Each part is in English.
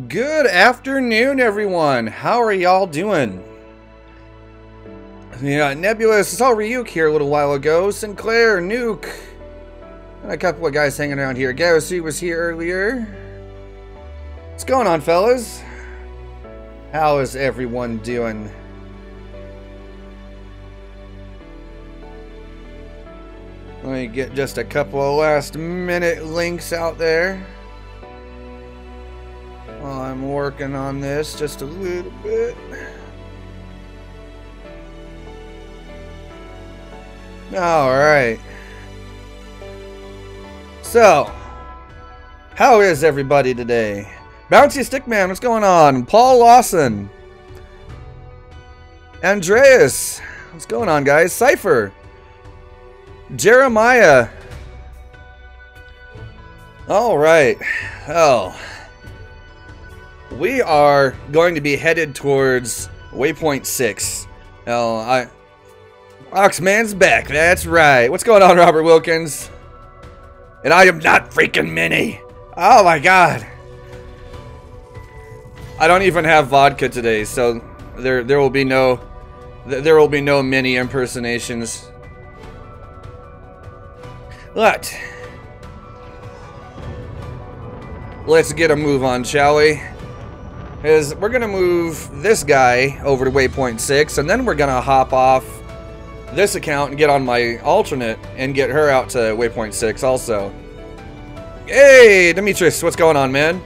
Good afternoon, everyone. How are y'all doing? Yeah, Nebulous, saw Ryuk here a little while ago. Sinclair, Nuke, and a couple of guys hanging around here. Garasu was here earlier. What's going on, fellas? How is everyone doing? Let me get just a couple of last minute links out there while I'm working on this just a little bit. Alright. So, how is everybody today? Bouncy Stickman, what's going on? Paul Lawson. Andreas, what's going on, guys? Cypher. Jeremiah. Alright. Oh. We are going to be headed towards waypoint 6. Oh, Oxman's back, that's right. What's going on, Robert Wilkins? And I am not freaking Minnie. Oh my god. I don't even have vodka today, so there will be no Minnie impersonations. But let's get a move on, shall we? Because we're gonna move this guy over to waypoint 6, and then we're gonna hop off this account and get on my alternate and get her out to waypoint 6 also. Hey, Demetrius, what's going on, man?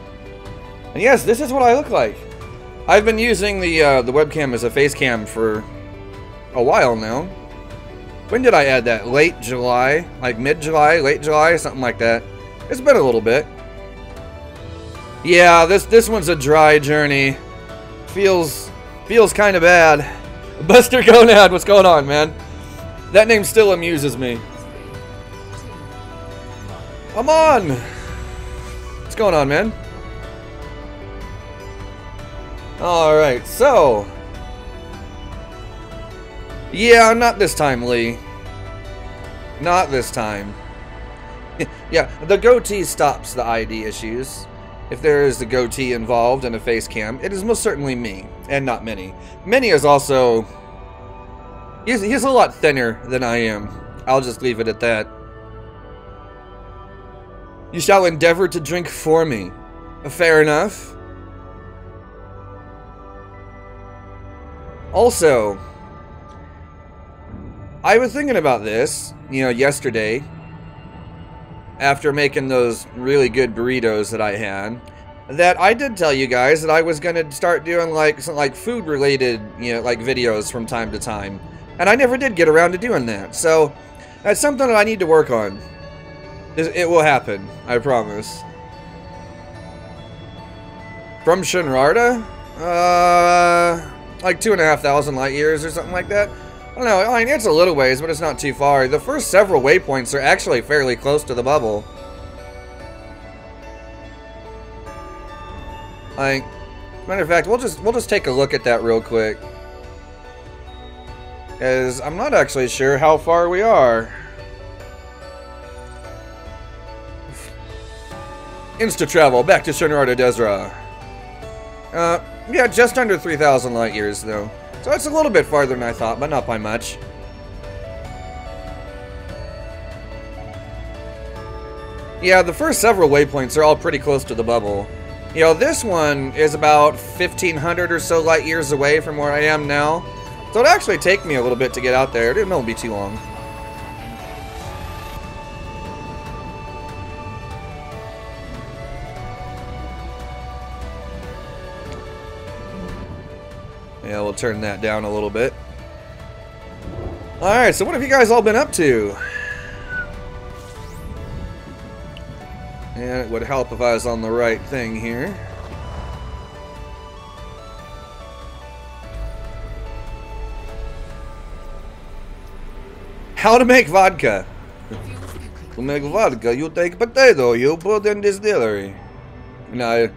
And yes, this is what I look like. I've been using the webcam as a face cam for a while now. When did I add that? Late July? Like mid-July? Late July? Something like that. It's been a little bit. Yeah, this one's a dry journey. Feels kind of bad. Buster Gonad, what's going on, man? That name still amuses me. Come on! What's going on, man? Alright, so... yeah, not this time, Lee. Not this time. Yeah, the goatee stops the ID issues. If there is a goatee involved in a face cam, it is most certainly me, and not Minnie. Minnie is also... He's a lot thinner than I am. I'll just leave it at that. You shall endeavor to drink for me. Fair enough. Also, I was thinking about this, yesterday, after making those really good burritos that I had, that I did tell you guys that I was going to start doing some food related, videos from time to time. And I never did get around to doing that. So, that's something that I need to work on. It will happen, I promise. From Shinrarta? Like 2,500 light years or something like that. I don't know, I mean, it's a little ways, but it's not too far. The first several waypoints are actually fairly close to the bubble. Like, matter of fact, we'll just take a look at that real quick. As I'm not actually sure how far we are. Insta travel back to Shinrarta Desra. Yeah, just under 3,000 light years though. So it's a little bit farther than I thought, but not by much. Yeah, the first several waypoints are all pretty close to the bubble. This one is about 1,500 or so light years away from where I am now. So it'll actually take me a little bit to get out there. It won't be too long. Yeah, we'll turn that down a little bit. Alright, so what have you guys all been up to? And it would help if I was on the right thing here. How to make vodka. To make vodka, you take potato, you put in distillery. No.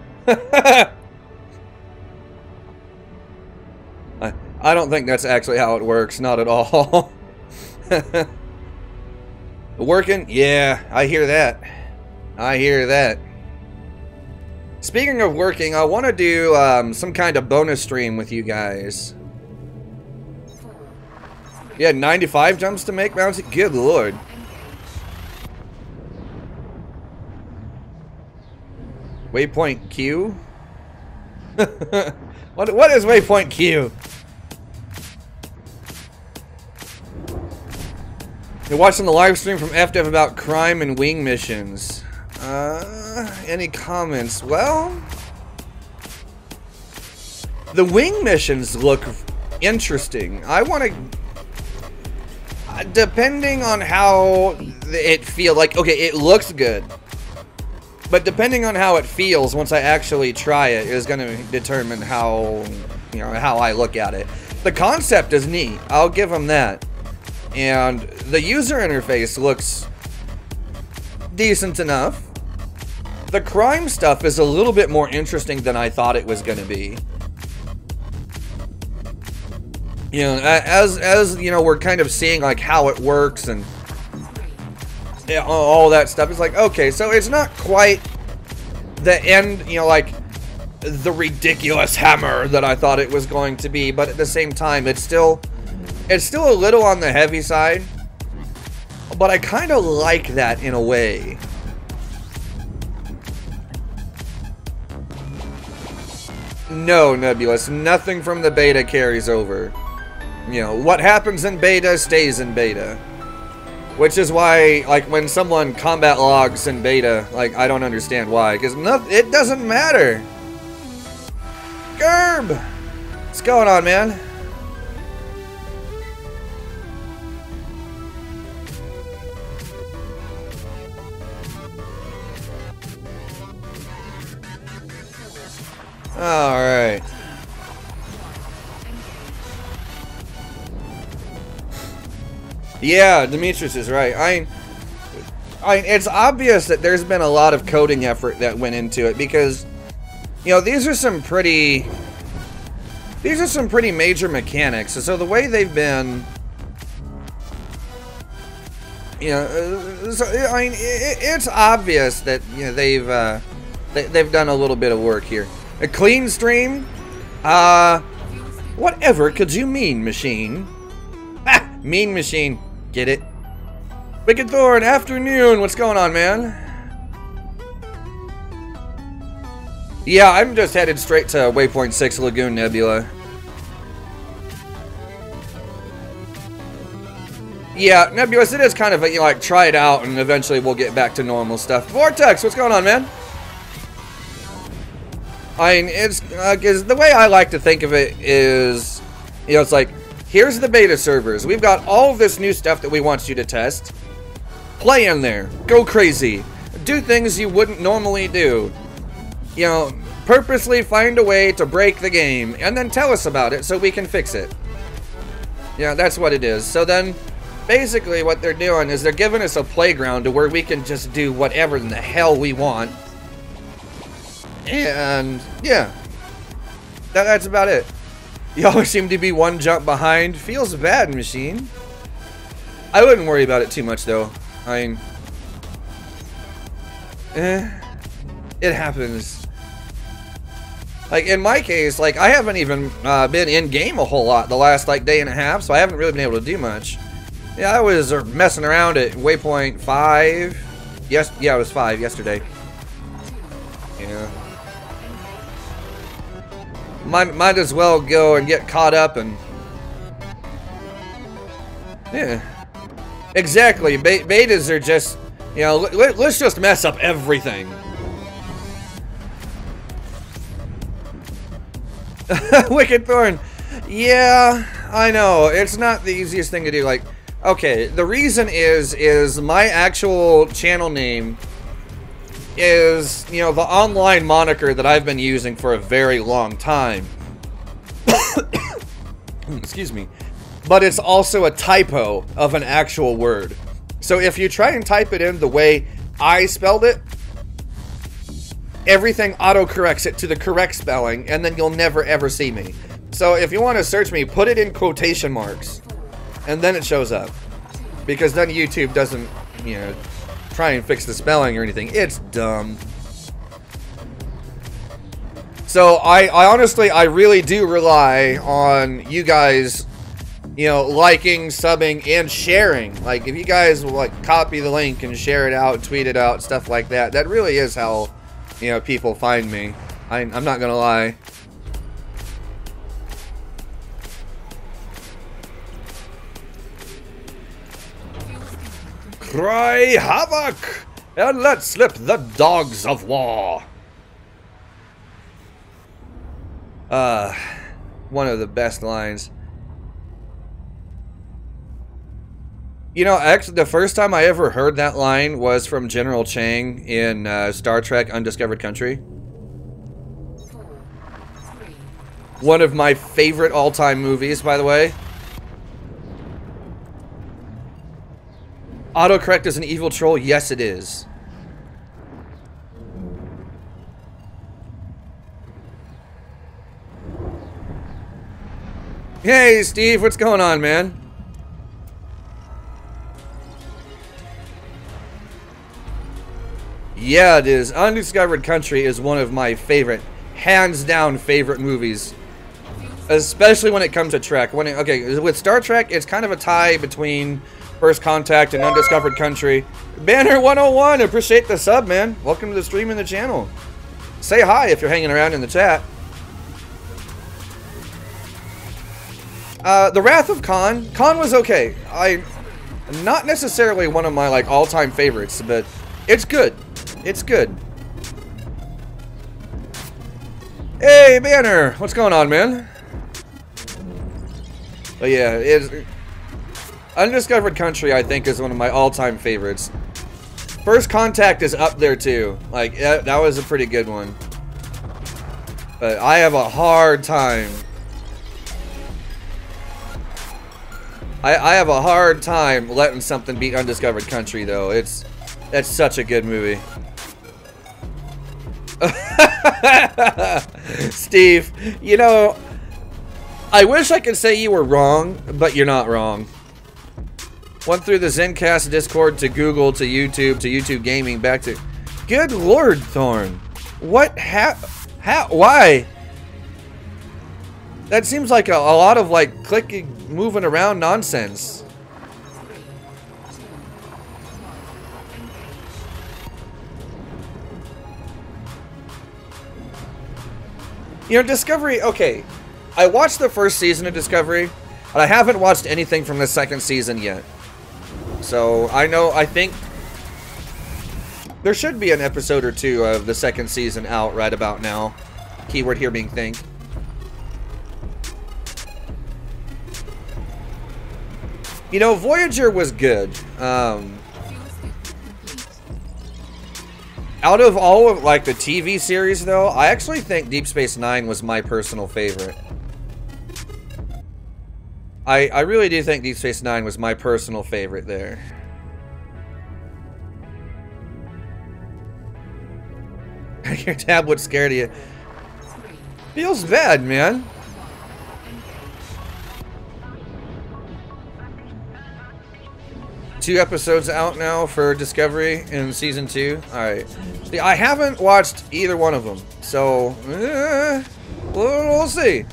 I don't think that's actually how it works, not at all. Working? Yeah, I hear that. I hear that. Speaking of working, I want to do some kind of bonus stream with you guys. Yeah, 95 jumps to make bouncy. Good lord. Waypoint Q? What is waypoint Q? You're watching the live stream from FDev about crime and wing missions. Any comments? Well, the wing missions look interesting. I want to, depending on how it feels, like, okay, it looks good, but depending on how it feels once I actually try it is going to determine how, you know, how I look at it. The concept is neat. I'll give them that. And the user interface looks decent enough. The crime stuff is a little bit more interesting than I thought it was going to be. You know, as you know, we're kind of seeing like how it works and yeah, all that stuff. It's like, okay, so it's not quite the end, you know, like the ridiculous hammer that I thought it was going to be, but at the same time, it's still a little on the heavy side. But I kind of like that in a way. No, Nebulous, nothing from the beta carries over. You know, what happens in beta stays in beta. Which is why, like, when someone combat logs in beta, like, I don't understand why. Because it doesn't matter. Gerb! What's going on, man? Alright. Yeah, Demetrius is right. It's obvious that there's been a lot of coding effort that went into it because, you know, these are some pretty major mechanics. So the way they've been, you know, so, I mean, it's obvious that, you know, they've done a little bit of work here. A clean stream? Whatever could you mean, machine? Ah, mean machine. Get it? Wicked Thorn, afternoon. What's going on, man? Yeah, I'm just headed straight to Waypoint 6 Lagoon Nebula. Yeah, Nebulous, it is kind of a, you know, like, try it out and eventually we'll get back to normal stuff. Vortex, what's going on, man? I mean, it's, because the way I like to think of it is, you know, it's like, here's the beta servers. We've got all of this new stuff that we want you to test. Play in there. Go crazy. Do things you wouldn't normally do. You know, purposely find a way to break the game, and then tell us about it so we can fix it. Yeah, that's what it is. So then, basically what they're doing is they're giving us a playground to where we can just do whatever in the hell we want. And, yeah. That's about it. You always seem to be one jump behind. Feels bad, machine. I wouldn't worry about it too much, though. I mean, it happens. Like, in my case, like, I haven't even been in-game a whole lot the last, like, day and a half, so I haven't really been able to do much. Yeah, I was messing around at Waypoint 5. Yes, yeah, it was 5 yesterday. Yeah. Might as well go and get caught up and... Yeah. Exactly. Betas are just... You know, let's just mess up everything. Wicked Thorn. Yeah, I know. It's not the easiest thing to do. Like, okay, the reason is my actual channel name is, you know, the online moniker that I've been using for a very long time. Excuse me. But it's also a typo of an actual word. So if you try and type it in the way I spelled it, everything autocorrects it to the correct spelling, and then you'll never ever see me. So if you want to search me, put it in quotation marks, and then it shows up. Because then YouTube doesn't, you know, try and fix the spelling or anything. It's dumb. So I honestly, I really do rely on you guys, you know, liking, subbing, and sharing. Like, if you guys will, like, copy the link and share it out, tweet it out, stuff like that, that really is how, you know, people find me. I'm not gonna lie. Cry havoc, and let slip the dogs of war. One of the best lines. You know, actually, the first time I ever heard that line was from General Chang in Star Trek Undiscovered Country. One of my favorite all-time movies, by the way. Autocorrect is an evil troll? Yes, it is. Hey, Steve, what's going on, man? Yeah, it is. Undiscovered Country is one of my favorite, hands down favorite movies. Especially when it comes to Trek. Okay, with Star Trek, it's kind of a tie between First Contact and Undiscovered Country. Banner 101, appreciate the sub, man. Welcome to the stream and the channel. Say hi if you're hanging around in the chat. The Wrath of Khan. Khan was okay. Not necessarily one of my, like, all-time favorites, but it's good. It's good. Hey, Banner! What's going on, man? But yeah, Undiscovered Country, I think, is one of my all-time favorites. First Contact is up there, too. Like, that was a pretty good one. But I have a hard time. I have a hard time letting something beat Undiscovered Country, though. That's such a good movie. Steve, you know, I wish I could say you were wrong, but you're not wrong. Went through the Zencast Discord to Google to YouTube Gaming, back to... Good Lord, Thorn. What? Why? That seems like a lot of, like, clicking, moving around nonsense. You know, Discovery, okay. I watched the first season of Discovery, but I haven't watched anything from the second season yet. So, I think there should be an episode or two of the second season out right about now. Keyword here being think. You know, Voyager was good. Out of all of, like, the TV series, though, I actually think Deep Space Nine was my personal favorite. I really do think Deep Space Nine was my personal favorite there. Your tablet's scared of you. Feels bad, man. Two episodes out now for Discovery in season 2. Alright. See, I haven't watched either one of them. So, we'll see.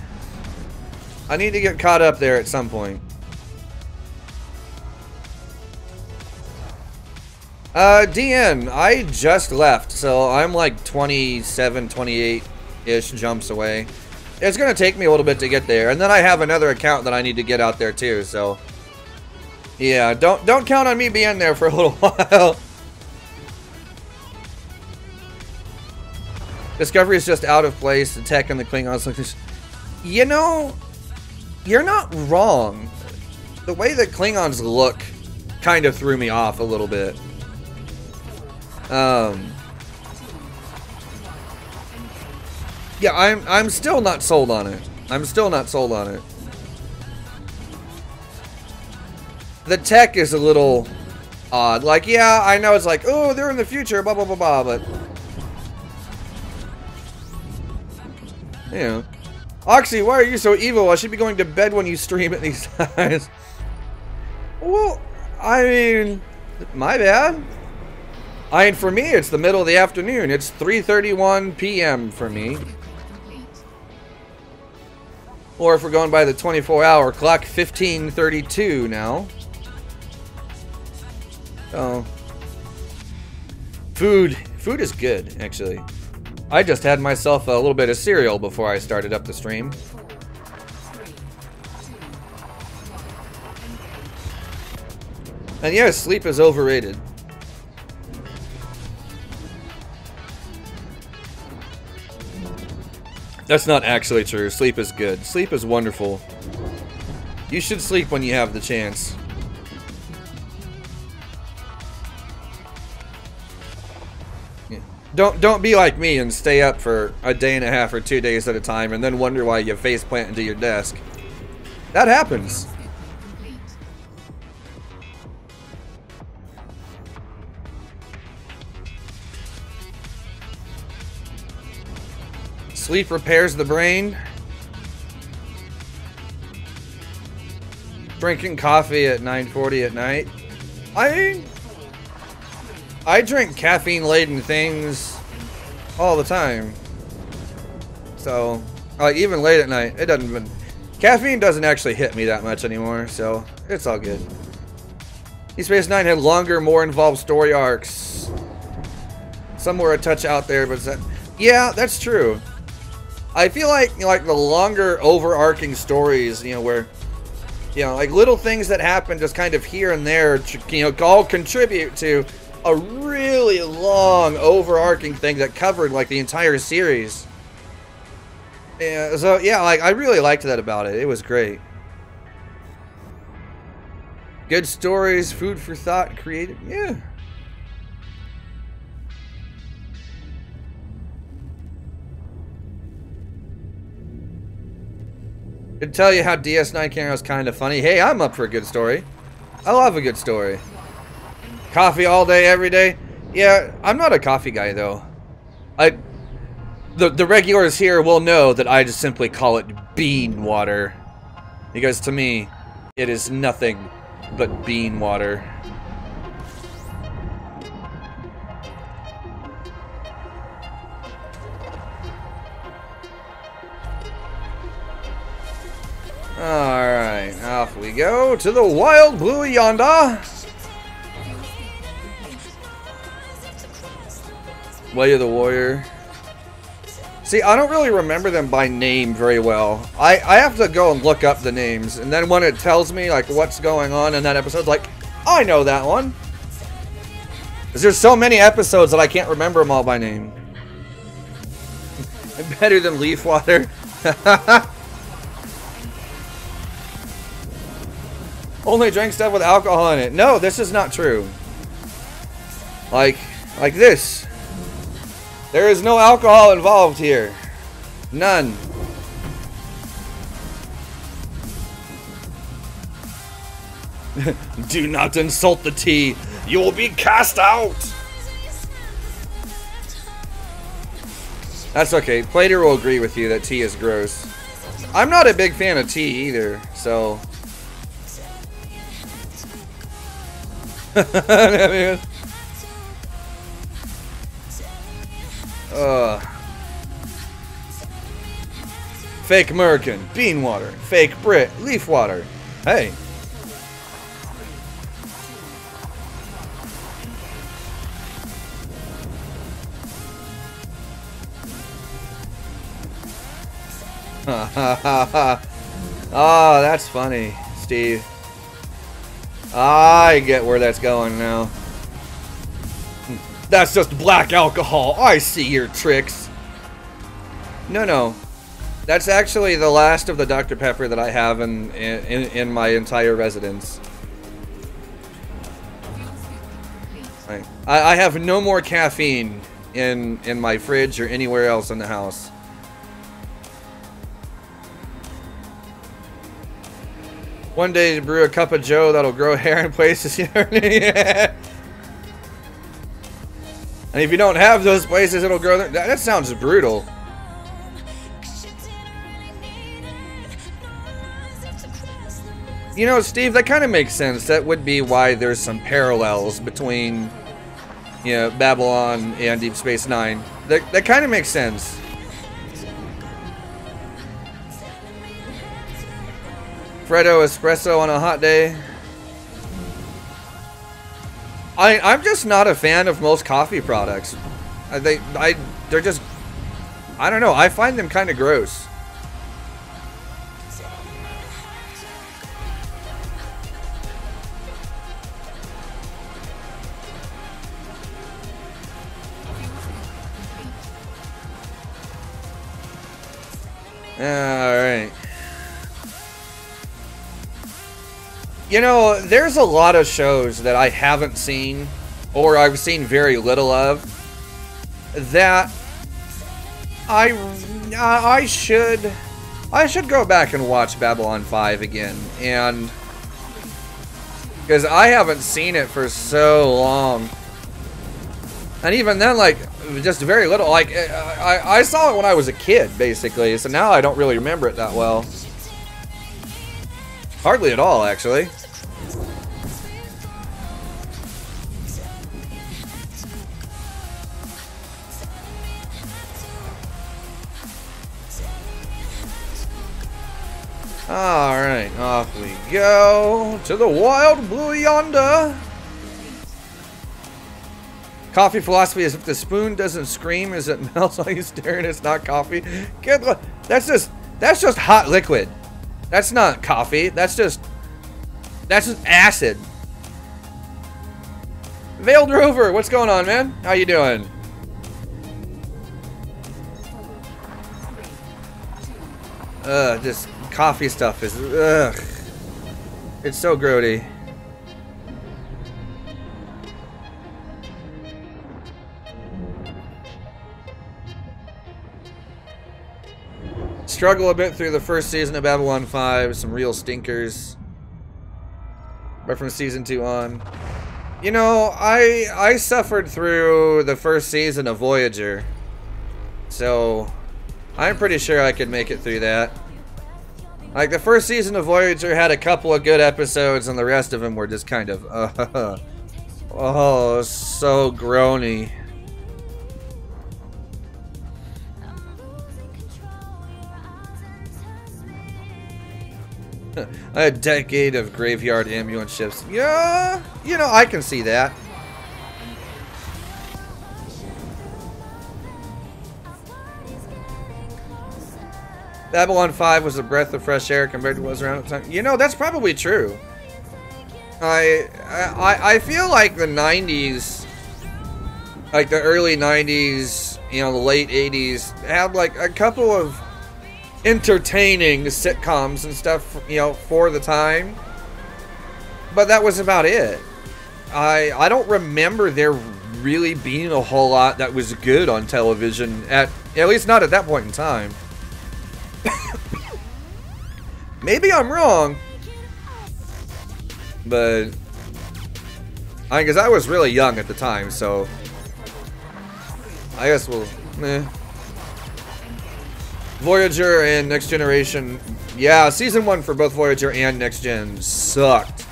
I need to get caught up there at some point. DN, I just left. So, I'm like 27, 28-ish jumps away. It's going to take me a little bit to get there. And then I have another account that I need to get out there too, so... Yeah, don't count on me being there for a little while. Discovery is just out of place. The tech and the Klingons look this. You know, you're not wrong. The way that Klingons look kind of threw me off a little bit. Yeah, I'm still not sold on it. I'm still not sold on it. The tech is a little odd. Like, yeah, I know it's like, oh, they're in the future, blah, blah, blah, blah, but... You know. Oxy, why are you so evil? I should be going to bed when you stream at these times. Well, I mean, my bad. I mean, for me, it's the middle of the afternoon. It's 3:31 p.m. for me. Or if we're going by the 24-hour clock, 15:32 now. Oh. Food is good, actually. I just had myself a little bit of cereal before I started up the stream. And yes, sleep is overrated. That's not actually true. Sleep is good. Sleep is wonderful. You should sleep when you have the chance. Yeah. Don't be like me and stay up for a day and a half or 2 days at a time and then wonder why you face plant into your desk. That happens. Sleep repairs the brain. Drinking coffee at 9:40 at night. I drink caffeine-laden things all the time. So, even late at night, it doesn't even... Caffeine doesn't actually hit me that much anymore, so it's all good. Deep Space Nine had longer, more involved story arcs. Some were a touch out there, but yeah, that's true. I feel like, like the longer overarching stories, where, like little things that happen just kind of here and there, all contribute to a really long overarching thing that covered like the entire series. Yeah, so yeah, like I really liked that about it. It was great. Good stories, food for thought, creative. Yeah. To tell you how DS9 camera is kind of funny. Hey, I'm up for a good story. I love a good story. Coffee all day, every day. Yeah, I'm not a coffee guy though. The regulars here will know that I just simply call it bean water, because to me, it is nothing but bean water. Alright, off we go to the wild blue yonder. Way of the Warrior. See, I don't really remember them by name very well. I have to go and look up the names, and then when it tells me like what's going on in that episode, like, I know that one. Because there's so many episodes that I can't remember them all by name. Better than leaf water. Only drink stuff with alcohol in it. No, this is not true. Like this. There is no alcohol involved here. None. Do not insult the tea. You will be cast out. That's okay. Plater will agree with you that tea is gross. I'm not a big fan of tea either, so... Fake American, bean water. Fake Brit, leaf water. Hey. Oh, that's funny, Steve. I get where that's going now. That's just black alcohol. I see your tricks. No. That's actually the last of the Dr. Pepper that I have in my entire residence. I have no more caffeine in my fridge or anywhere else in the house. One day to brew a cup of joe that'll grow hair in places you don't need. Yeah. And if you don't have those places, it'll grow there. That sounds brutal. You know, Steve, that kind of makes sense. That would be why there's some parallels between, Babylon and Deep Space Nine. That kind of makes sense. Freddo espresso on a hot day. I'm just not a fan of most coffee products. They're just, I don't know. I find them kind of gross. Alright. You know, there's a lot of shows that I haven't seen, or I've seen very little of, that I should go back and watch Babylon 5 again, and because I haven't seen it for so long. And even then, like, just very little. Like, I saw it when I was a kid, basically, so now I don't really remember it that well. Hardly at all, actually. Alright, off we go to the wild blue yonder. Coffee philosophy is if the spoon doesn't scream as it melts while you staring, it's not coffee. That's just hot liquid. That's not coffee. That's just acid. Veiled Rover, what's going on, man? How you doing? This coffee stuff is it's so grody. Struggle a bit through the first season of Babylon 5, some real stinkers. But from season 2 on. You know, I suffered through the first season of Voyager. So, I'm pretty sure I could make it through that. Like, the first season of Voyager had a couple of good episodes, and the rest of them were just kind of, oh, so groany. A decade of graveyard ambulance ships. Yeah, you know, I can see that. Babylon 5 was a breath of fresh air compared to what was around at the time. You know, that's probably true. I feel like the 90s, like the early 90s, you know, the late 80s, had like a couple of entertaining sitcoms and stuff, you know, for the time. But that was about it. I don't remember there really being a whole lot that was good on television, at least not at that point in time. Maybe I'm wrong, but because I was really young at the time, so I guess we'll Voyager and Next Generation. Yeah, season 1 for both Voyager and Next Gen sucked.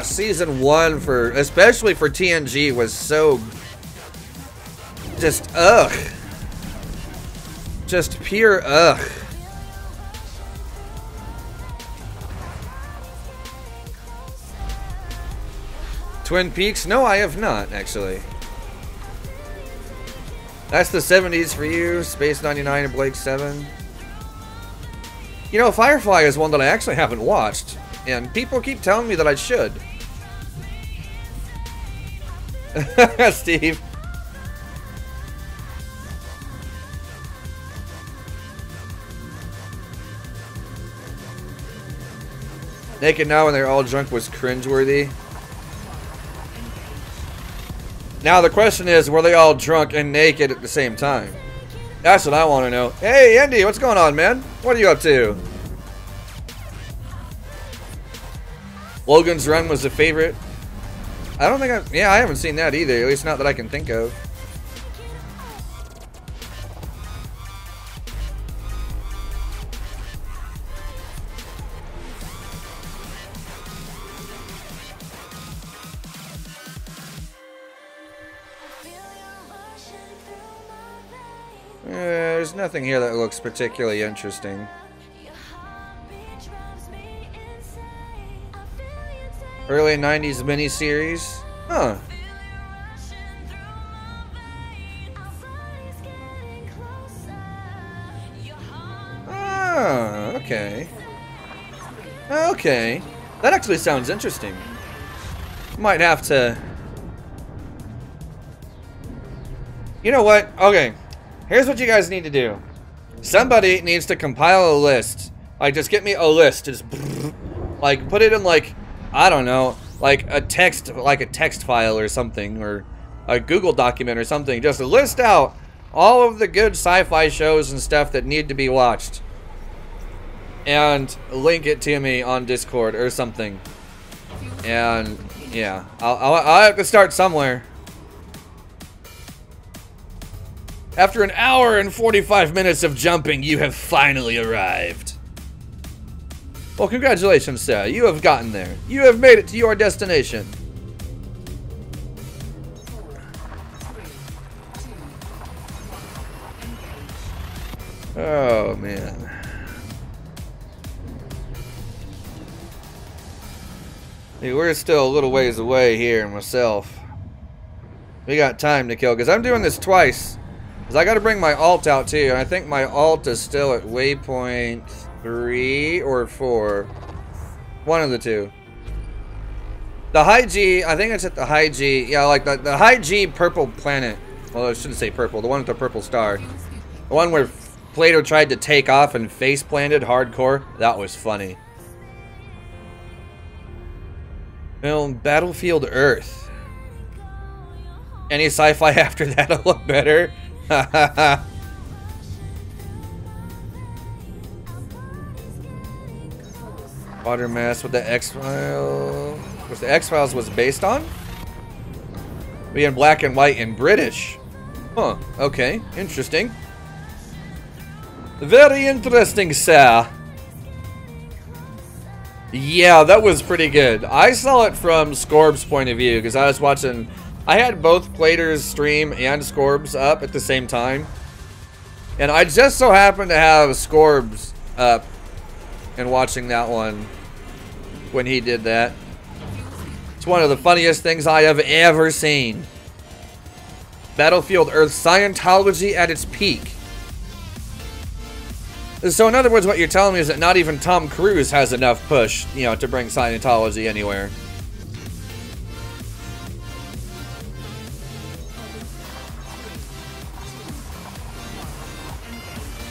Season 1 for, especially for TNG, was so just ugh. Just pure ugh. Twin Peaks? No, I have not, actually. That's the 70s for you. Space 99 and Blake 7. You know, Firefly is one that I actually haven't watched, and people keep telling me that I should. Steve. Naked Now when they're all drunk was cringeworthy. Now the question is, were they all drunk and naked at the same time? That's what I want to know. Hey, Andy, what's going on, man? What are you up to? Logan's Run was a favorite. I don't think I haven't seen that either, at least not that I can think of. There's nothing here that looks particularly interesting. Early 90s miniseries. Huh. Oh, okay. Okay. That actually sounds interesting. Might have to... You know what? Okay. Here's what you guys need to do. Somebody needs to compile a list. Like, just get me a list. Just... Like, put it in, like... I don't know. Like a text file or something. Or a Google document or something. Just list out all of the good sci-fi shows and stuff that need to be watched. And link it to me on Discord or something. And yeah, I'll have to start somewhere. After an hour and 45 minutes of jumping, you have finally arrived. Well, congratulations, sir. You have gotten there. You have made it to your destination. Oh, man. Hey, we're still a little ways away here myself. We got time to kill, because I'm doing this twice. Because I got to bring my alt out too, and I think my alt is still at waypoint 3 or 4. One of the two. The high G, I think it's at the high G. Yeah, like the high G purple planet. Well, I shouldn't say purple. The one with the purple star. The one where Plato tried to take off and face planted hardcore. That was funny. Film Battlefield Earth. Any sci-fi after that'll look better. Water Mass with the X-Files. Which the X-Files was based on? Be in black and white and British. Huh, okay, interesting. Very interesting, sir. Yeah, that was pretty good. I saw it from Scorb's point of view because I was watching. I had both Plater's stream and Scorb's up at the same time, and I just so happened to have Scorb's up and watching that one when he did that. It's one of the funniest things I have ever seen. Battlefield Earth Scientology at its peak. So in other words, what you're telling me is that not even Tom Cruise has enough push, you know, to bring Scientology anywhere.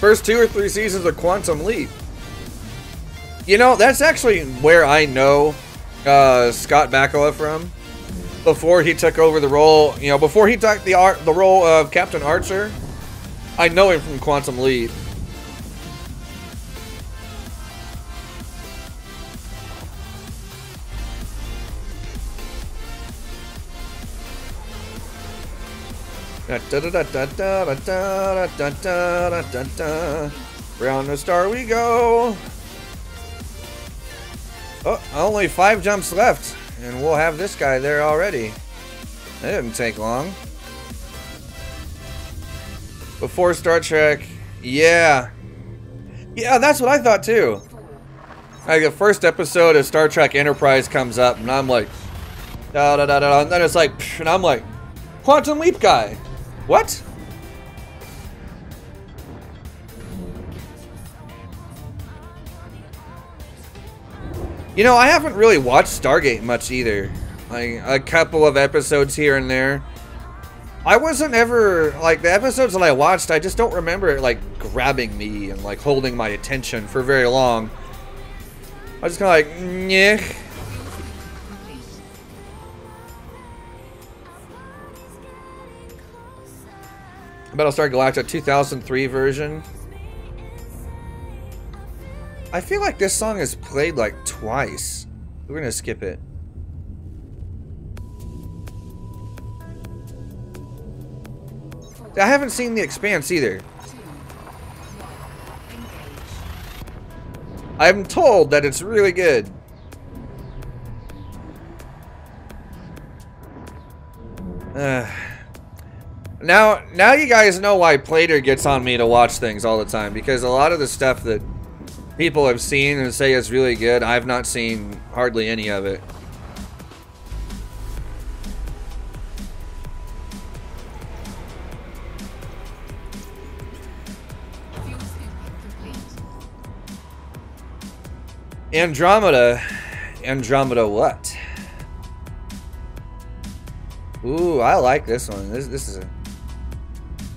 First 2 or 3 seasons of Quantum Leap. You know, that's actually where I know Scott Bakula from. Before he took over the role, you know, before he took the role of Captain Archer, I know him from Quantum Leap. Round the star we go. Oh, only 5 jumps left, and we'll have this guy there already. That didn't take long. Before Star Trek, yeah. Yeah, that's what I thought too. Like the first episode of Star Trek Enterprise comes up, and I'm like, da da da da, and then it's like, and I'm like, Quantum Leap guy. What? You know, I haven't really watched Stargate much either. Like, a couple of episodes here and there. I wasn't ever, like, the episodes that I watched, I just don't remember it, like, grabbing me and, like, holding my attention for very long. I was just kind of like, nyeh. Battlestar Galactica 2003 version. I feel like this song is played like twice. We're gonna skip it. I haven't seen The Expanse either. I'm told that it's really good. Now you guys know why Plater gets on me to watch things all the time, because a lot of the stuff that people have seen and say is really good, I've not seen hardly any of it. Andromeda. Andromeda what? Ooh, I like this one. This is a...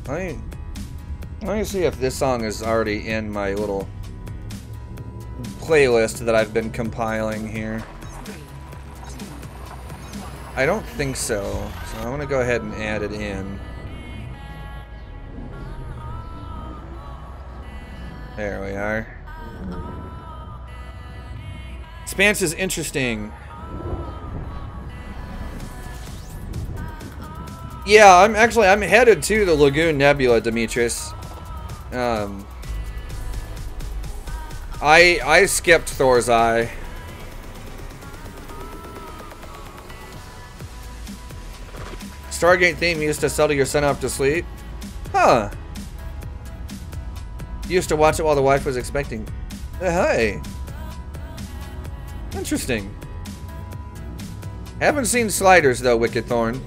Let me see if this song is already in my little playlist that I've been compiling here. I don't think so. So I'm gonna go ahead and add it in. There we are. Expanse is interesting. Yeah, I'm headed to the Lagoon Nebula, Demetrius. I skipped Thor's Eye. Stargate theme used to settle your son off to sleep. Huh. Used to watch it while the wife was expecting. Hey. Interesting. Haven't seen Sliders though, Wicked Thorn.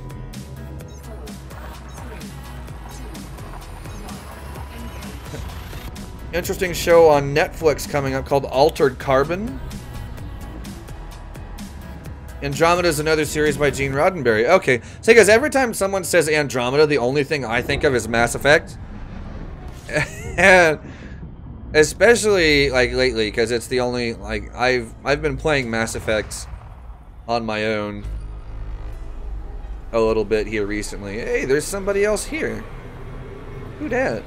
Interesting show on Netflix coming up called Altered Carbon. Andromeda is another series by Gene Roddenberry. Okay, so guys, every time someone says Andromeda, the only thing I think of is Mass Effect. And especially like lately, because it's the only like I've been playing Mass Effect on my own a little bit here recently. Hey, there's somebody else here. Who dat?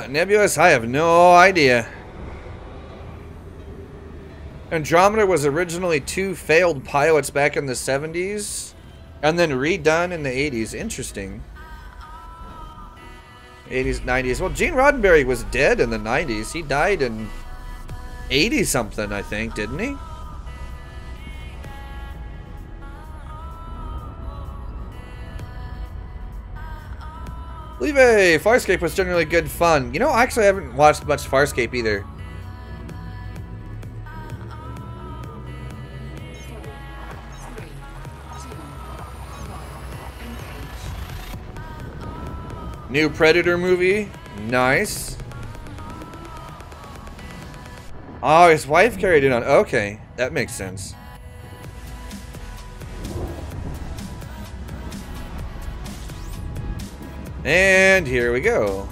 Nebulous, I have no idea. Andromeda was originally 2 failed pilots back in the 70s and then redone in the 80s. Interesting. 80s, 90s. Well, Gene Roddenberry was dead in the 90s. He died in 80 something, I think, didn't he? Leave Farscape was generally good fun. You know, actually I haven't watched much Farscape either. New Predator movie. Nice. Oh, his wife carried it on. Okay, that makes sense. And here we go.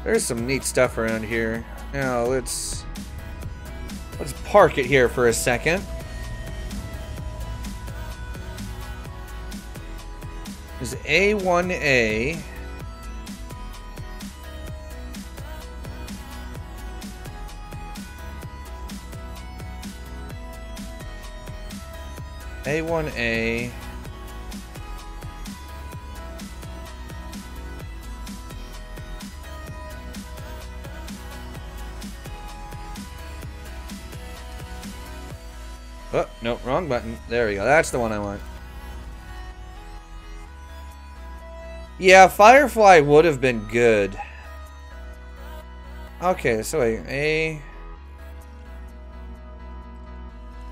There's some neat stuff around here. Now let's park it here for a second. Is A1A. A1A. Oh, no, wrong button. There we go. That's the one I want. Yeah, Firefly would have been good. Okay, so wait,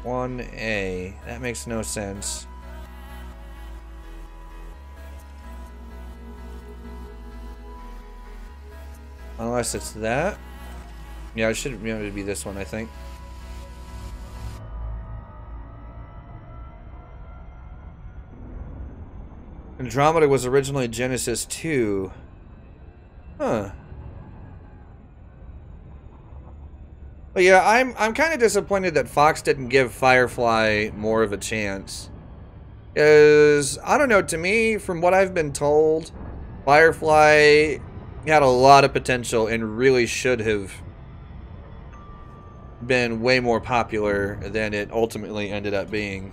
A1A. That makes no sense. Unless it's that. Yeah, it should be this one, I think. Andromeda was originally Genesis 2. Huh. But yeah, I'm kind of disappointed that Fox didn't give Firefly more of a chance. Because, I don't know, to me, from what I've been told, Firefly had a lot of potential and really should have been way more popular than it ultimately ended up being.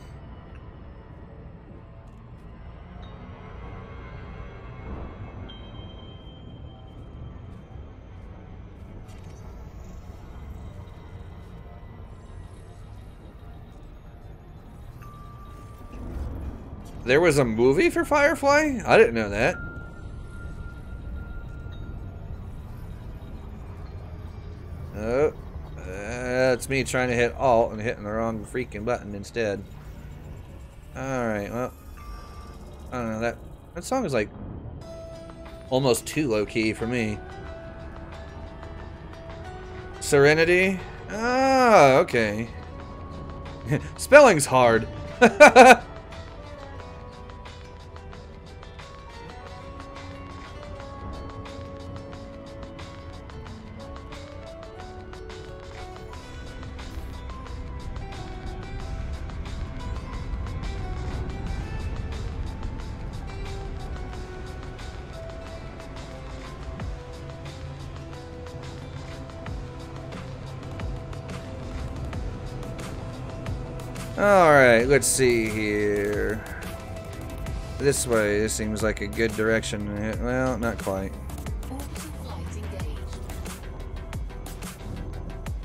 There was a movie for Firefly? I didn't know that. Oh, that's me trying to hit Alt and hitting the wrong freaking button instead. Alright, well, I don't know, that song is like almost too low-key for me. Serenity? Ah, okay. Spelling's hard. Alright, let's see here. This way, this seems like a good direction. Well, not quite.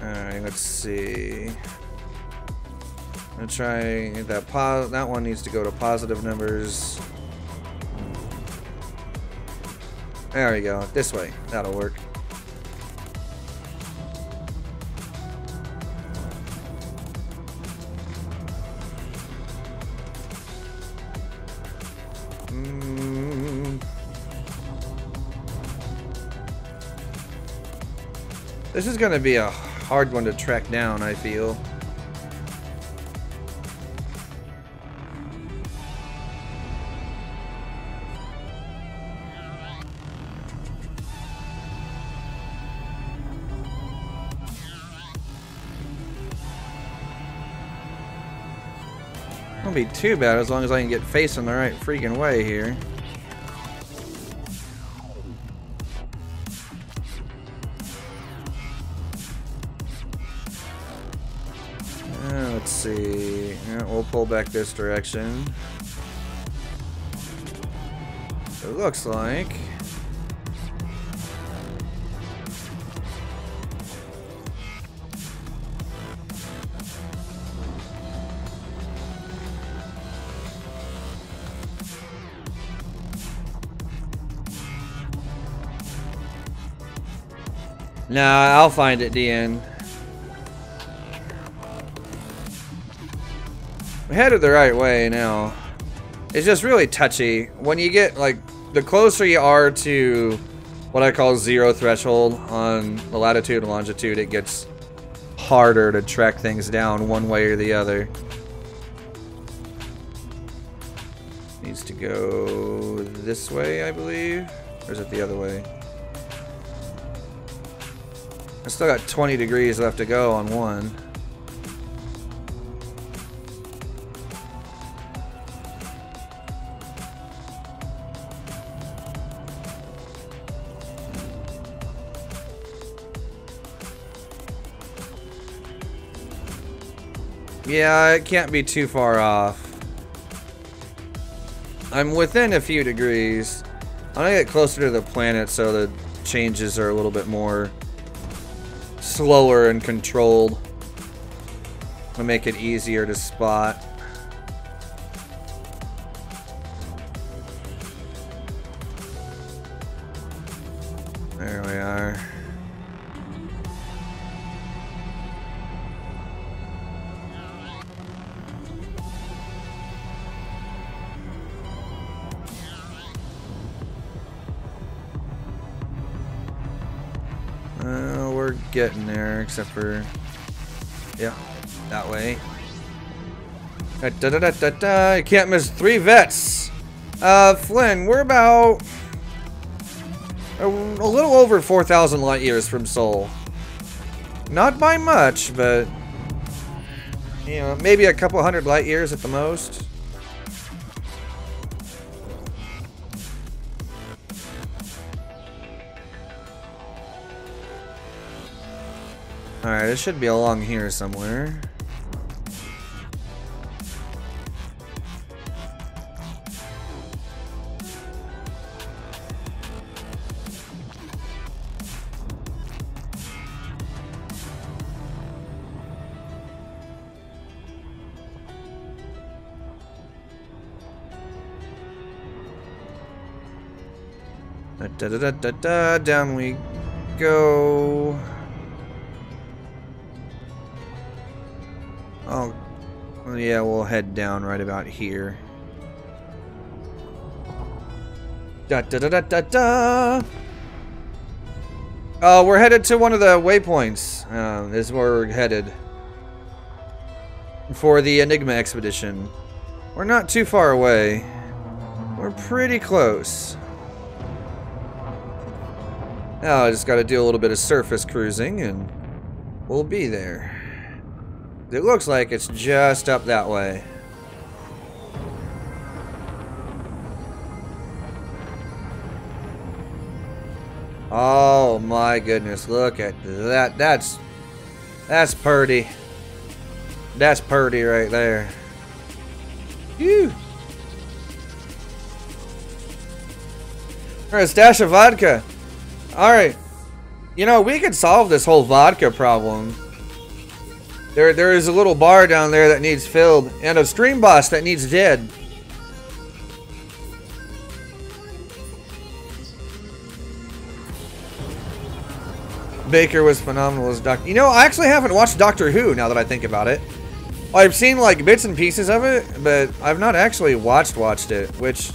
Alright, let's see. I'm gonna try that. That one needs to go to positive numbers. There we go. This way. That'll work. This is gonna be a hard one to track down, I feel. Won't be too bad as long as I can get facing the right freaking way here. Let's see. Yeah, we'll pull back this direction. It looks like. Nah, I'll find it, DN. We're headed the right way now. It's just really touchy. When you get, like, the closer you are to what I call zero threshold on the latitude and longitude, it gets harder to track things down one way or the other. Needs to go this way, I believe. Or is it the other way? I still got 20 degrees left to go on one. Yeah, it can't be too far off. I'm within a few degrees. I'm gonna get closer to the planet so the changes are a little bit more slower and controlled to make it easier to spot. There we are. We're getting there, except for, yeah, that way. You can't miss 3 vets. Flynn, we're about a little over 4,000 light years from Sol. Not by much, but you know, maybe a couple hundred light years at the most. Alright, it should be along here somewhere. Da, da, da, da, da, down we go. Oh, yeah, we'll head down right about here. Da da da da da da. Oh, we're headed to one of the waypoints. Is where we're headed for the Enigma expedition. We're not too far away. We're pretty close. Now I just got to do a little bit of surface cruising, and we'll be there. It looks like it's just up that way. Oh my goodness, look at that. That's purty. That's purty right there. Phew. Or a stash of vodka. Alright. You know, we could solve this whole vodka problem. There is a little bar down there that needs filled, and a stream boss that needs dead. Baker was phenomenal as Doctor. You know, I actually haven't watched Doctor Who now that I think about it. I've seen like bits and pieces of it, but I've not actually watched it, which,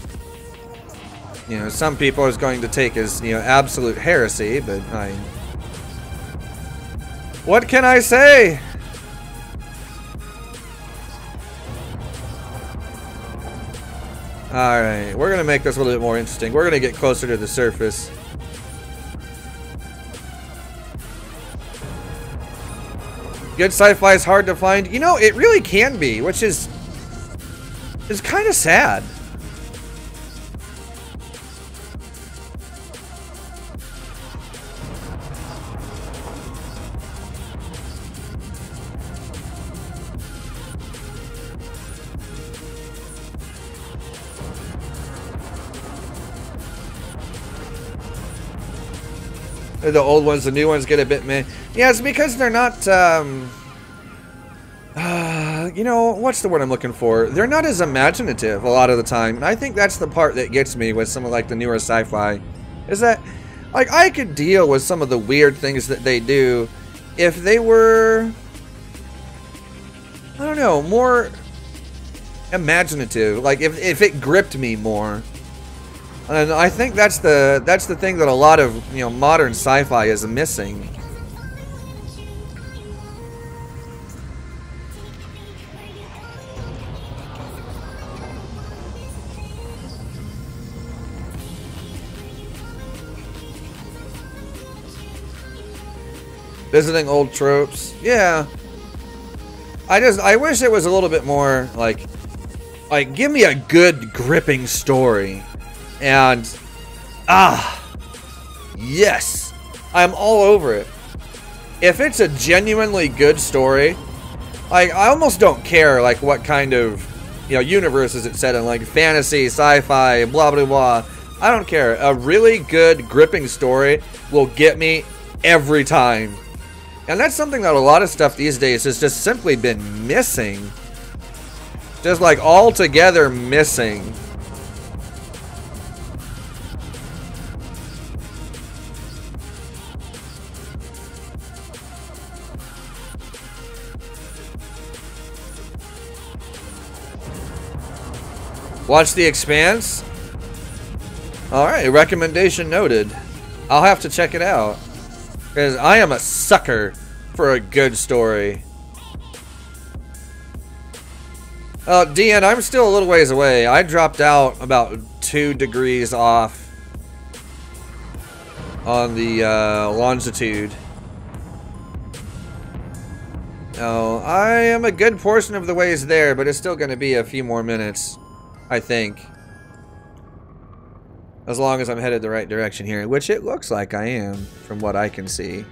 you know, some people is going to take as, you know, absolute heresy, but what can I say? Alright, we're gonna make this a little bit more interesting. We're gonna get closer to the surface. Good sci-fi is hard to find. You know, it really can be, which is kind of sad. The old ones, the new ones get a bit meh. Yeah, it's because they're not, you know, what's the word I'm looking for? They're not as imaginative a lot of the time. And I think that's the part that gets me with some of, like, the newer sci-fi. Is that, like, I could deal with some of the weird things that they do if they were, I don't know, more imaginative. Like, if it gripped me more. And I think that's the thing that a lot of, you know, modern sci-fi is missing. Visiting old tropes. Yeah. I wish it was a little bit more like give me a good gripping story. And yes, I'm all over it. If it's a genuinely good story, like, I almost don't care like what kind of, you know, universe is it set in, like fantasy, sci-fi, blah blah blah. I don't care. A really good gripping story will get me every time. And that's something that a lot of stuff these days has just simply been missing. Just like altogether missing. Watch The Expanse? Alright, recommendation noted. I'll have to check it out. Because I am a sucker for a good story. DN, I'm still a little ways away. I dropped out about 2 degrees off on the longitude. Oh, I am a good portion of the ways there, but it's still going to be a few more minutes, I think. As long as I'm headed the right direction here, which it looks like I am, from what I can see.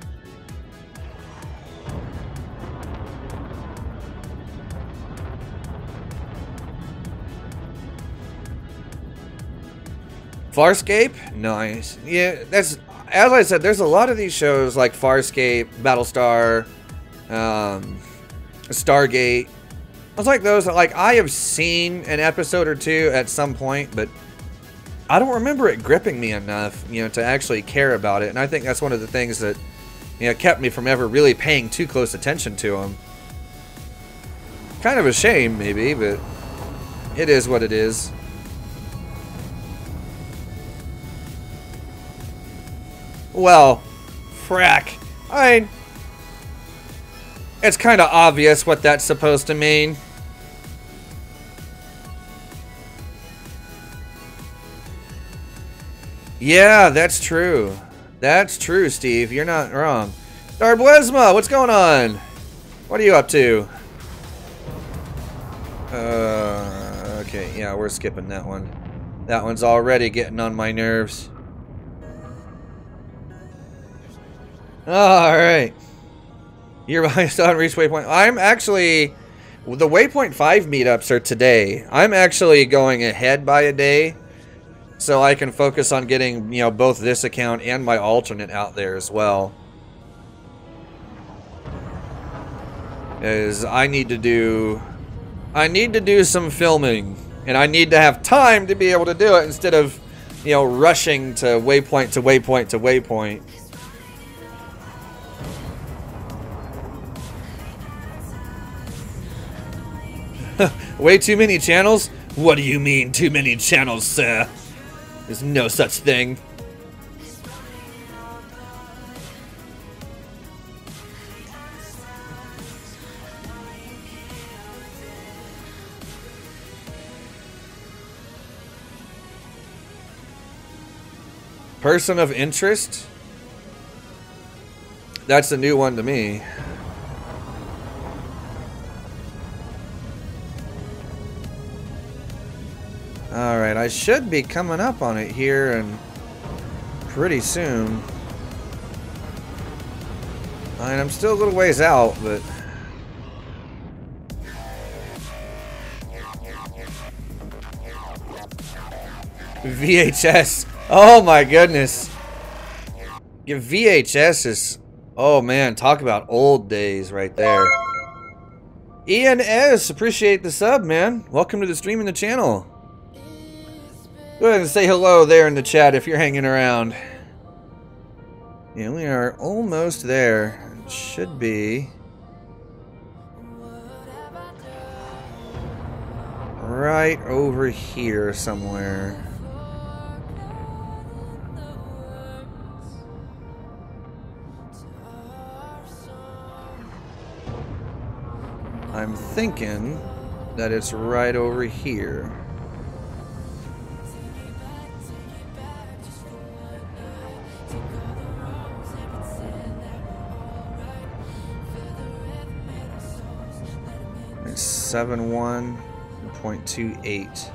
Farscape? Nice. Yeah, that's, as I said, there's a lot of these shows like Farscape, Battlestar, Stargate. I was like those that, like, I have seen an episode or two at some point, but I don't remember it gripping me enough, you know, to actually care about it. And I think that's one of the things that, you know, kept me from ever really paying too close attention to them. Kind of a shame, maybe, but it is what it is. Well, frack. I mean, it's kind of obvious what that's supposed to mean. Yeah, that's true. That's true, Steve. You're not wrong. Darblesma, what's going on? What are you up to? Okay, yeah, we're skipping that one. That one's already getting on my nerves. Alright. You're still on reach waypoint. I'm actually... The waypoint 5 meetups are today. I'm actually going ahead by a day, so I can focus on getting, you know, both this account and my alternate out there as well. Is I need to do some filming, and I need to have time to be able to do it instead of, you know, rushing to waypoint to waypoint to waypoint. Way too many channels? What do you mean, too many channels, sir? There's no such thing. Person of interest? That's a new one to me. Alright, I should be coming up on it here and pretty soon. I'm still a little ways out, but... VHS. Oh my goodness. Yeah, VHS is... Oh man, talk about old days right there. Ian S, appreciate the sub, man. Welcome to the stream and the channel. Go ahead and say hello there in the chat if you're hanging around. Yeah, we are almost there. It should be right over here somewhere. I'm thinking that it's right over here. It's 71.28.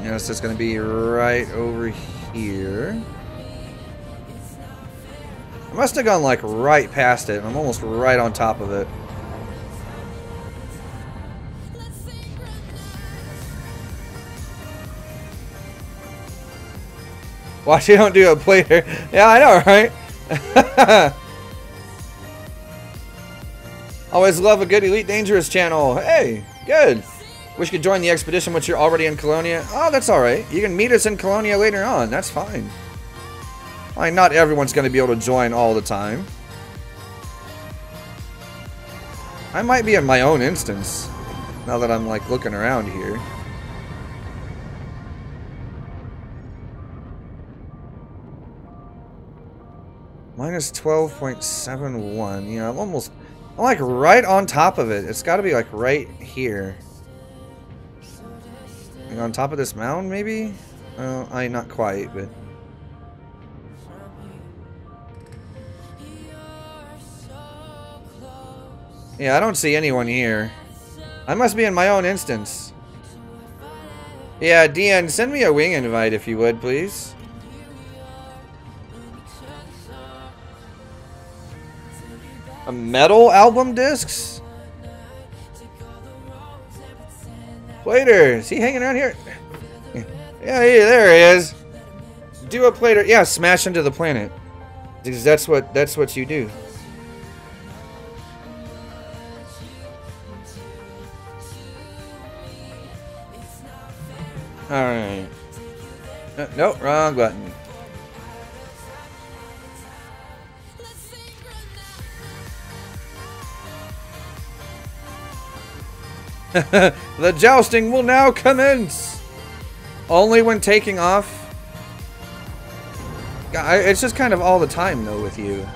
Yes, it's going to be right over here. I must have gone like right past it. I'm almost right on top of it. Watch you don't do a plater. Yeah, I know, right? Always love a good Elite Dangerous channel. Hey, good. Wish you could join the expedition once you're already in Colonia. Oh, that's alright. You can meet us in Colonia later on. That's fine. Like, not everyone's going to be able to join all the time. I might be in my own instance, now that I'm, like, looking around here. Minus 12.71. You know, I'm like, right on top of it. It's got to be, like, right here. Like, on top of this mound, maybe? Not quite, but... Yeah, I don't see anyone here. I must be in my own instance. Yeah, DN, send me a wing invite if you would, please. A metal album discs? Plater, is he hanging around here? Yeah, there he is. Do a plater. Yeah, smash into the planet. Because that's what you do. Alright. Nope, wrong button. The jousting will now commence! Only when taking off. It's just kind of all the time, though, with you.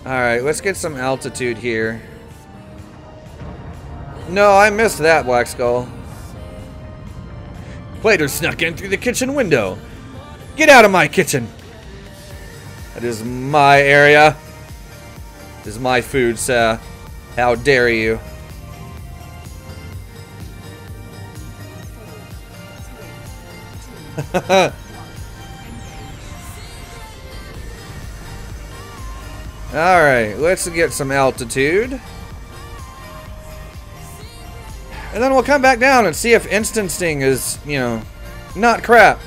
Alright, let's get some altitude here. No, I missed that, Black Skull. Plater snuck in through the kitchen window. Get out of my kitchen! That is my area. This is my food, sir. How dare you? Alright, let's get some altitude. And then we'll come back down and see if instancing is, you know, not crap.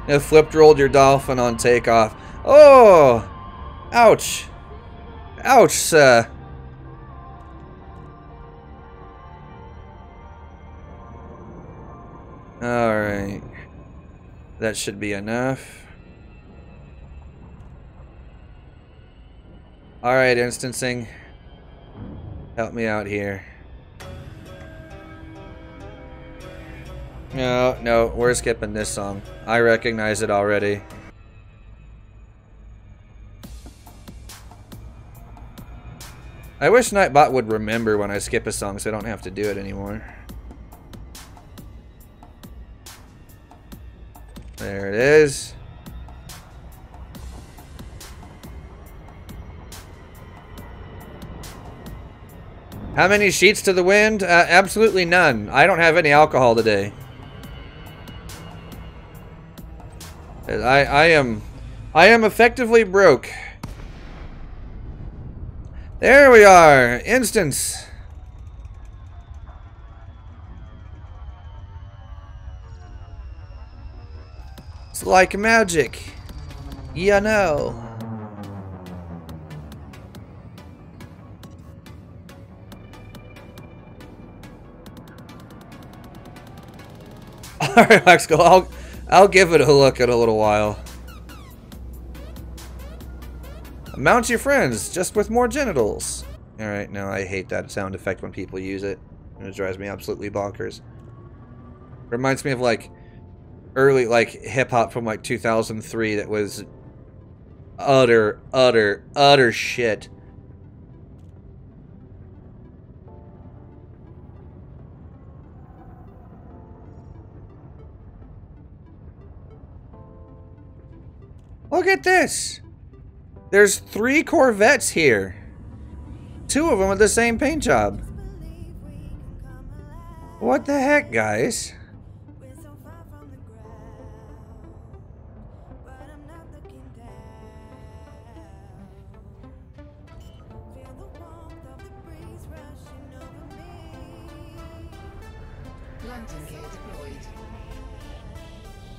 You flipped rolled your dolphin on takeoff. Oh! Ouch. Ouch, sir. Alright. That should be enough. Alright, instancing. Help me out here. No, no, we're skipping this song. I recognize it already. I wish Nightbot would remember when I skip a song so I don't have to do it anymore. There it is. How many sheets to the wind? Absolutely none. I don't have any alcohol today. I am effectively broke. There we are. Instance. It's like magic. You know. Alright, Maxco, I'll give it a look in a little while. Mount your friends, just with more genitals. Alright, no, I hate that sound effect when people use it. It drives me absolutely bonkers. Reminds me of like early like hip hop from like 2003 that was utter shit. Look at this! There's 3 Corvettes here. 2 of them with the same paint job. What the heck, guys?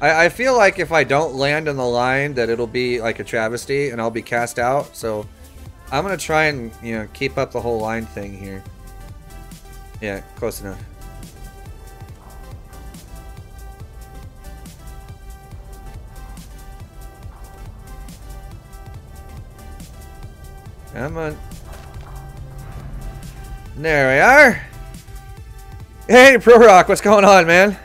I feel like if I don't land on the line that it'll be like a travesty and I'll be cast out, so I'm gonna try and, you know, keep up the whole line thing here. Yeah, close enough. Come on. There we are. Hey, Pro Rock, what's going on, man?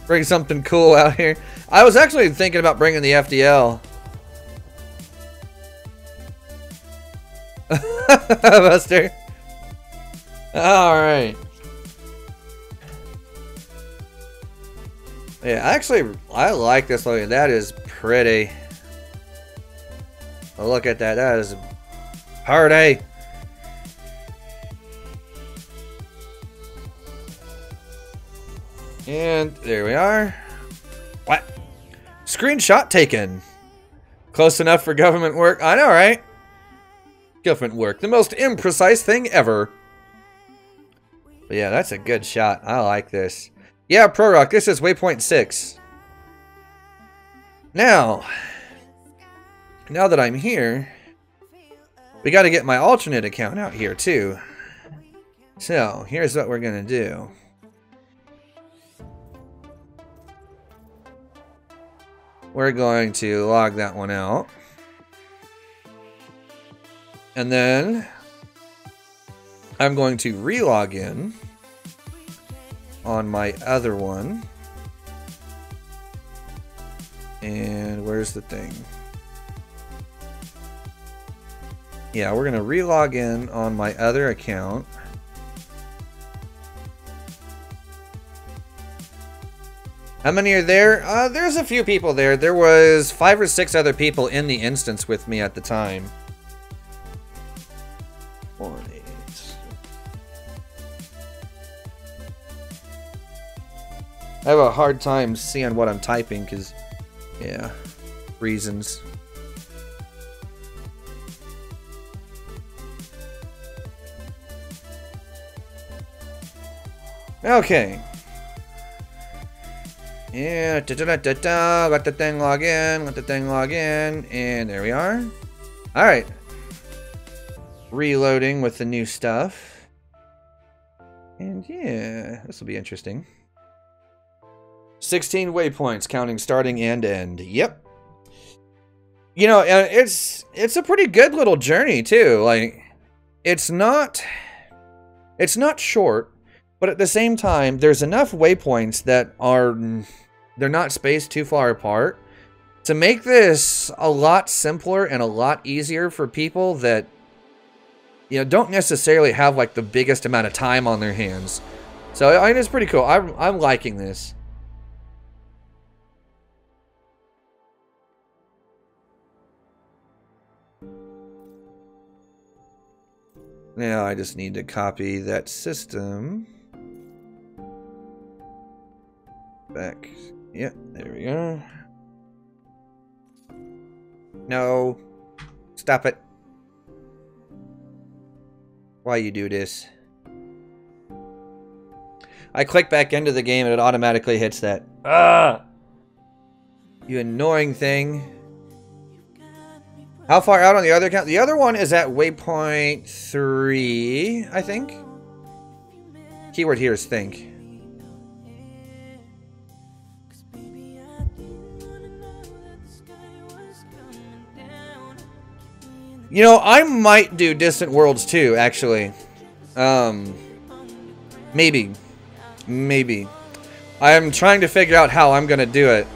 Bring something cool out here. I was actually thinking about bringing the FDL. Buster. Alright. Yeah, actually, I like this looking. That is pretty. Oh, look at that. That is party. And there we are. What? Screenshot taken. Close enough for government work. I know, right? Government work. The most imprecise thing ever. But yeah, that's a good shot. I like this. Yeah, Pro Rock, this is waypoint 6. Now that I'm here, We got to get my alternate account out here too. So here's what we're gonna do. We're going to log that one out. And then I'm going to re-log in on my other one. And where's the thing? Yeah, we're going to re-log in on my other account. How many are there? There's a few people there. There was 5 or 6 other people in the instance with me at the time. 4, 8. I have a hard time seeing what I'm typing because, yeah, reasons. Okay. Yeah, let the thing log in, let the thing log in, and there we are. Alright. Reloading with the new stuff. And yeah, this will be interesting. 16 waypoints, counting starting and end. Yep. You know, it's a pretty good little journey too. Like, it's not short, but at the same time, there's enough waypoints that they're not spaced too far apart to make this a lot simpler and a lot easier for people that, you know, don't necessarily have like the biggest amount of time on their hands. So I think it's pretty cool. I'm liking this. Now I just need to copy that system back. Yep, there we go. No. Stop it. Why you do this? I click back into the game and it automatically hits that. Ah! You annoying thing. How far out on the other account? The other one is at waypoint 3, I think. Keyword here is think. You know, I might do Distant Worlds too, actually. Maybe. Maybe. I am trying to figure out how I'm gonna do it.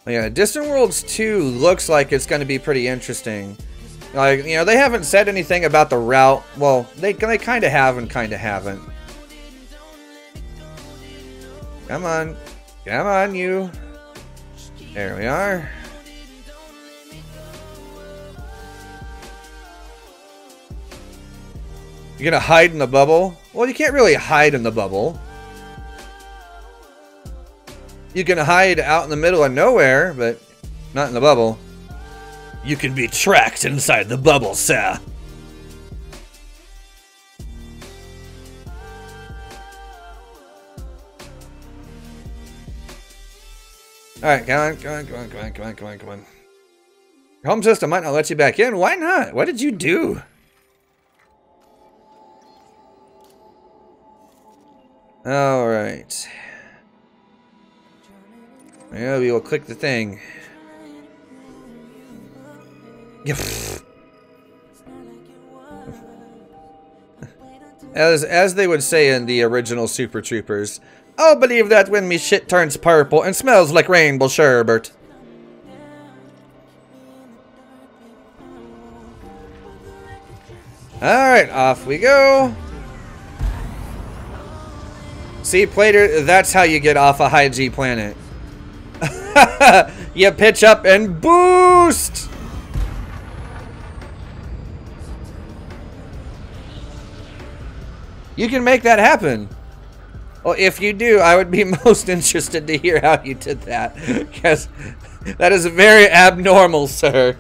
Yeah, Distant Worlds 2 looks like it's going to be pretty interesting. Like, you know, they haven't said anything about the route. Well, they kind of have and kind of haven't. Come on. Come on, you. There we are. You're going to hide in the bubble? Well, you can't really hide in the bubble. You can hide out in the middle of nowhere, but not in the bubble. You can be tracked inside the bubble, sir. Alright, come on, come on, come on, come on, come on, come on, come on. Your home system might not let you back in. Why not? What did you do? Alright. Yeah, we will click the thing. As they would say in the original Super Troopers, I'll believe that when me shit turns purple and smells like rainbow sherbet. Alright, off we go. See, Plater, that's how you get off a high G planet. You pitch up and boost! You can make that happen. Well, if you do, I would be most interested to hear how you did that. Because that is very abnormal, sir.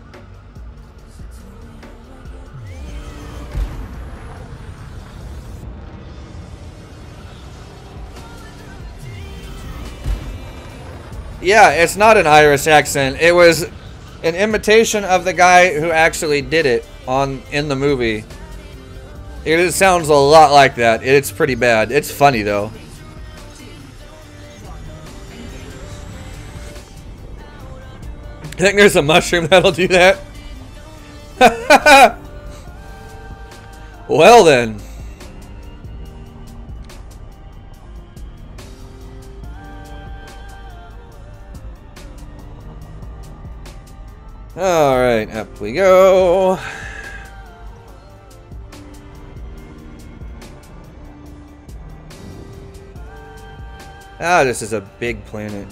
Yeah, it's not an Irish accent. It was an imitation of the guy who actually did it in the movie. It sounds a lot like that. It's pretty bad. It's funny though. I think there's a mushroom that'll do that. Well then. Alright, up we go. Ah, this is a big planet.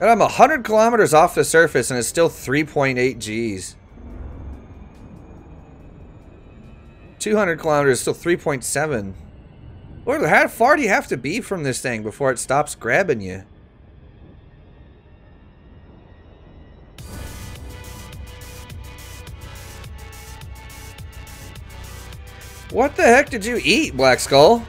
And I'm 100 kilometers off the surface and it's still 3.8 Gs. 200 kilometers, still 3.7. Lord, how far do you have to be from this thing before it stops grabbing you? What the heck did you eat, Black Skull?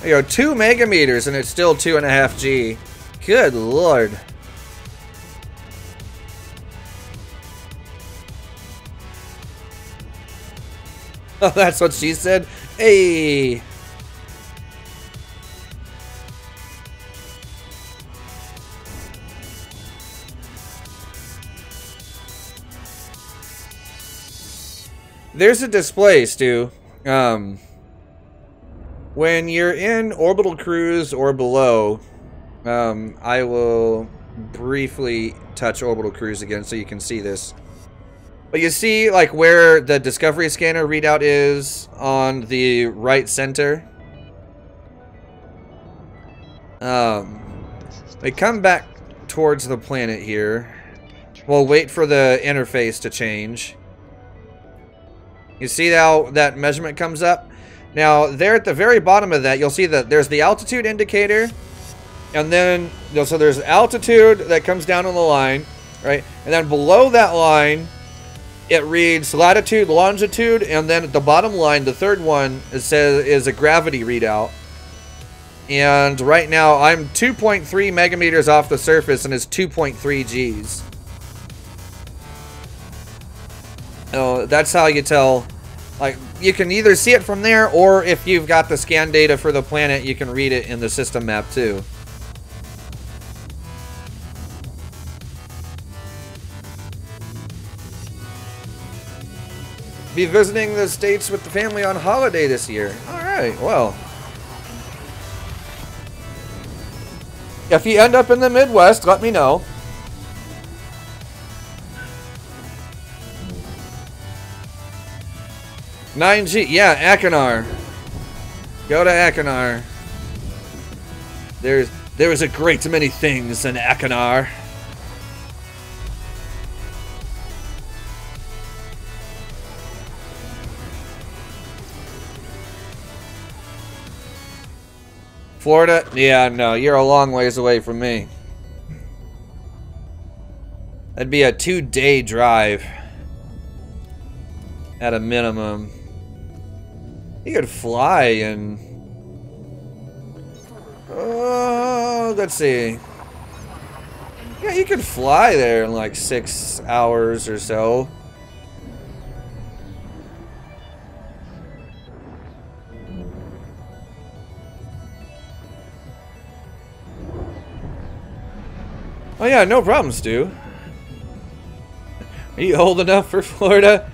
You go 2 megameters and it's still 2.5 G. Good lord. Oh, that's what she said? Hey. There's a display, Stu. When you're in orbital cruise or below, I will briefly touch orbital cruise again so you can see this. But you see like where the Discovery Scanner readout is on the right center. We come back towards the planet here. We'll wait for the interface to change. You see how that measurement comes up? Now, there at the very bottom of that, you'll see that there's the altitude indicator. And then, so there's altitude that comes down on the line, right? And then below that line, it reads latitude, longitude, and then at the bottom line, the third one, it says is a gravity readout. And right now, I'm 2.3 megameters off the surface, and it's 2.3 Gs. Oh, that's how you tell. Like, you can either see it from there, or if you've got the scan data for the planet, you can read it in the system map too. Be visiting the States with the family on holiday this year. Alright, well. If you end up in the Midwest, let me know. $9G, yeah, Akinar. Go to Akinar. There is a great many things in Akinar. Florida? Yeah, no, you're a long ways away from me. That'd be a 2-day drive. At a minimum. You could fly and... let's see. Yeah, you could fly there in like 6 hours or so. Oh yeah, no problem, Stu. Are you old enough for Florida?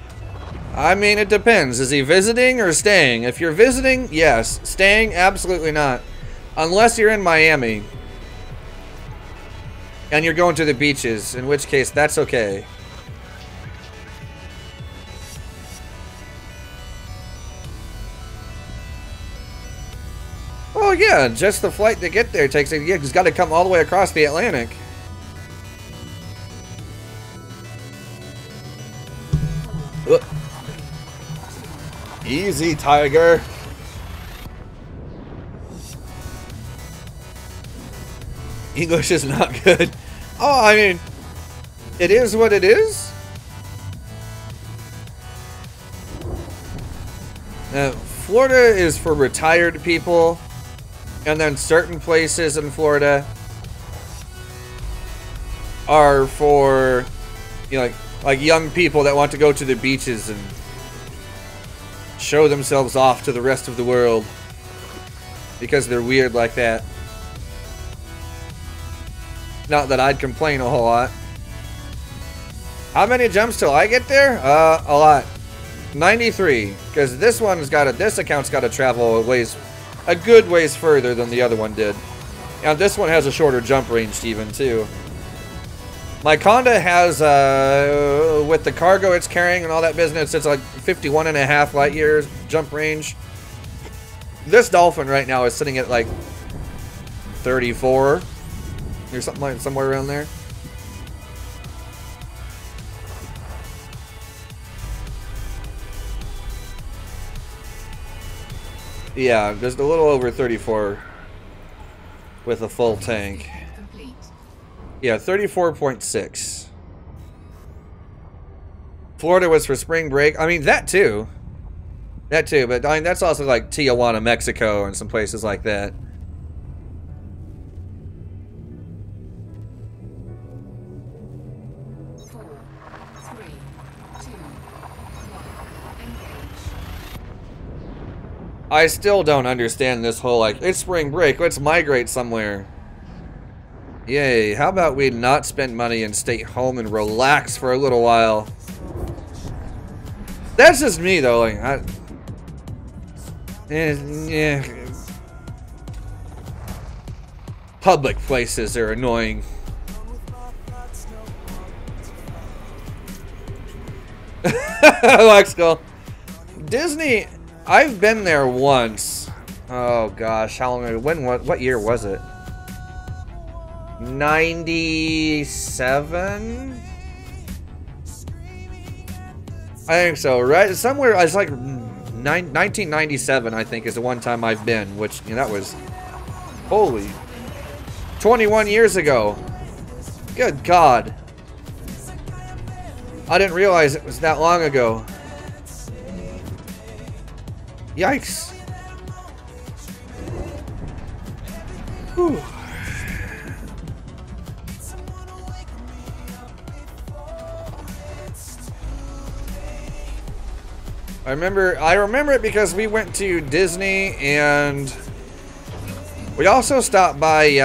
I mean, it depends. Is he visiting or staying? If you're visiting, yes. Staying, absolutely not. Unless you're in Miami. And you're going to the beaches, in which case, that's okay. Oh yeah, just the flight to get there takes... Yeah, he's got to come all the way across the Atlantic. Ugh. Easy, Tiger. English is not good. Oh, I mean, it is what it is. Florida is for retired people, and then certain places in Florida are for, you know, like young people that want to go to the beaches and show themselves off to the rest of the world because they're weird like that. Not that I'd complain a whole lot. How many jumps till I get there? A lot. 93, because this account's got to travel a good ways further than the other one did. And this one has a shorter jump range even too. My Conda has, with the cargo it's carrying and all that business, it's like 51.5 light years jump range. This Dolphin right now is sitting at like 34 or something like somewhere around there. Yeah, just a little over 34 with a full tank. Yeah, 34.6. Florida was for spring break. I mean, that too. That too, but I mean, that's also like Tijuana, Mexico, and some places like that. I still don't understand this whole, like, it's spring break, let's migrate somewhere. Yay, how about we not spend money and stay home and relax for a little while? That's just me, though, like, yeah. Public places are annoying. Lexco. Disney, I've been there once. Oh gosh, how long ago? What year was it? 97? I think so, right? Somewhere, it's like 1997, I think, is the one time I've been, which, you know, that was, holy, 21 years ago. Good God. I didn't realize it was that long ago. Yikes. Whew. I remember it because we went to Disney and we also stopped by you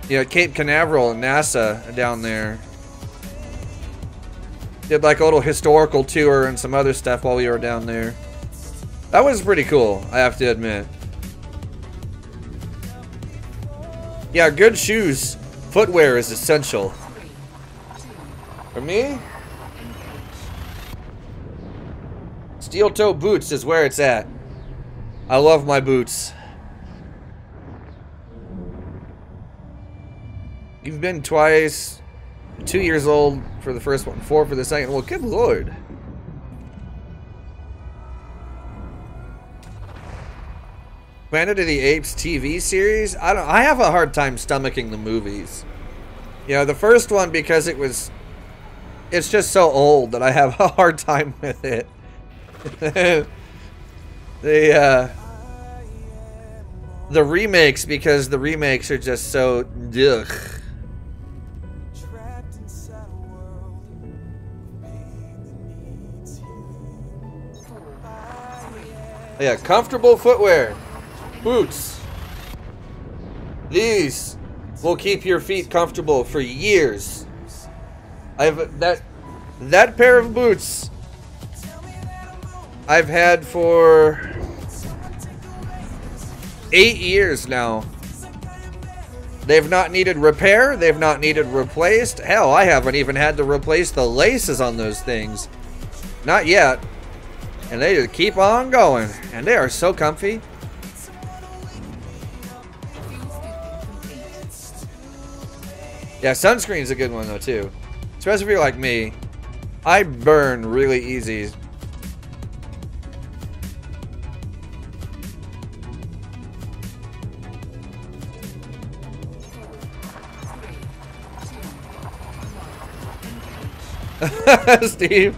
know, Cape Canaveral and NASA down there. Did like a little historical tour and some other stuff while we were down there. That was pretty cool, I have to admit. Yeah, good shoes. Footwear is essential. For me, steel toe boots is where it's at. I love my boots. You've been twice. 2 years old for the first one, 4 for the second. Well, good lord. Planet of the Apes TV series? I have a hard time stomaching the movies. You know, the first one, because it's just so old that I have a hard time with it. The remakes, because the remakes are just so ugh. Yeah, comfortable footwear. Boots. These will keep your feet comfortable for years. I've that pair of boots I've had for 8 years now. They've not needed repair, they've not needed replaced. Hell, I haven't even had to replace the laces on those things. Not yet. And they just keep on going. And they are so comfy. Yeah, sunscreen's a good one though too. Especially if you're like me. I burn really easy. Steve.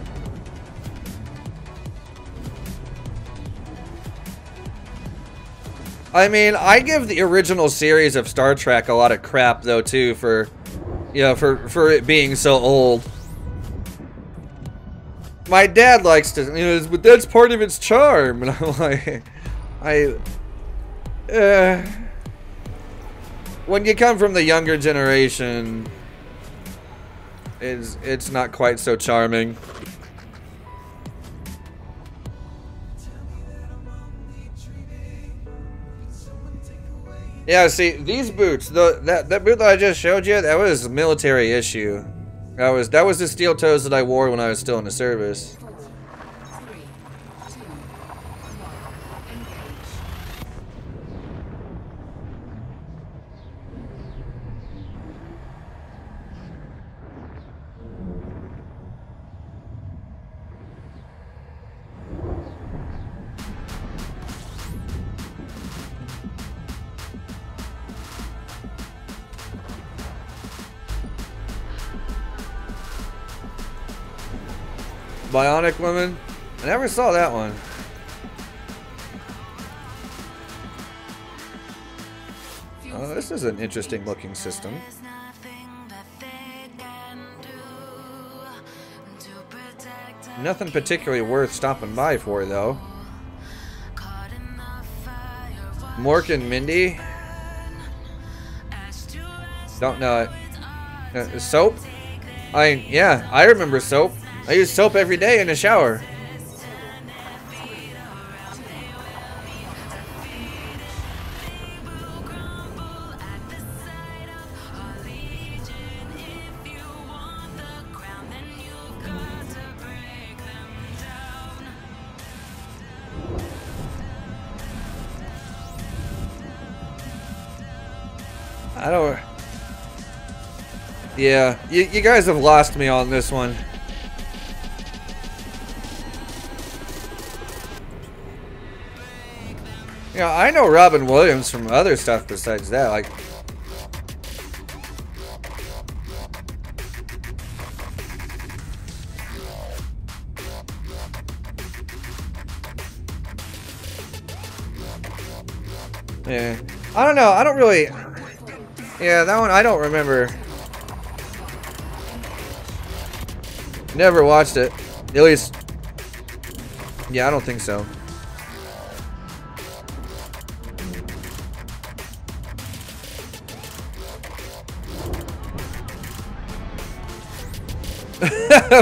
I mean, I give the original series of Star Trek a lot of crap, though, too, for, you know, for it being so old. My dad likes to, you know, but that's part of its charm, and I'm like, when you come from the younger generation, it's not quite so charming. Yeah, see, these boots, that boot that I just showed you, that was a military issue. That was the steel toes that I wore when I was still in the service. Bionic woman? I never saw that one. Oh, this is an interesting looking system. Nothing particularly worth stopping by for, though. Mork and Mindy? Don't know it. Soap? Yeah, I remember soap. I use soap every day in the shower. I don't... Yeah, you guys have lost me on this one. Yeah, I know Robin Williams from other stuff besides that, like... Yeah, I don't know, I don't really... Yeah, that one I don't remember. Never watched it. At least... Yeah, I don't think so.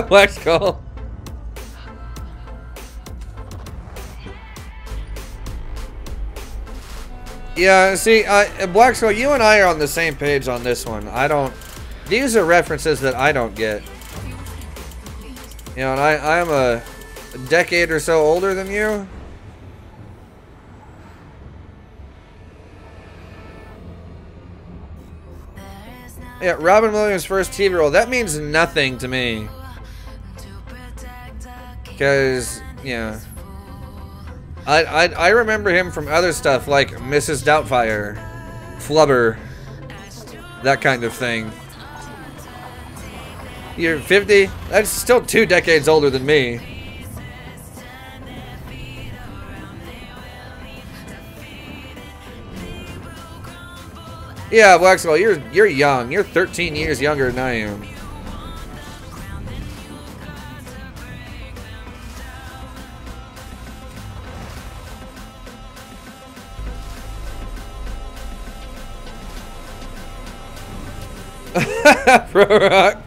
Black Skull. Yeah, see, Black Skull, you and I are on the same page on this one. I don't... These are references that I don't get. You know, and I'm a decade or so older than you. Yeah, Robin Williams' first TV role. That means nothing to me. Because, yeah. I remember him from other stuff like Mrs. Doubtfire, Flubber, that kind of thing. You're 50? That's still 2 decades older than me. Yeah, Black Skull, you're young. You're 13 years younger than I am. Pro Rock.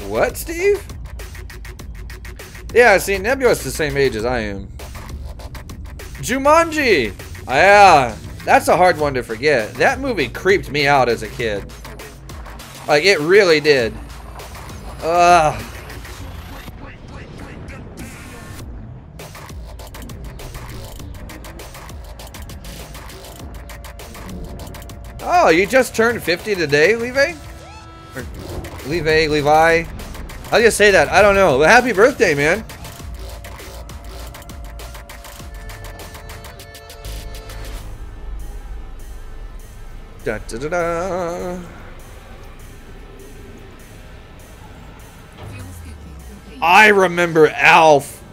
What, Steve? Yeah, see, Nebula's the same age as I am. Jumanji! Yeah, that's a hard one to forget. That movie creeped me out as a kid. Like, it really did. Ugh. Oh, you just turned 50 today, Levi? Or Levi? How do you say that? I don't know. But happy birthday, man. Da, da, da, da. I remember Alf.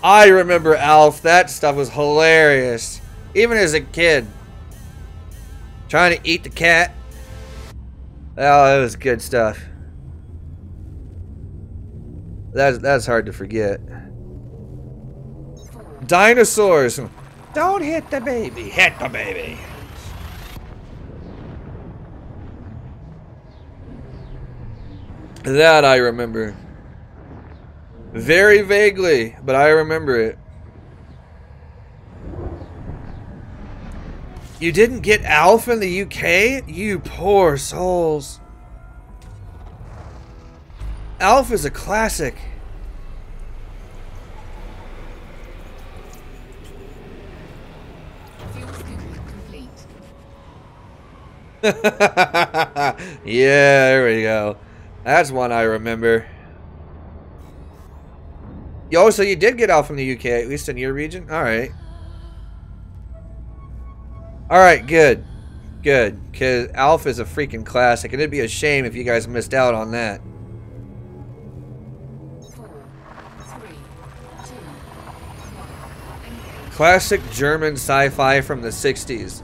I remember Alf. That stuff was hilarious. Even as a kid. Trying to eat the cat. Oh, that was good stuff. That's hard to forget. Dinosaurs. Don't hit the baby. Hit the baby. That I remember. Very vaguely, but I remember it. You didn't get Alf in the UK? You poor souls. Alf is a classic. Yeah, there we go. That's one I remember. Yo, so you did get Alf from the UK, at least in your region? Alright. Alright, good. Good. Because Alf is a freaking classic, and it'd be a shame if you guys missed out on that. 4, 3, 2, 1. Classic German sci-fi from the 60s.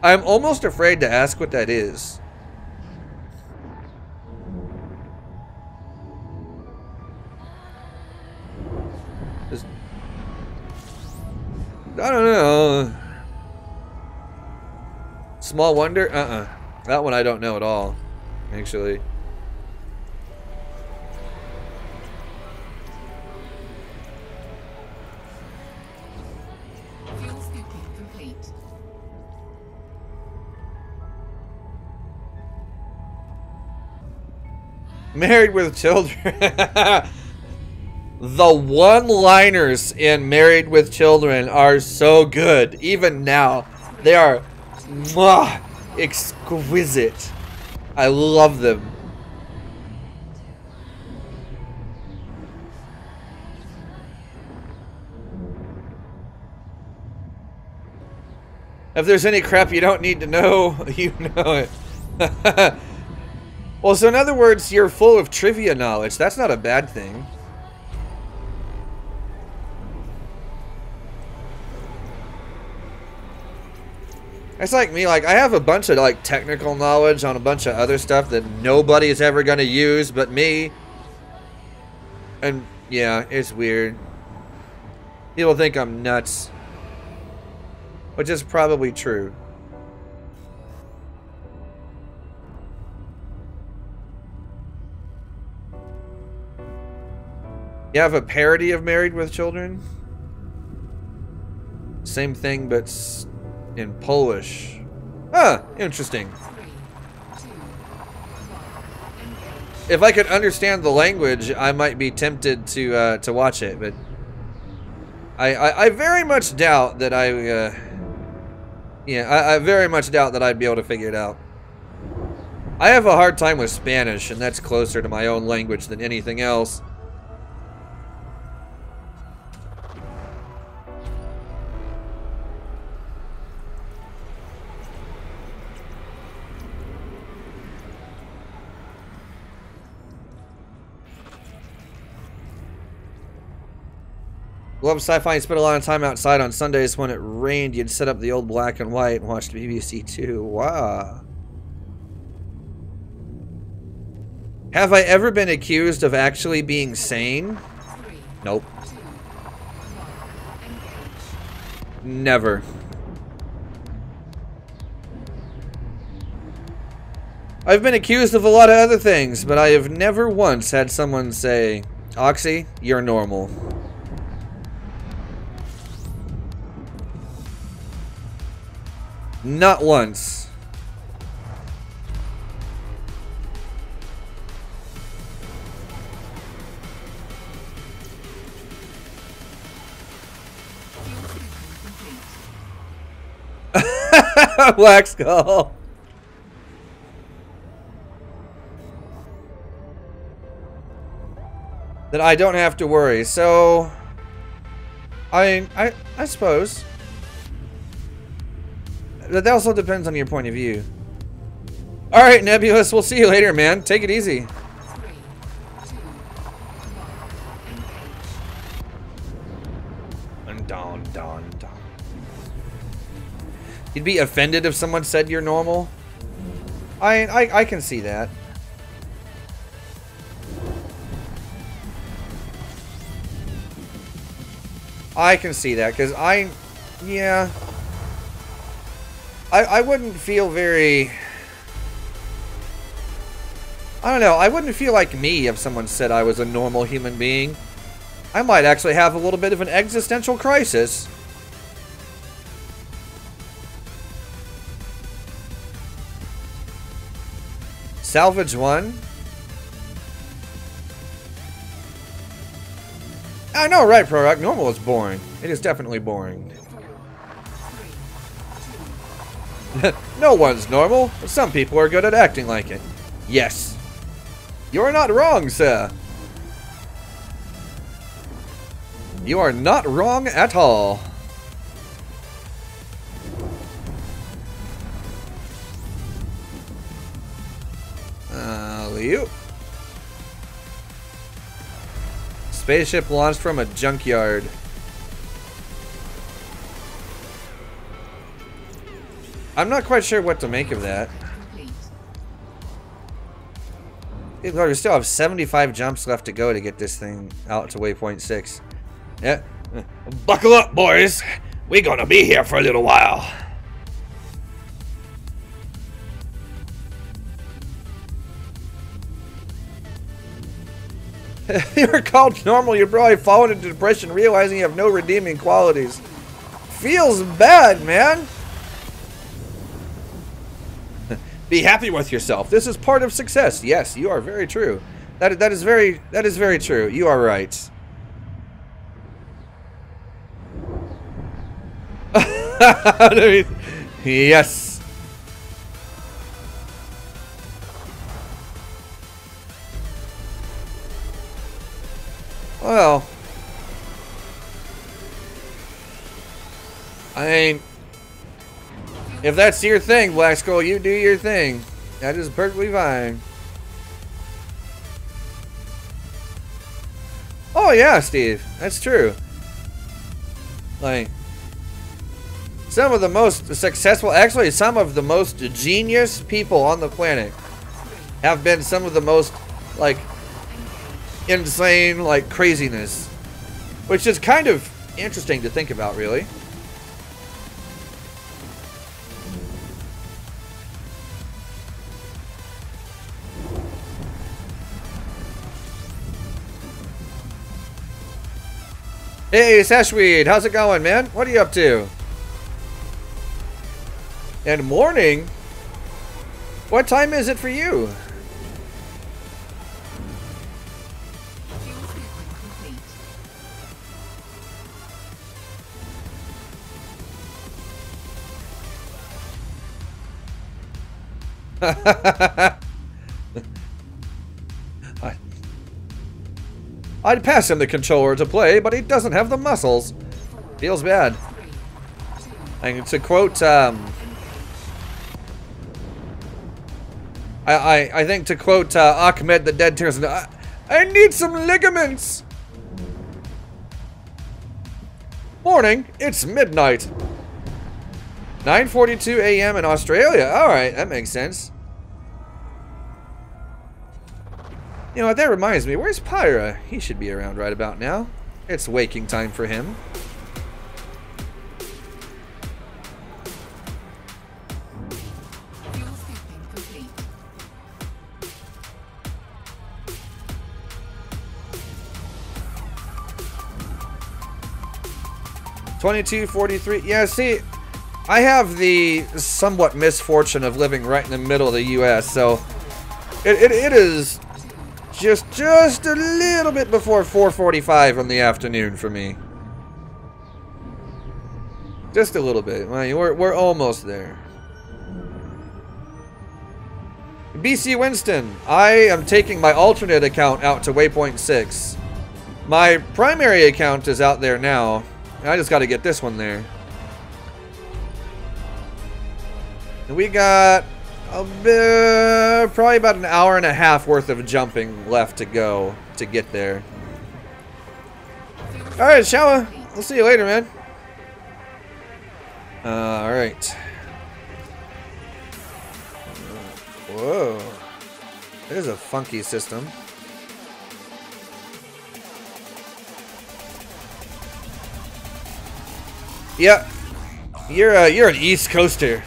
I'm almost afraid to ask what that is. I don't know. Small Wonder? That one I don't know at all, actually. Fuel scooping complete. Married with Children. The one-liners in Married with Children are so good. Even now, they are exquisite. I love them. If there's any crap you don't need to know, you know it. Well, so in other words, you're full of trivia knowledge. That's not a bad thing. It's like me, like I have a bunch of like technical knowledge on a bunch of other stuff that nobody's ever gonna use but me. And yeah, it's weird. People think I'm nuts. Which is probably true. You have a parody of Married with Children? Same thing, but in Polish. Huh, interesting. If I could understand the language, I might be tempted to watch it, but I very much doubt that I very much doubt that I'd be able to figure it out. I have a hard time with Spanish, and that's closer to my own language than anything else. Love Sci-Fi and spent a lot of time outside on Sundays when it rained. You'd set up the old black and white and watch BBC 2. Wow. Have I ever been accused of actually being sane? Nope. Never. I've been accused of a lot of other things, but I have never once had someone say, Oxy, you're normal. Not once. Black Skull. That I don't have to worry. So I suppose. That also depends on your point of view. Alright, Nebulous, we'll see you later, man. Take it easy. 3, 2, 1. Don, Don, Don. You'd be offended if someone said you're normal? I can see that. I can see that, because yeah. I wouldn't feel very... I don't know, I wouldn't feel like me if someone said I was a normal human being. I might actually have a little bit of an existential crisis. Salvage one. I know, right, Prorock? Normal is boring. It is definitely boring. No one's normal. Some people are good at acting like it. Yes. You're not wrong, sir. You are not wrong at all. You. Spaceship launched from a junkyard. I'm not quite sure what to make of that. Good Lord, we still have 75 jumps left to go to get this thing out to waypoint 6. Yeah. Buckle up, boys. We're gonna be here for a little while. You're called normal, you're probably falling into depression realizing you have no redeeming qualities. Feels bad, man. Be happy with yourself. This is part of success. Yes, you are very true. That is very true. You are right. Yes. Well, I mean, if that's your thing, Black Skull, you do your thing. That is perfectly fine. Oh yeah, Steve, that's true. Like, some of the most successful, actually some of the most genius people on the planet have been some of the most, like, insane, like, craziness, which is kind of interesting to think about, really. Hey, Sashweed, how's it going, man? What are you up to? And morning? What time is it for you? I'd pass him the controller to play, but he doesn't have the muscles. Feels bad. And to quote, I think to quote Ahmed the Dead Tears, I need some ligaments. Morning, it's midnight. 9:42 a.m. in Australia. Alright, that makes sense. You know what, that reminds me, where's Pyra? He should be around right about now. It's waking time for him. $22.43. Yeah, see, I have the somewhat misfortune of living right in the middle of the U.S., so it is just a little bit before 4:45 in the afternoon for me. Just a little bit. We're almost there. BC Winston, I am taking my alternate account out to waypoint 6. My primary account is out there now. I just got to get this one there. And we got probably about an hour and a half worth of jumping left to go to get there. Alright, Shawa. We'll see you later, man. All right. Whoa. It is a funky system. Yeah. You're an East Coaster.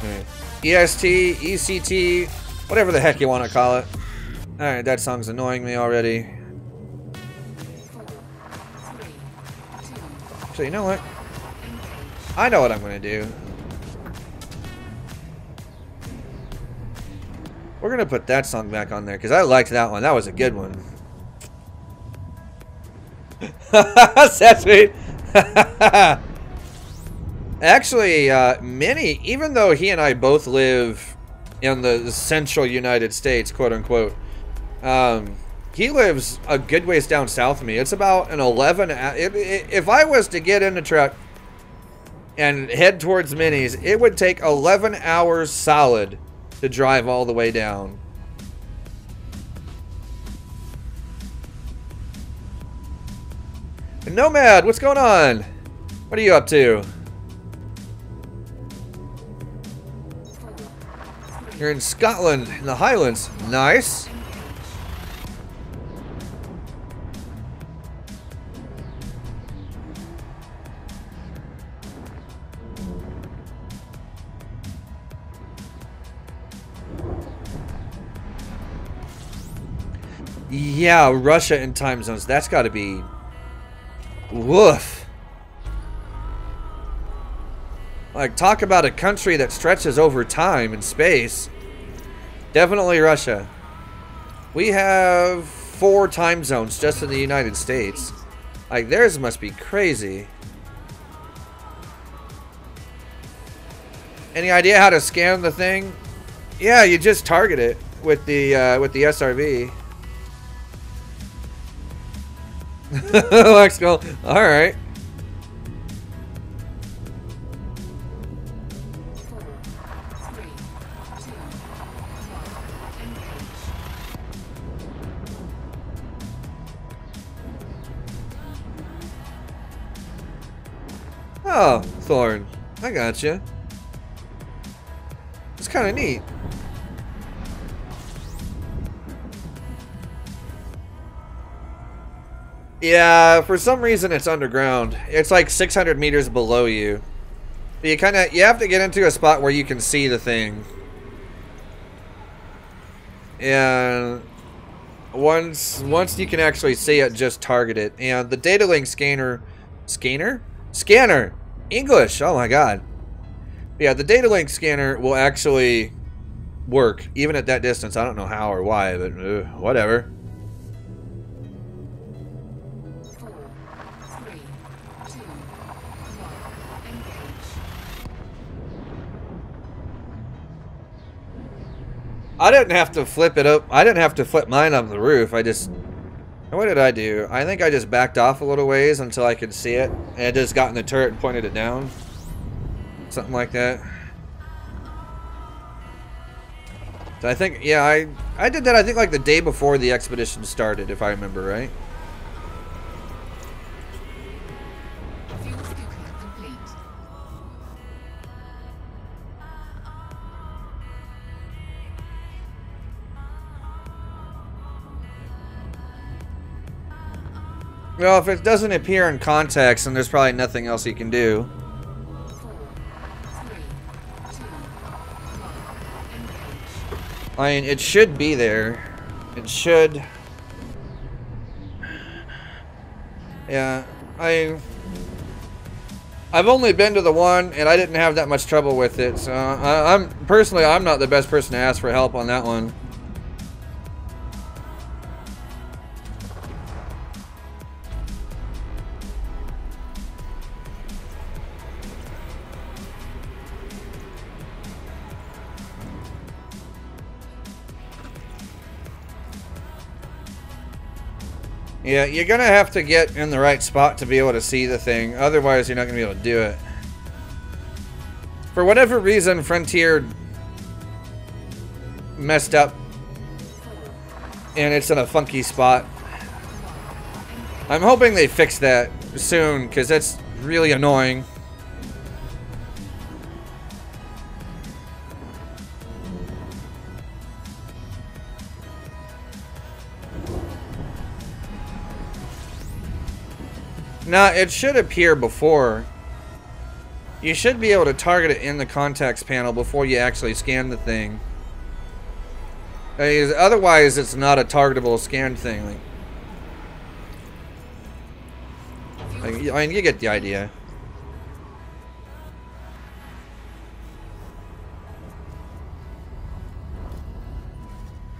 Right. EST, ECT, whatever the heck you want to call it. Alright, that song's annoying me already. So you know what? I know what I'm gonna do. We're gonna put that song back on there because I liked that one. That was a good one. That's sweet. Actually, Minnie, even though he and I both live in the central United States, quote unquote, he lives a good ways down south of me. It's about an 11. If I was to get in the truck and head towards Minnie's, it would take 11 hours solid to drive all the way down. Nomad, what's going on? What are you up to? You're in Scotland, in the Highlands. Nice. Yeah, Russia and time zones. That's got to be... woof. Like, talk about a country that stretches over time and space. Definitely Russia. We have 4 time zones just in the United States. Like, theirs must be crazy. Any idea how to scan the thing? Yeah, you just target it with the SRV. Let's go. All right. Oh, Thorn. I got you. It's kind of neat. Yeah, for some reason it's underground. It's like 600 meters below you. You have to get into a spot where you can see the thing. And once you can actually see it, just target it. And the data link scanner, English. Oh my god. Yeah, the data link scanner will actually work even at that distance. I don't know how or why, but whatever. I didn't have to flip it up. I didn't have to flip mine up the roof. I just... What did I do? I think I just backed off a little ways until I could see it. And I just got in the turret and pointed it down. Something like that. So I think, yeah, I did that, I think, like the day before the expedition started, if I remember right. Well, if it doesn't appear in context, then there's probably nothing else you can do. I mean, it should be there. It should. Yeah, I've only been to the one, and I didn't have that much trouble with it. So I'm not the best person to ask for help on that one. Yeah, you're gonna have to get in the right spot to be able to see the thing. Otherwise, you're not gonna be able to do it. For whatever reason, Frontier messed up. And it's in a funky spot. I'm hoping they fix that soon, because really annoying. Now, it should appear before. You should be able to target it in the contacts panel before you actually scan the thing. Otherwise, it's not a targetable scan thing. I mean, you get the idea.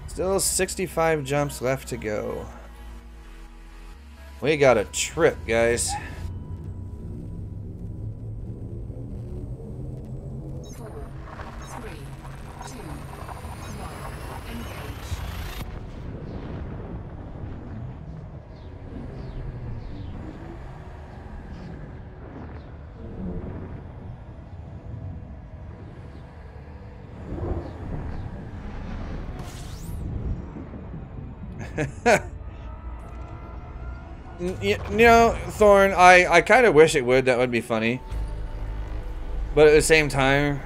Still 65 jumps left to go. We got a trip, guys. 4, 3, 2, 1, engage. You know, Thorn, I kind of wish it would. That would be funny. But at the same time,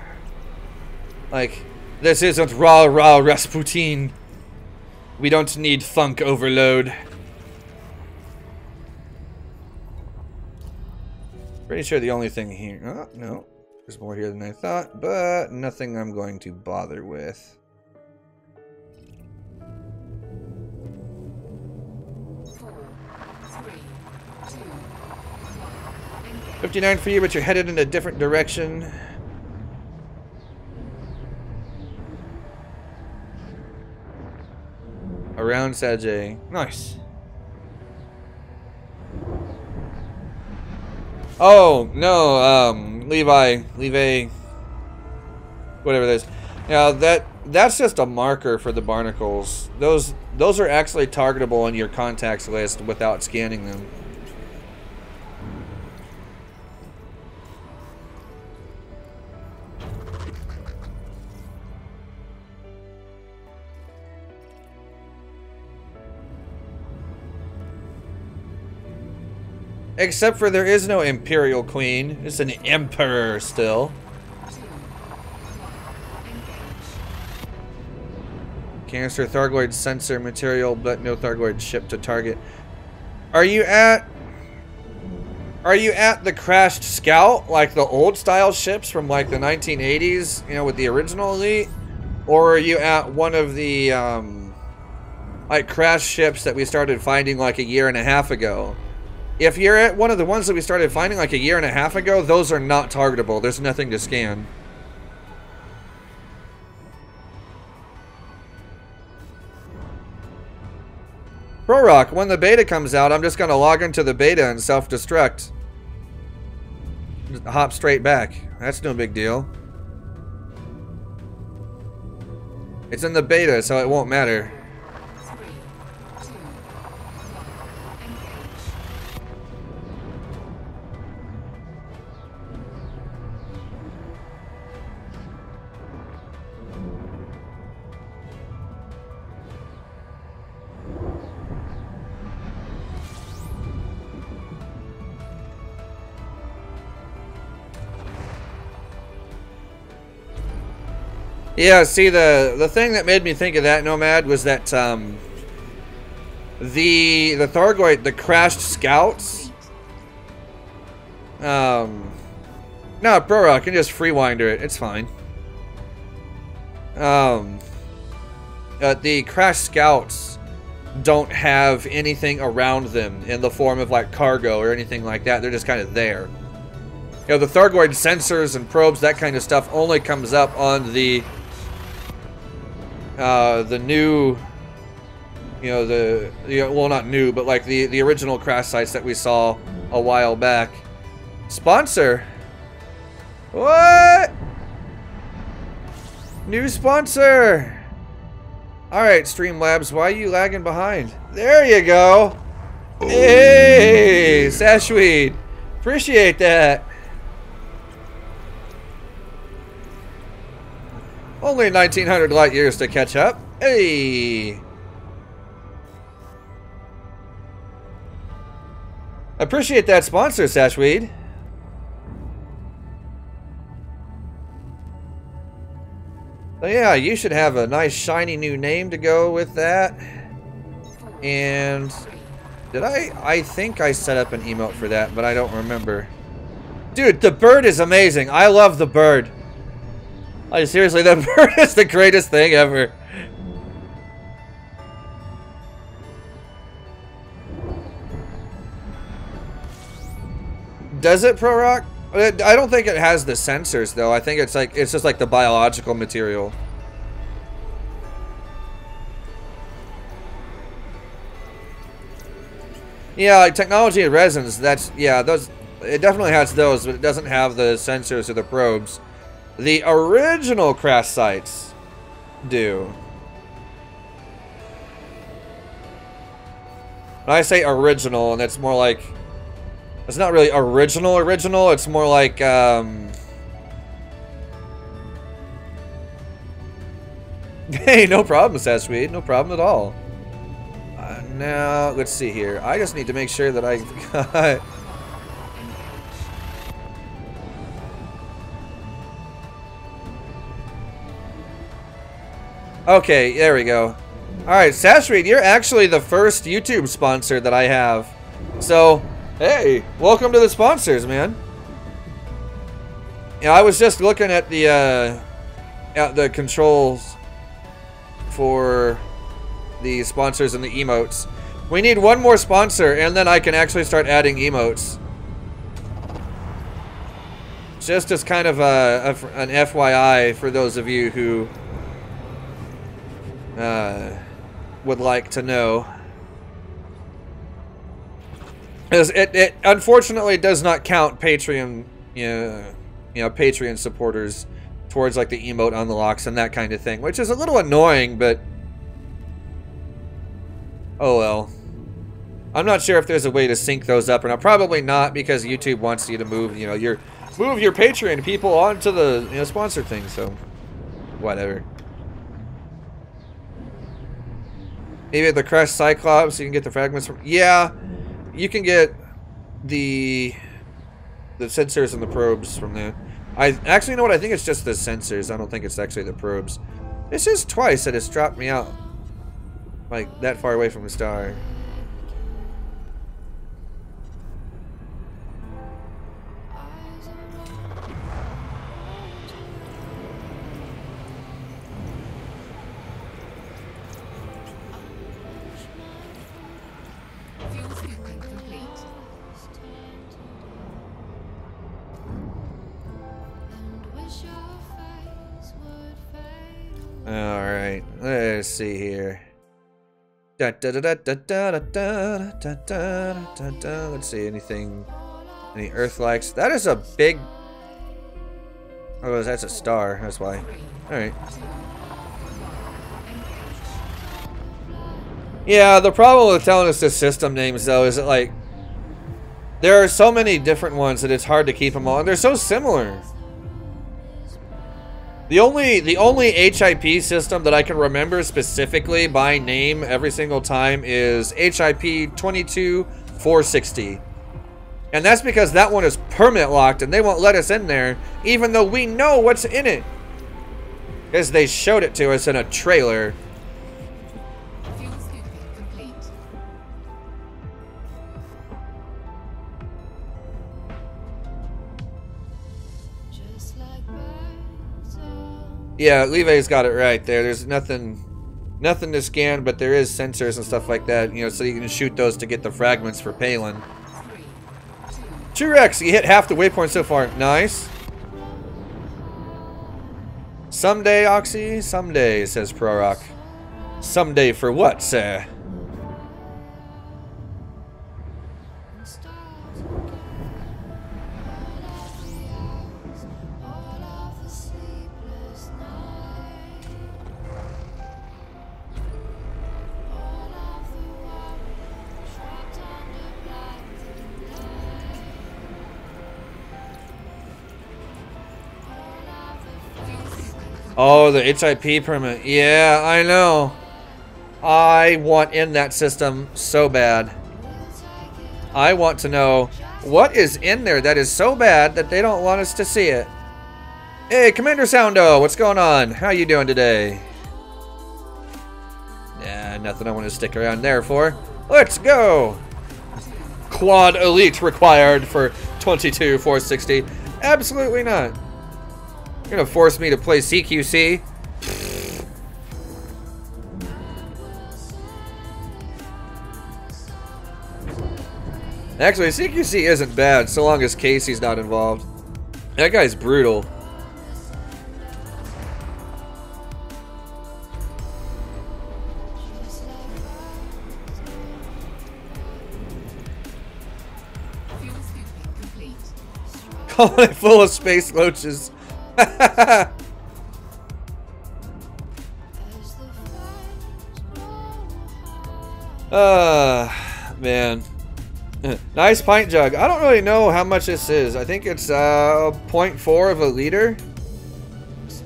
like, this isn't rah Rasputin. We don't need funk overload. Pretty sure the only thing here... Oh, no. There's more here than I thought, but nothing I'm going to bother with. 59 for you, but you're headed in a different direction. Around Sajay. Nice. Oh, no, Levi, whatever that is. Now, that's just a marker for the barnacles. Those are actually targetable on your contacts list without scanning them. Except for there is no Imperial Queen. It's an Emperor still. Canister Thargoid sensor material, but no Thargoid ship to target. Are you at the crashed Scout, like the old style ships from like the 1980s, you know, with the original Elite? Or are you at one of the like crashed ships that we started finding like a year and a half ago? If you're at one of the ones that we started finding like a year and a half ago, those are not targetable. There's nothing to scan. ProRock, when the beta comes out, I'm just going to log into the beta and self-destruct. Just hop straight back. That's no big deal. It's in the beta, so it won't matter. Yeah, see, the thing that made me think of that, Nomad, was that the Thargoid, the crashed Scouts. No, ProRock can just freewinder it. It's fine. The crashed Scouts don't have anything around them in the form of like cargo or anything like that. They're just kind of there. You know, the Thargoid sensors and probes, that kind of stuff, only comes up on the new, you know, well, not new, but like the original crash sites that we saw a while back. Sponsor? What? New sponsor. Alright, Streamlabs, why are you lagging behind? There you go. Hey, Sashweed. Appreciate that. Only 1900 light years to catch up. Hey! Appreciate that sponsor, Sashweed. But yeah, you should have a nice shiny new name to go with that. And did I think I set up an emote for that, but I don't remember. Dude, the bird is amazing. I love the bird. Like, seriously, that bird is the greatest thing ever. Does it, Pro Rock? I don't think it has the sensors though. I think it's just like the biological material. Yeah, like technology and resins, that's, yeah, those, it definitely has those, but it doesn't have the sensors or the probes. The original crash sites do. When I say original, and it's more like, it's not really original, it's more like, hey, no problem, Sasweed, no problem at all. Now, let's see here. I just need to make sure that I got... Okay, there we go. Alright, Sashreed, you're actually the first YouTube sponsor that I have. So, hey, welcome to the sponsors, man. Yeah, I was just looking at the controls for the sponsors and the emotes. We need one more sponsor, and then I can actually start adding emotes. Just as kind of an FYI for those of you who would like to know. Because it unfortunately does not count Patreon, Patreon supporters towards like the emote unlocks and that kind of thing, which is a little annoying, but oh well. I'm not sure if there's a way to sync those up or not. Probably not, because YouTube wants you to move, your Patreon people onto the sponsor thing. So, whatever. Maybe the Crash Cyclops, you can get the fragments from. Yeah, you can get the sensors and the probes from there. I actually, you know what? I think it's just the sensors. I don't think it's actually the probes. It's just twice that it's dropped me out. Like, that far away from the star. Alright, let's see here. Let's see, any Earth-likes? That is a big... Oh, that's a star, that's why. Alright. Yeah, the problem with telling us the system names, though, is that, like, there are so many different ones that it's hard to keep them all, and they're so similar. The only HIP system that I can remember specifically by name every single time is HIP 22460. And that's because that one is permit locked and they won't let us in there even though we know what's in it. Because they showed it to us in a trailer. Yeah, Levi's got it right there. There's nothing to scan, but there is sensors and stuff like that, so you can shoot those to get the fragments for Palin. Truex, you hit half the waypoint so far. Nice. Someday, Oxy, someday, says Prorock. Someday for what, sir? Oh, the HIP permit. Yeah, I know. I want in that system so bad. I want to know what is in there that is so bad that they don't want us to see it. Hey, Commander Soundo, what's going on? How you doing today? Yeah, nothing I want to stick around there for. Let's go! Quad Elite required for 22,460. Absolutely not. You're gonna force me to play CQC? Actually, CQC isn't bad so long as Casey's not involved. That guy's brutal. Colony full of space loaches. Man. Nice pint jug. I don't really know how much this is. I think it's 0.4 of a liter.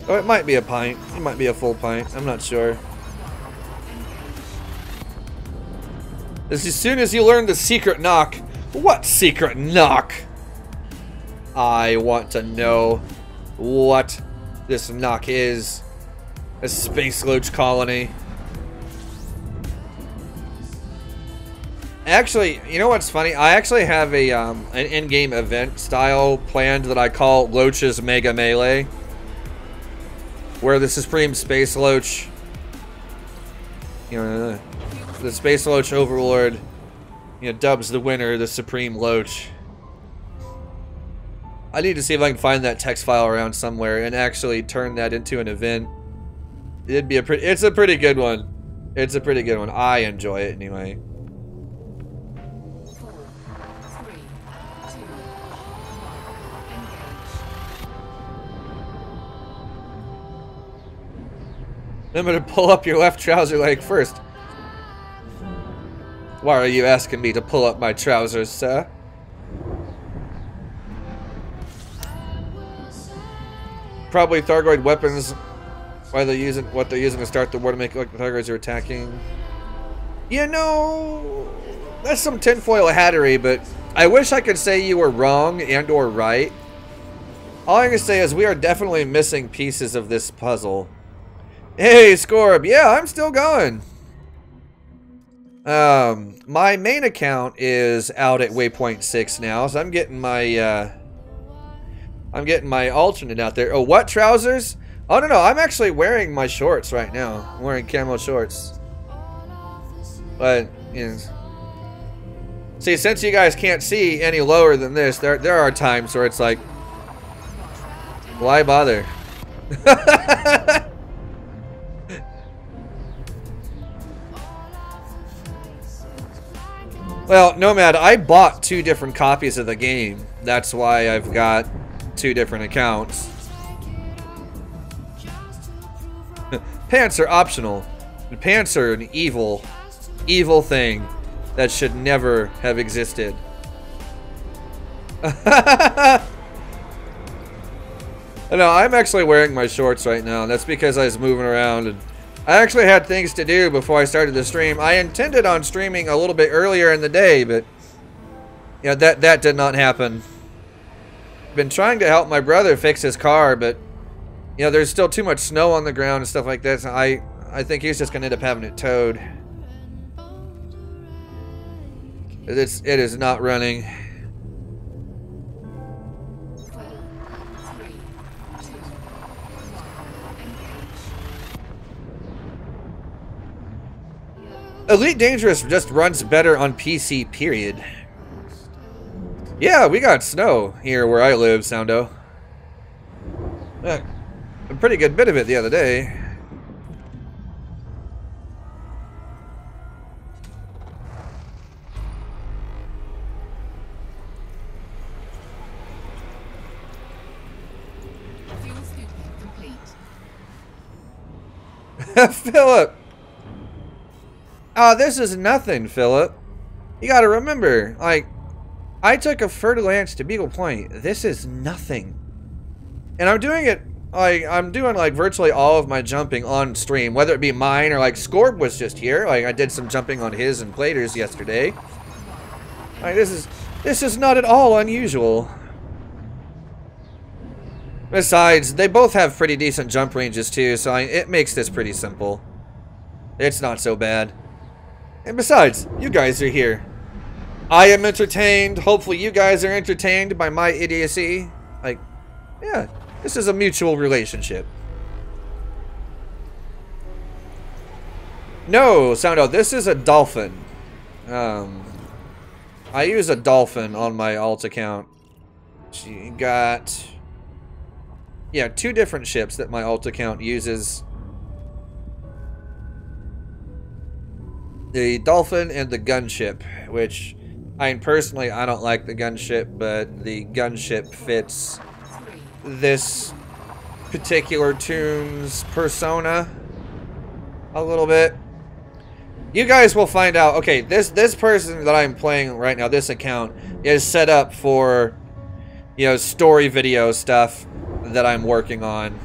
Oh, it might be a pint. It might be a full pint. I'm not sure. As soon as you learn the secret knock. What secret knock? I want to know what this knock is. A space loach colony. Actually, you know what's funny? I actually have a an in-game event style planned that I call Loach's Mega Melee, where the Supreme Space Loach, you know, the Space Loach Overlord, you know, dubs the winner the Supreme Loach. I need to see if I can find that text file around somewhere and actually turn that into an event. It'd be it's a pretty good one. It's a pretty good one. I enjoy it anyway. 4, 3, 2, 1, engage. I'm gonna pull up your left trouser leg first. Why are you asking me to pull up my trousers, sir? Probably Thargoid weapons. Why they're using what they're using to start the war to make like the Thargoids are attacking. You know, that's some tinfoil hattery, but I wish I could say you were wrong and or right. All I can say is we are definitely missing pieces of this puzzle. Hey, Scorb, yeah, I'm still going. My main account is out at waypoint 6 now, so I'm getting my alternate out there. Oh, what trousers? Oh, no, I'm actually wearing my shorts right now. I'm wearing camo shorts. But, you know, see, since you guys can't see any lower than this, there are times where it's like, why bother? Well, Nomad, I bought 2 different copies of the game. That's why I've got 2 different accounts. Pants are optional. And pants are an evil, evil thing that should never have existed. No, I'm actually wearing my shorts right now. That's because I was moving around and I actually had things to do before I started the stream. I intended on streaming a little bit earlier in the day, but yeah, that did not happen. Been trying to help my brother fix his car, but you know, there's still too much snow on the ground and stuff like that. So I think he's just gonna end up having it towed. It is not running. 4, 3, 2, 1, engage. Elite Dangerous just runs better on PC, period. Yeah, we got snow here where I live, Soundo. A pretty good bit of it the other day. Fuel scooping complete. Philip! Oh, this is nothing, Philip. You gotta remember, like, I took a Fer-de-Lance to Beagle Point. This is nothing. And I'm doing it, like, I'm doing, like, virtually all of my jumping on stream. Whether it be mine or, like, Scorb was just here. Like, I did some jumping on his and Platers yesterday. Like, this is not at all unusual. Besides, they both have pretty decent jump ranges too, so it makes this pretty simple. It's not so bad. And besides, you guys are here. I am entertained. Hopefully you guys are entertained by my idiocy. Like, yeah, this is a mutual relationship. No, sound out. This is a dolphin. I use a dolphin on my alt account. She got, yeah, 2 different ships that my alt account uses. The dolphin and the gunship, which I personally, I don't like the gunship, but the gunship fits this particular tune's persona a little bit. You guys will find out. Okay, this person that I'm playing right now, this account, is set up for, you know, story video stuff that I'm working on.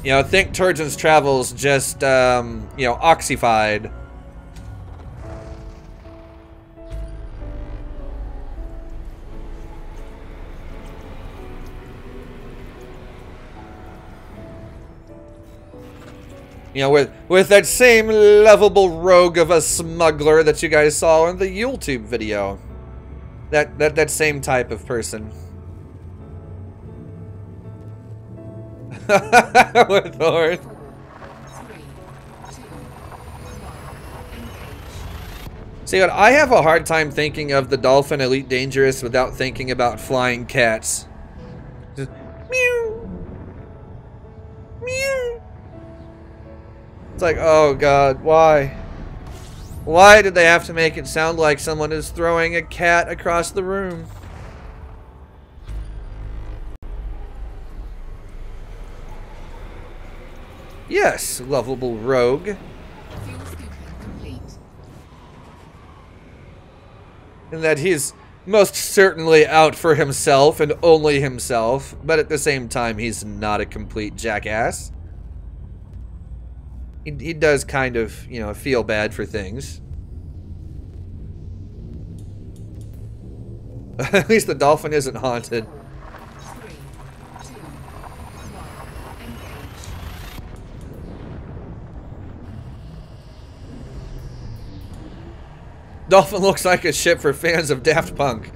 You know, think Turgeon's Travels just, you know, oxified. You know, with that same lovable rogue of a smuggler that you guys saw in the YouTube video. That same type of person. With Thor. See, what I have a hard time thinking of the Dolphin Elite Dangerous without thinking about flying cats. Just meow. Meow. It's like, oh god, why? Why did they have to make it sound like someone is throwing a cat across the room? Yes, lovable rogue. And that he's most certainly out for himself and only himself, but at the same time he's not a complete jackass. He does kind of, you know, feel bad for things. At least the dolphin isn't haunted. Dolphin looks like a ship for fans of Daft Punk.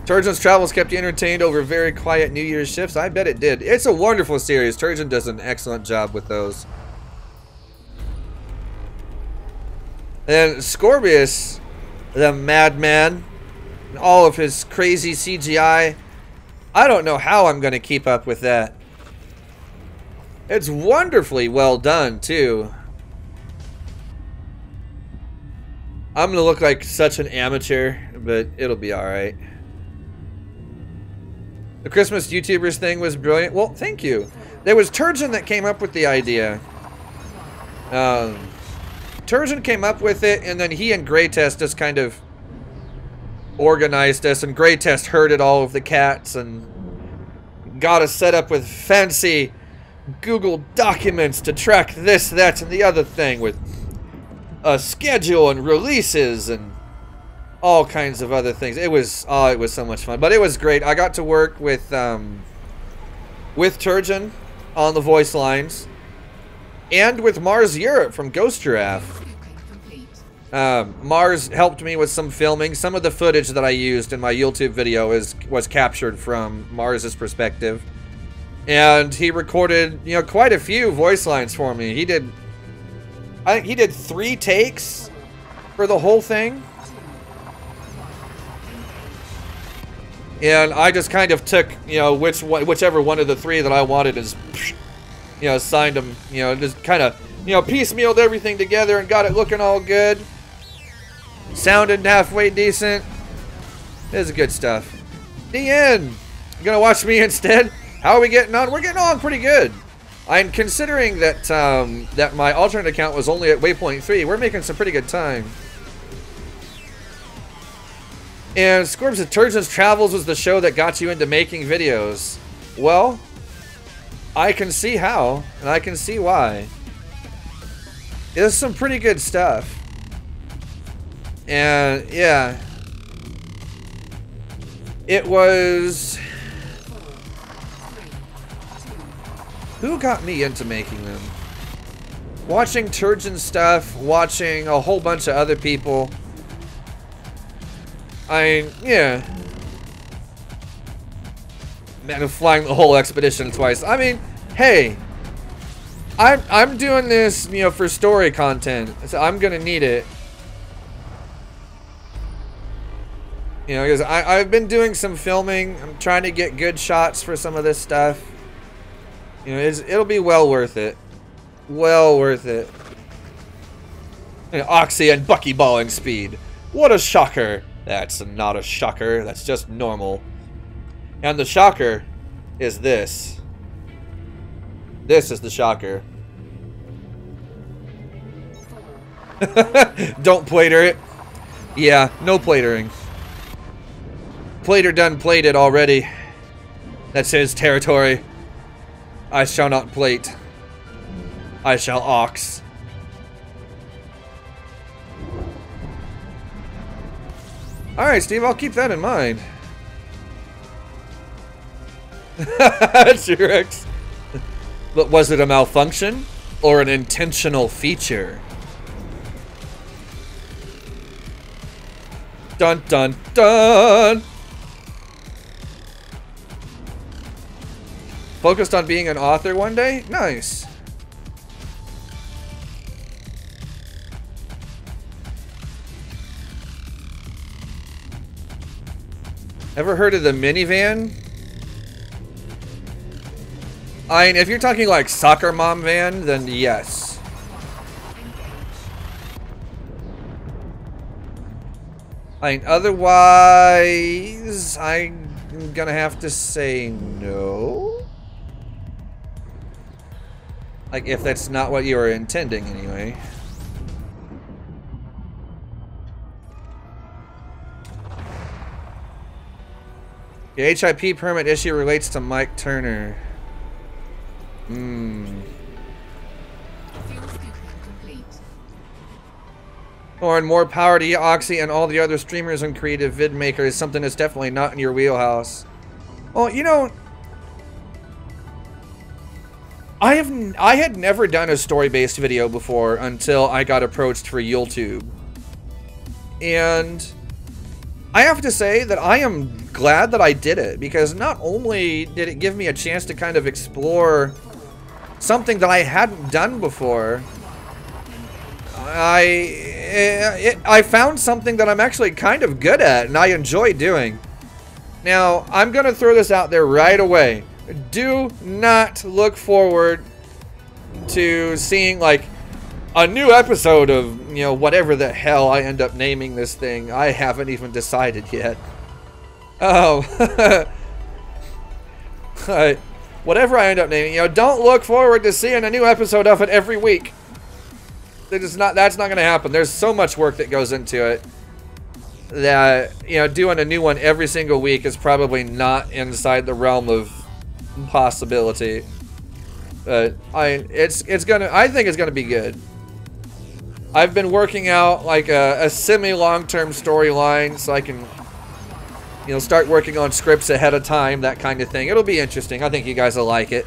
Turgeon's Travels kept you entertained over very quiet New Year's shifts. I bet it did. It's a wonderful series. Turgeon does an excellent job with those. And Scorpius, the madman, and all of his crazy CGI. I don't know how I'm going to keep up with that. It's wonderfully well done, too. I'm going to look like such an amateur, but it'll be alright. The Christmas YouTubers thing was brilliant. Well, thank you. There was Turgeon that came up with the idea. Turgeon came up with it, and then he and Greytest just kind of organized us, and Greytest herded all of the cats and got us set up with fancy Google documents to track this, that, and the other thing with a schedule and releases and all kinds of other things. It was so much fun, but it was great. I got to work with Turgeon on the voice lines, and with Mars Europe from Ghost Giraffe. Mars helped me with some filming. Some of the footage that I used in my YouTube video was captured from Mars's perspective, and he recorded, you know, quite a few voice lines for me. I think he did 3 takes for the whole thing. And I just kind of took, you know, whichever one of the 3 that I wanted is, you know, signed them, you know, just kind of, you know, piecemealed everything together and got it looking all good. Sounded halfway decent. This is good stuff. The end. You gonna watch me instead? How are we getting on? We're getting on pretty good. I'm considering that that my alternate account was only at waypoint 3. We're making some pretty good time. And Scorps of Turgeon's Travels was the show that got you into making videos. Well, I can see how, and I can see why. It's some pretty good stuff. And, yeah. It was... Who got me into making them? Watching Turgeon stuff, watching a whole bunch of other people. Yeah. Man, flying the whole expedition twice. I mean, hey, I'm doing this, you know, for story content, so I'm gonna need it. You know, because I've been doing some filming. I'm trying to get good shots for some of this stuff. You know, it'll be well worth it. Well worth it. You know, Oxy and buckyballing speed. What a shocker. That's not a shocker. That's just normal. And the shocker is this. This is the shocker. Don't plater it. Yeah, no platering. Plater done played it already. That's his territory. I shall not plate. I shall ox. Alright, Steve, I'll keep that in mind. T-Rex. But was it a malfunction or an intentional feature? Dun dun dun! Focused on being an author one day? Nice. Ever heard of the minivan? I mean, if you're talking like soccer mom van, then yes. I mean, otherwise, I'm gonna have to say no. Like, if that's not what you were intending, anyway. The HIP permit issue relates to Mike Turner. Or more power to you, Oxy, and all the other streamers and creative vid makers. Something that's definitely not in your wheelhouse. Well, you know, I had never done a story-based video before until I got approached for YouTube. And I have to say that I am glad that I did it, because not only did it give me a chance to kind of explore something that I hadn't done before, I found something that I'm actually kind of good at and I enjoy doing. Now, I'm going to throw this out there right away. Do not look forward to seeing like a new episode of, you know, whatever the hell I end up naming this thing. I haven't even decided yet. Oh. Whatever I end up naming, you know, don't look forward to seeing a new episode of it every week. That's not going to happen. There's so much work that goes into it that, you know, doing a new one every single week is probably not inside the realm of possibility. But I think it's gonna be good. I've been working out like a semi-long-term storyline so I can, you know, start working on scripts ahead of time, that kind of thing. It'll be interesting. I think you guys will like it.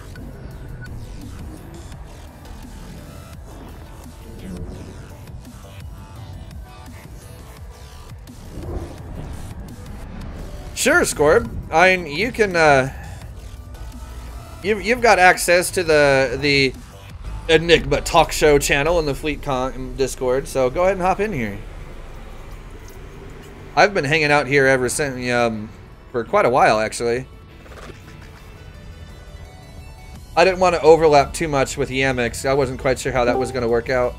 Sure, Scorb. I mean, you can, you've got access to the Enigma talk show channel in the FleetCon Discord, so go ahead and hop in here. I've been hanging out here ever since, for quite a while, actually. I didn't want to overlap too much with Yamix. I wasn't quite sure how that was going to work out.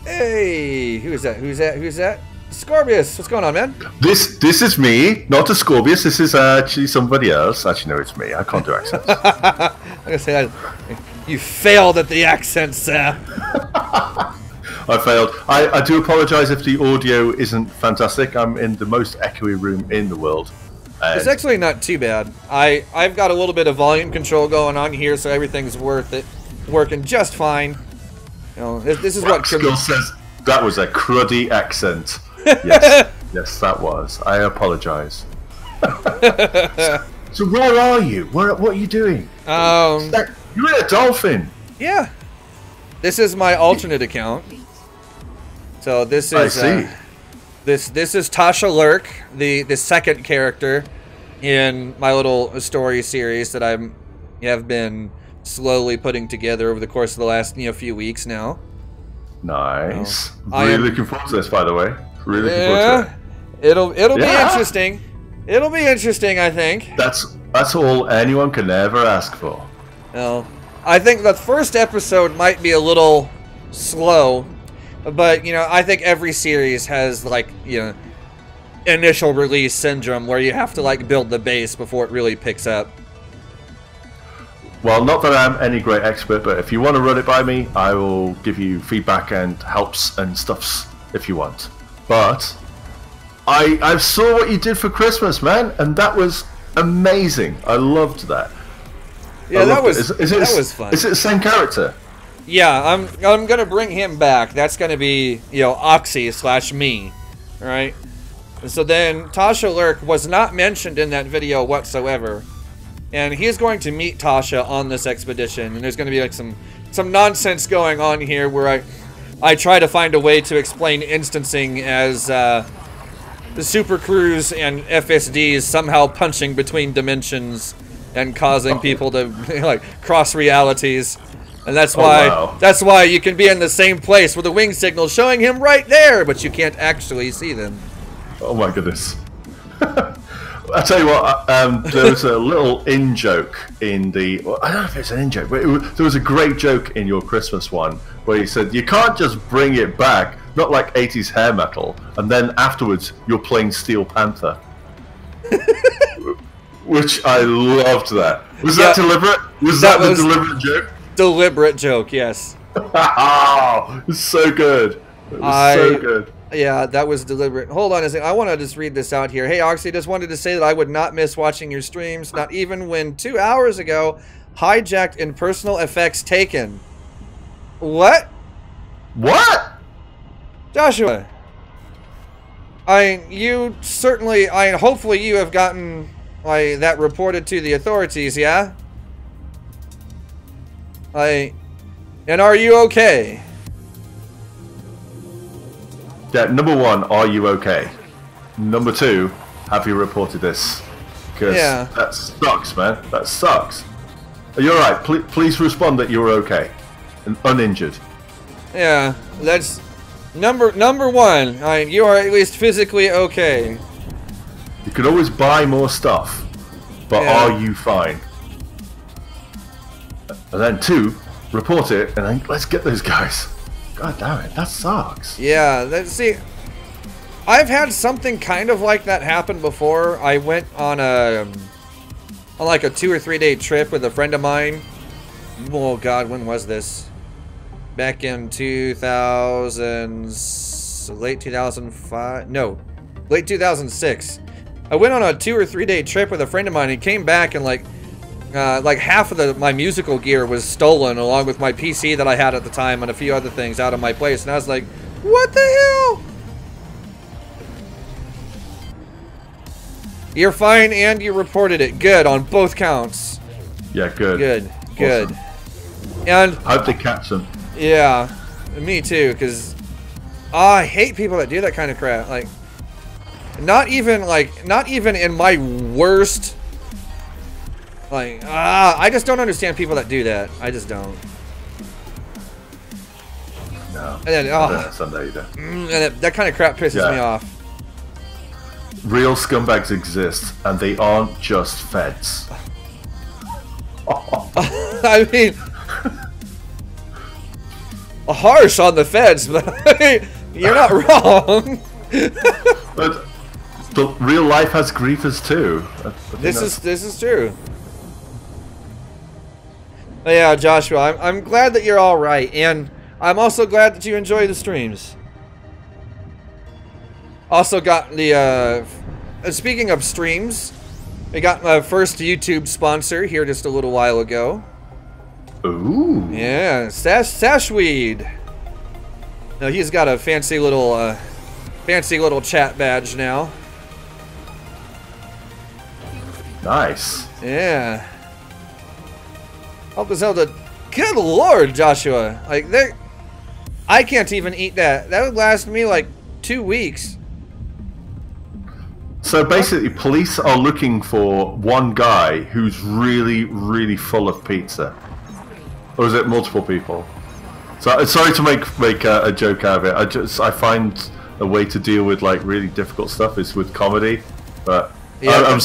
Hey, who's that? Who's that? Who's that? Scorpius, what's going on, man? This is me, not a Scorpius. This is actually somebody else. Actually, no, it's me. I can't do accents. I'm gonna say that you failed at the accent, sir. I failed. I do apologise if the audio isn't fantastic. I'm in the most echoey room in the world. It's actually not too bad. I've got a little bit of volume control going on here, so everything's working just fine. You know, this is what Skill says. That was a cruddy accent. Yes, yes, that was. I apologise. So where are you? What are you doing? You're in a dolphin. Yeah. This is my alternate account. So this is I see. this is Tasha Lurk, the second character in my little story series that have been slowly putting together over the course of the last few weeks now. Nice. I Really am- looking forward to this, by the way. Really looking forward to it. It'll be Yeah. interesting. It'll be interesting, I think. That's all anyone can ever ask for. Well, I think the first episode might be a little slow, but I think every series has initial release syndrome where you have to build the base before it really picks up. Well, not that I'm any great expert, but if you want to run it by me, I will give you feedback and helps and stuffs if you want. But I saw what you did for Christmas, man, and that was amazing. I loved that. Yeah, that was that was fun. Is it the same character? Yeah, I'm gonna bring him back. That's gonna be Oxy/me, right? So then Tasha Lurk was not mentioned in that video whatsoever, and he's going to meet Tasha on this expedition, and there's gonna be some nonsense going on here where I try to find a way to explain instancing as the Super Cruise and FSDs somehow punching between dimensions and causing people to cross realities. And that's why you can be in the same place with a wing signal showing him right there, but you can't actually see them. Oh my goodness. I tell you what, there was a little in-joke in the... Well, I don't know if it's an in-joke, but there was a great joke in your Christmas one where you said, you can't just bring it back, not like 80s hair metal, and then afterwards you're playing Steel Panther. Which I loved that. Was that deliberate? Was that the deliberate joke? Deliberate joke, yes. Oh, it's so good. It was so good. Yeah, that was deliberate. Hold on a second. I want to just read this out here. Hey, Oxy, just wanted to say that I would not miss watching your streams, not even when 2 hours ago, hijacked in personal effects taken. What? What? Joshua. Hopefully you have gotten that reported to the authorities, yeah? And are you okay? Yeah, number one, are you okay? Number two, have you reported this? Because that sucks, man. That sucks. Are you alright? Please respond that you're okay and uninjured. Yeah, that's number one. You are at least physically okay. You could always buy more stuff, but are you fine? And then two, report it, and then let's get those guys. God damn it, that sucks. Yeah, see, I've had something kind of like that happen before. I went on like a 2 or 3 day trip with a friend of mine. Oh God, when was this? Back in late 2005? No, late 2006. I went on a 2 or 3 day trip with a friend of mine and came back and like half of my musical gear was stolen along with my PC that I had at the time and a few other things out of my place, and I was like, what the hell? You're fine and you reported it. Good on both counts. Yeah, good. Good. Awesome. And I hope they catch them. Yeah, me too, because I hate people that do that kind of crap. Like, not even in my worst. I just don't understand people that do that. I just don't. No. And then, and that kind of crap pisses me off. Real scumbags exist, and they aren't just feds. I mean, harsh on the feds, but you're not wrong. But real life has griefers too. This is true. But yeah, Joshua, I'm glad that you're all right, and I'm also glad that you enjoy the streams. Also got the speaking of streams, we got my first YouTube sponsor here just a little while ago. Ooh. Yeah, Sashweed. Now he's got a fancy little chat badge now. Nice. Yeah. Help us out to... Good lord, Joshua. Like, I can't even eat that. That would last me like 2 weeks. So basically, police are looking for one guy who's really, really full of pizza. Or is it multiple people? So sorry to make a joke out of it. I find a way to deal with like really difficult stuff is with comedy, but yeah,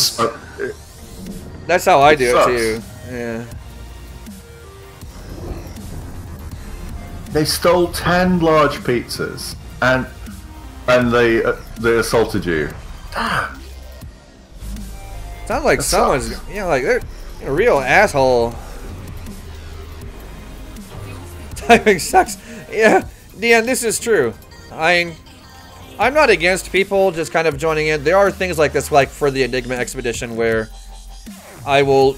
that's how I do it too. Yeah. They stole 10 large pizzas and they assaulted you. Damn. Sounds like someone's, you know, like they're a real asshole. Timing sucks. Yeah, Deanne, this is true. I'm not against people just kind of joining in. There are things like this, like for the Enigma expedition, where I will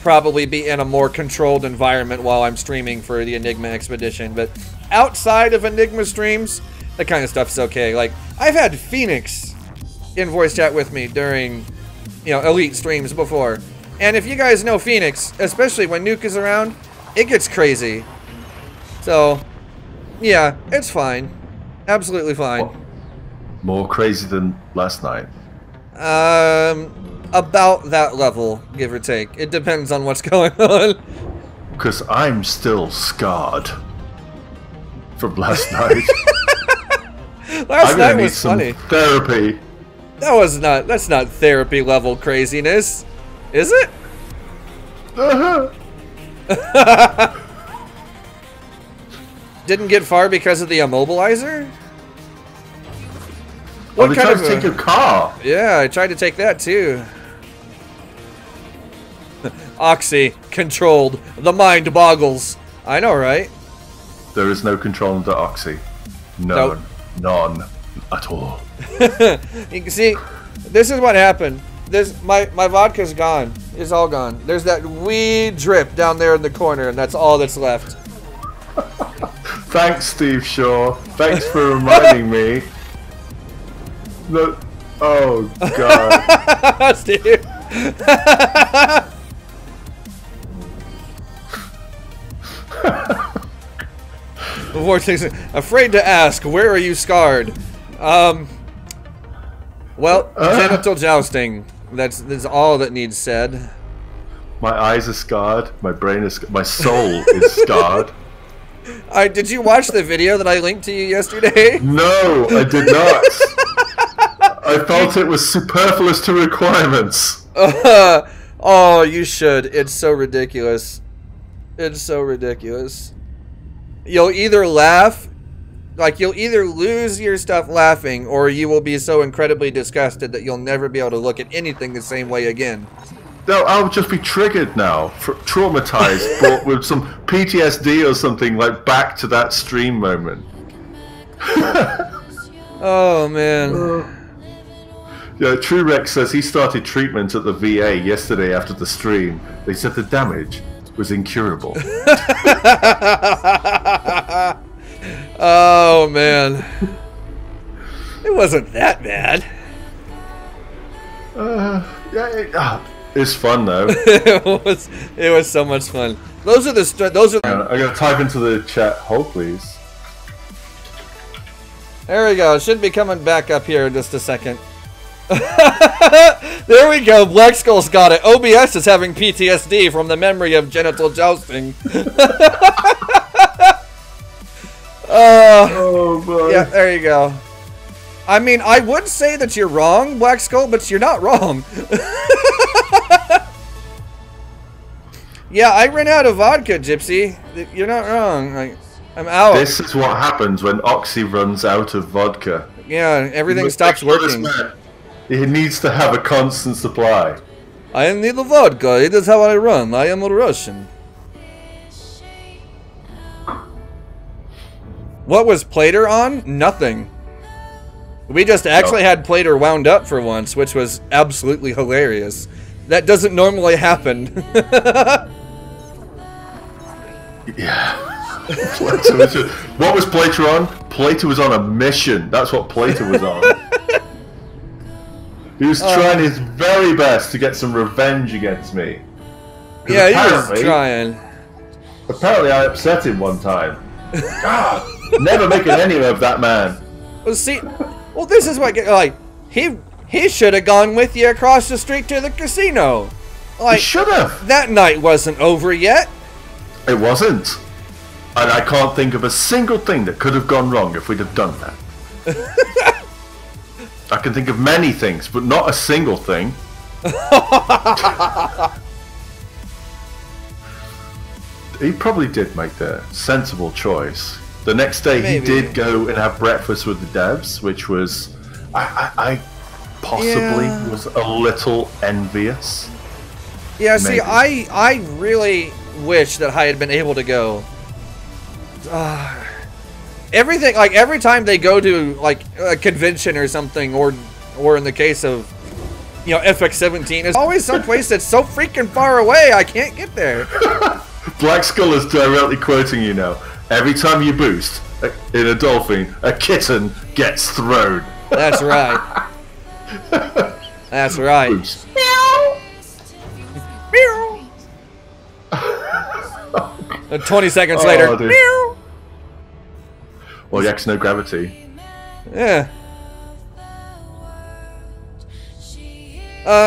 probably be in a more controlled environment while I'm streaming for the Enigma expedition. But outside of Enigma streams, that kind of stuff's okay. Like, I've had Phoenix in voice chat with me during, you know, Elite streams before. And if you guys know Phoenix, especially when Nuke is around, it gets crazy. So, yeah, it's fine. Absolutely fine. More crazy than last night? About that level, give or take. It depends on what's going on. Because I'm still scarred from last night. Last night was funny. Therapy. That's not therapy level craziness, is it? Didn't get far because of the immobilizer? Oh, they tried to take your car. Yeah, I tried to take that too. Oxy, controlled. The mind boggles. I know, right? There is no control under Oxy. Nope. None at all. You can see, this is what happened. My vodka's gone. It's all gone. There's that wee drip down there in the corner, and that's all that's left. Thanks, Steve Shaw. Thanks for reminding me. Look. Oh, God. Steve. Vortex, afraid to ask, where are you scarred? Well, genital jousting. That's all that needs said. My eyes are scarred. My brain is. My soul is scarred. Did you watch the video that I linked to you yesterday? No, I did not. I felt it was superfluous to requirements. Oh, you should. It's so ridiculous. It's so ridiculous. You'll either laugh, like you'll either lose your stuff laughing, or you will be so incredibly disgusted that you'll never be able to look at anything the same way again. No, I'll just be triggered now, traumatized, but with some PTSD or something, like back to that stream moment. Oh, man. Yeah, True Rex says he started treatment at the VA yesterday after the stream. They said the damage was incurable. Oh, man. It wasn't that bad. It's fun though. It was so much fun. Those are. I'm gonna type into the chat. Hold please. There we go. It should be coming back up here in just a second. There we go. Black Skull's got it. OBS is having PTSD from the memory of genital jousting. Oh boy. Yeah, there you go. I mean, I would say that you're wrong, Black Skull, but you're not wrong. Yeah, I ran out of vodka, Gypsy. You're not wrong. I'm out. This is what happens when Oxy runs out of vodka. Yeah, everything stops working. He needs to have a constant supply. I need the vodka. It is how I run. I am a Russian. What was Plater on? Nothing. We just actually had Plater wound up for once, which was absolutely hilarious. That doesn't normally happen. Yeah. What was Plater on? Plater was on a mission. That's what Plater was on. He was trying his very best to get some revenge against me. Yeah, he was trying. Apparently I upset him one time. God, never make an enemy of that man. Well, see, well, this is what, like, he should have gone with you across the street to the casino. Like, He should have. That night wasn't over yet. It wasn't. And I can't think of a single thing that could have gone wrong if we'd have done that. I can think of many things, but not a single thing. He probably did make the sensible choice. The next day Maybe. he did go and have breakfast with the devs, which was... I possibly was a little envious. Yeah, see, Maybe. I really wish that I had been able to go. Everything, like, every time they go to, like, a convention or something, or in the case of, you know, FX17, there's always some place that's so freaking far away I can't get there. Black Skull is directly quoting you now. Every time you boost in a dolphin, a kitten gets thrown. That's right. That's right. Boost. Meow. 20 seconds later. Dude. Meow. Well, yeah, 'cause no gravity. Yeah.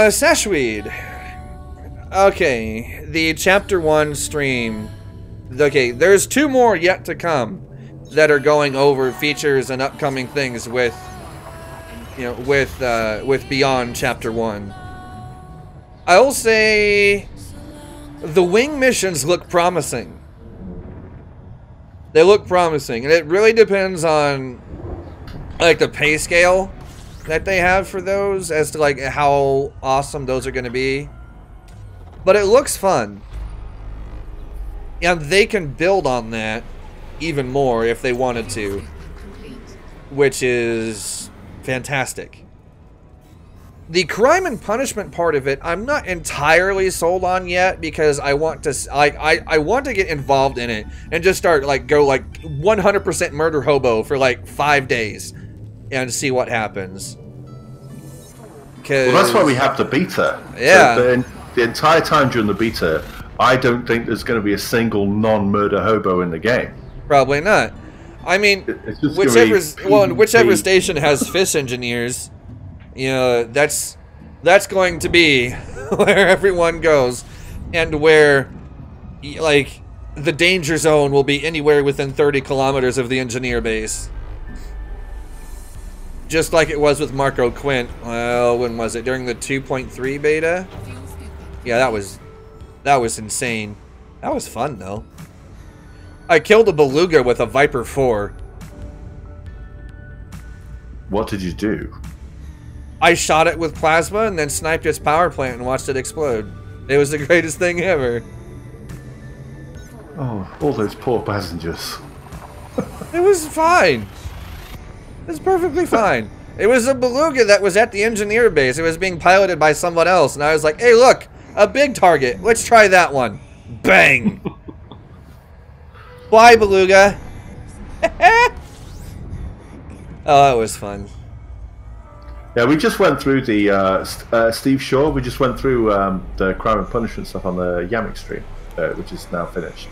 Sashweed. Okay, the chapter 1 stream. Okay, there's 2 more yet to come that are going over features and upcoming things with, you know, with Beyond chapter 1. I'll say the wing missions look promising. They look promising, and it really depends on, like, the pay scale that they have for those as to, like, how awesome those are going to be. But it looks fun. And they can build on that even more if they wanted to, which is fantastic. The crime and punishment part of it, I'm not entirely sold on yet, because I want to, I want to get involved in it and just start, like, go, like, 100% murder hobo for, like, 5 days and see what happens. Well, that's why we have the beta. Yeah. So the entire time during the beta, I don't think there's going to be a single non-murder hobo in the game. Probably not. I mean, It's just whichever PvP. station has fish engineers, you know, that's going to be where everyone goes, and where, like, the danger zone will be anywhere within 30 kilometers of the engineer base. Just like it was with Marco Quint. Well, when was it? During the 2.3 beta? Yeah, that was insane. That was fun, though. I killed a beluga with a Viper 4. What did you do? I shot it with plasma and then sniped its power plant and watched it explode. It was the greatest thing ever. Oh, all those poor passengers. It was fine. It was perfectly fine. It was a beluga that was at the engineer base. It was being piloted by someone else, and I was like, hey, look, a big target. Let's try that one. Bang. Bye, beluga. Oh, that was fun. Yeah, we just went through the Steve Shaw. We just went through the crime and punishment stuff on the Yamik stream, which is now finished.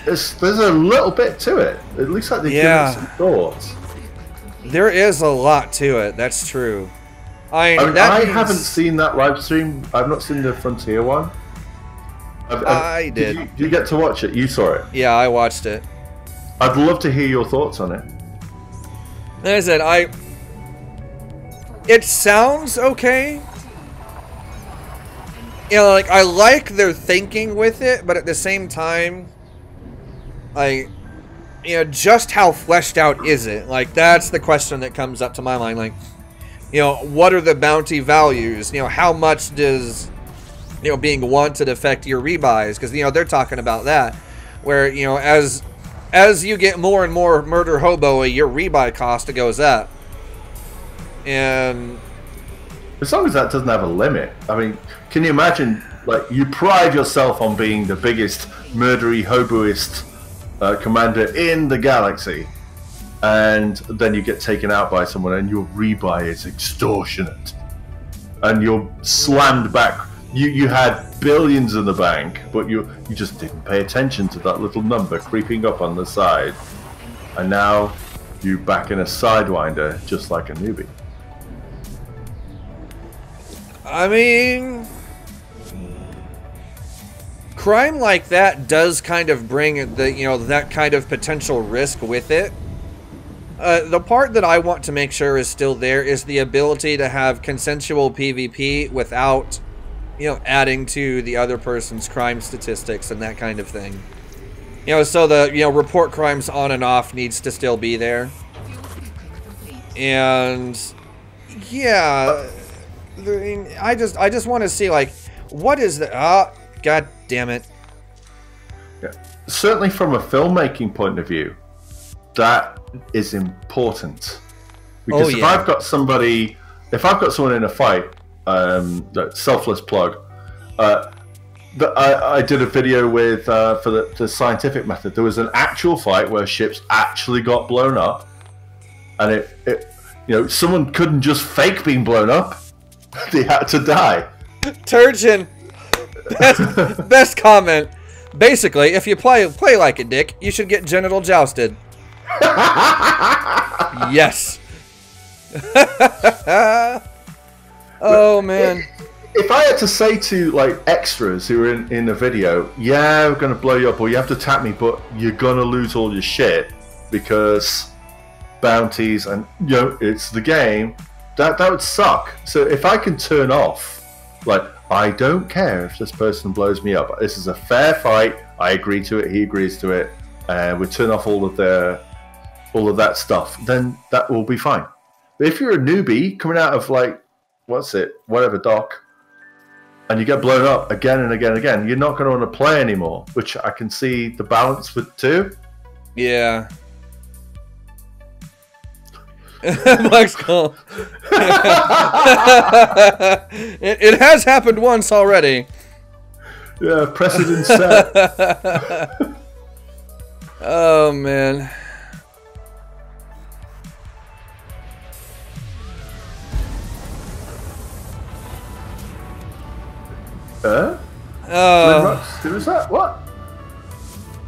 There's a little bit to it. At least like they give it some thoughts. There is a lot to it. That's true. I haven't seen that live stream. I've not seen the Frontier one. I did. Did you get to watch it? You saw it. Yeah, I watched it. I'd love to hear your thoughts on it. Like I said, it sounds okay. You know, like, I like their thinking with it, but at the same time, like, you know, just how fleshed out is it? Like, that's the question that comes up to my mind. Like, you know, what are the bounty values? You know, how much does, you know, being wanted affect your rebuys? Because, you know, they're talking about that, where, you know, as you get more and more murder hobo, your rebuy cost goes up. And as long as that doesn't have a limit. I mean, can you imagine, like, you pride yourself on being the biggest murdery hoboist commander in the galaxy, and then you get taken out by someone, and your rebuy is extortionate, and you're slammed back. You had billions in the bank, but you just didn't pay attention to that little number creeping up on the side, and now you're back in a sidewinder just like a newbie. I mean, crime like that does kind of bring the, you know, that kind of potential risk with it. The part that I want to make sure is still there is the ability to have consensual PvP without, you know, adding to the other person's crime statistics and that kind of thing. You know, so the, you know, report crimes on and off needs to still be there. And yeah, I just want to see, like, what is the, god damn it. Yeah. Certainly from a filmmaking point of view, that is important. Because if I've got somebody, if I've got someone in a fight, selfless plug, I did a video with for the scientific method. There was an actual fight where ships actually got blown up, and it you know, someone couldn't just fake being blown up. They had to die. Turgeon, best comment. Basically, if you play like a dick, you should get genital jousted. Yes. Oh man. If I had to say to, like, extras who are in a video, yeah, we're gonna blow you up, or you have to tap me, but you're gonna lose all your shit because bounties and, you know, it's the game, that would suck. So if I can turn off, like, I don't care if this person blows me up, this is a fair fight, I agree to it, he agrees to it, and we turn off all of that stuff, then that will be fine. But if you're a newbie coming out of, like, whatever dock, and you get blown up again and again and again, you're not going to want to play anymore, which I can see the balance with too. Yeah. Black's call. It has happened once already. Yeah, precedent set. Oh man. Who was that? What?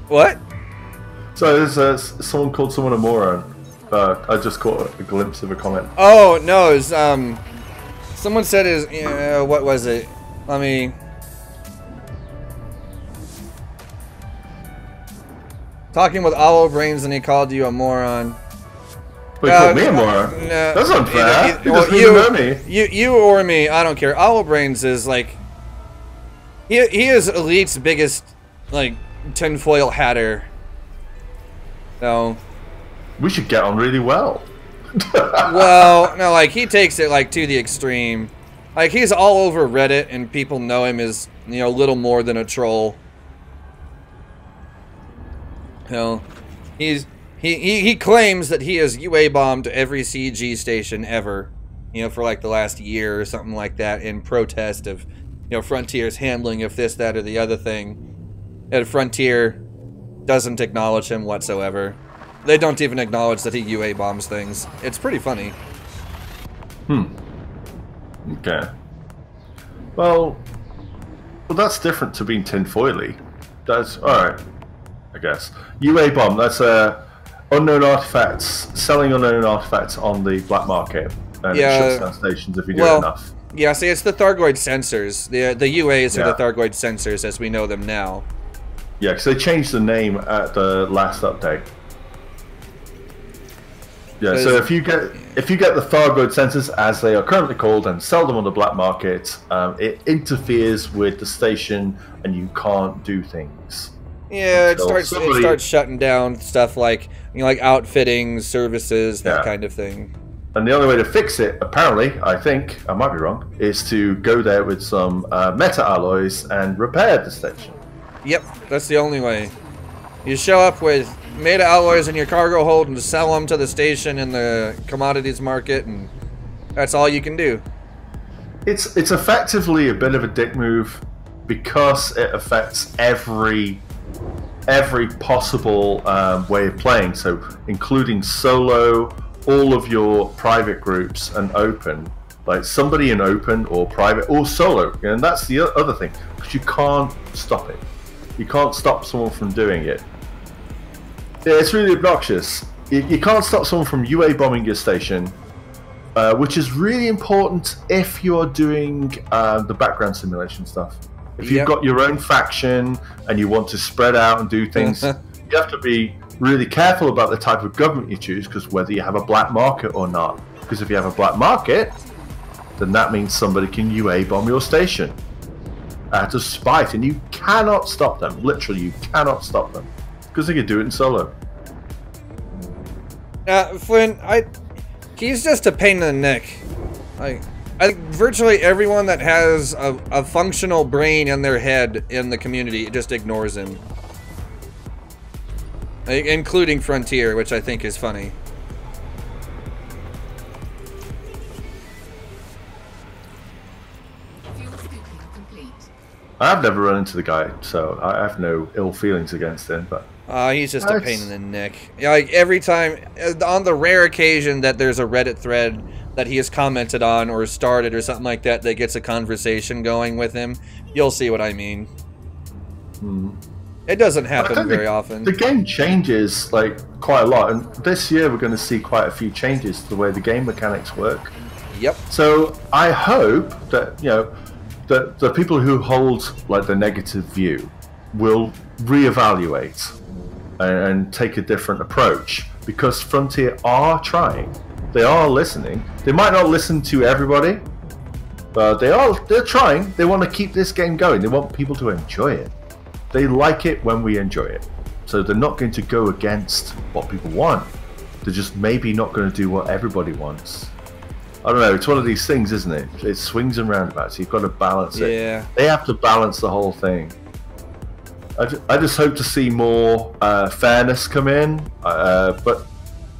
What? So there's someone called someone a moron. I just caught a glimpse of a comment. Oh no, it's someone said what was it? Let me. Talking with Aloe Brains and he called you a moron. But he called me a moron? No, that's unfair. He doesn't even know me. You or me, I don't care. Aloe Brains is like, he is Elite's biggest, like, tinfoil hatter. So we should get on really well. Well, no, like, he takes it, like, to the extreme. Like, he's all over Reddit and people know him as, you know, little more than a troll. You know, he claims that he has UA bombed every CG station ever, you know, for like the last year or something like that in protest of, you know, Frontier's handling of this, that, or the other thing. And Frontier doesn't acknowledge him whatsoever. They don't even acknowledge that he UA bombs things. It's pretty funny. Okay. Well, that's different to being tinfoily. That's alright, I guess. UA bomb, that's unknown artifacts, selling unknown artifacts on the black market. And it shuts down stations if you do it enough. Yeah, see, it's the Thargoid sensors. The UAs are the Thargoid sensors as we know them now. Yeah, because they changed the name at the last update. Yeah, so if you get the Thargoid sensors, as they are currently called, and sell them on the black market, it interferes with the station, and you can't do things. Yeah, it starts shutting down stuff like, you know, like outfitting, services, that kind of thing. And the only way to fix it, apparently, I think, I might be wrong, is to go there with some meta alloys and repair the station. Yep, that's the only way. You show up with meta alloys in your cargo hold and sell them to the station in the commodities market, and that's all you can do. It's effectively a bit of a dick move because it affects every every possible way of playing, so including solo, all of your private groups, and open. Like somebody in open or private or solo, and that's the other thing, because you can't stop it. You can't stop someone from doing it. Yeah, it's really obnoxious. You can't stop someone from UA bombing your station, which is really important if you are doing the background simulation stuff. If you've got your own faction and you want to spread out and do things, you have to be really careful about the type of government you choose, because whether you have a black market or not. Because if you have a black market, then that means somebody can UA bomb your station out of spite, and you cannot stop them. Literally, you cannot stop them, because they can do it in solo. Flynn, he's just a pain in the neck. I think virtually everyone that has a functional brain in their head in the community just ignores him. Including Frontier, which I think is funny. I've never run into the guy, so I have no ill feelings against him, but... he's just a pain in the neck. Yeah, like every time, on the rare occasion that there's a Reddit thread that he has commented on or started or something like that that gets a conversation going with him, you'll see what I mean. It doesn't happen very often. The game changes like quite a lot, and this year we're going to see quite a few changes to the way the game mechanics work. Yep. So I hope that, you know, the people who hold like the negative view will reevaluate and take a different approach, because Frontier are trying. They are listening. They might not listen to everybody, but they're trying. They want to keep this game going. They want people to enjoy it. They like it when we enjoy it. So they're not going to go against what people want. They're just maybe not going to do what everybody wants. I don't know, it's one of these things, isn't it? It swings and roundabouts. You've got to balance it. Yeah. They have to balance the whole thing. I just hope to see more fairness come in, but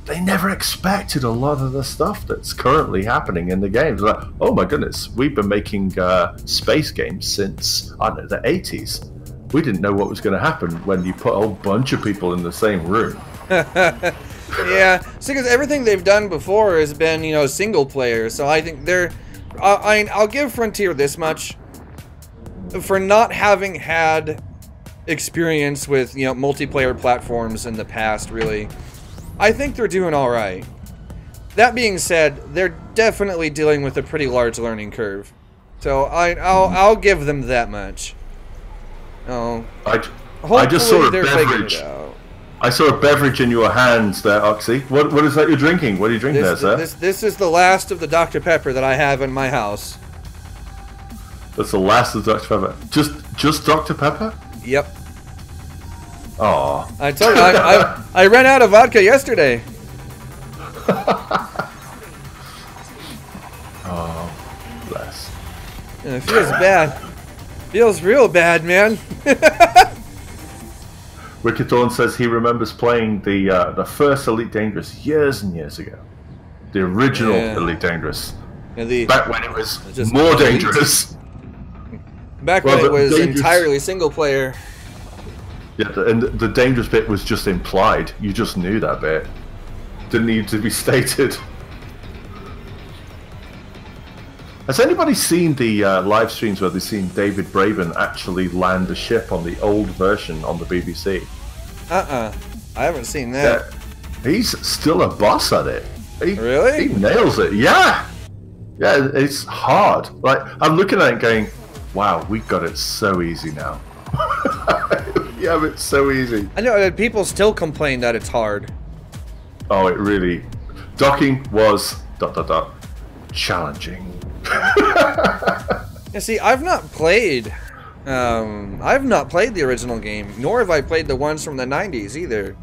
they never expected a lot of the stuff that's currently happening in the games. Like, oh my goodness, we've been making space games since, I don't know, the 80s. We didn't know what was going to happen when you put a whole bunch of people in the same room. Yeah, see, because everything they've done before has been, you know, single player. So I think they're, I'll give Frontier this much for not having had experience with, you know, multiplayer platforms in the past. Really, I think they're doing all right. That being said, they're definitely dealing with a pretty large learning curve. So I'll give them that much. Oh, I just saw a beverage. I saw a beverage in your hands there, Oxy. What is that you're drinking? What are you drinking there, sir? This is the last of the Dr. Pepper that I have in my house. That's the last of Dr. Pepper. Just Dr. Pepper? Yep. Aw. I told you, I ran out of vodka yesterday. Oh, bless. It feels bad. Feels real bad, man. Wicked Dawn says he remembers playing the first Elite Dangerous years and years ago. The original Elite Dangerous. Back when it was just more dangerous. Back when it was entirely single player. Yeah, and the dangerous bit was just implied. You just knew that bit. Didn't need to be stated. Has anybody seen the live streams where they've seen David Braben actually land a ship on the old version on the BBC? I haven't seen that. Yeah, he's still a boss at it. Really? He nails it. Yeah. Yeah, it's hard. Like, I'm looking at it going, wow, we got it so easy now. Yeah, it's so easy. I know people still complain that it's hard. Oh, it really... Docking was... challenging. Yeah, see, I've not played the original game, nor have I played the ones from the 90s either.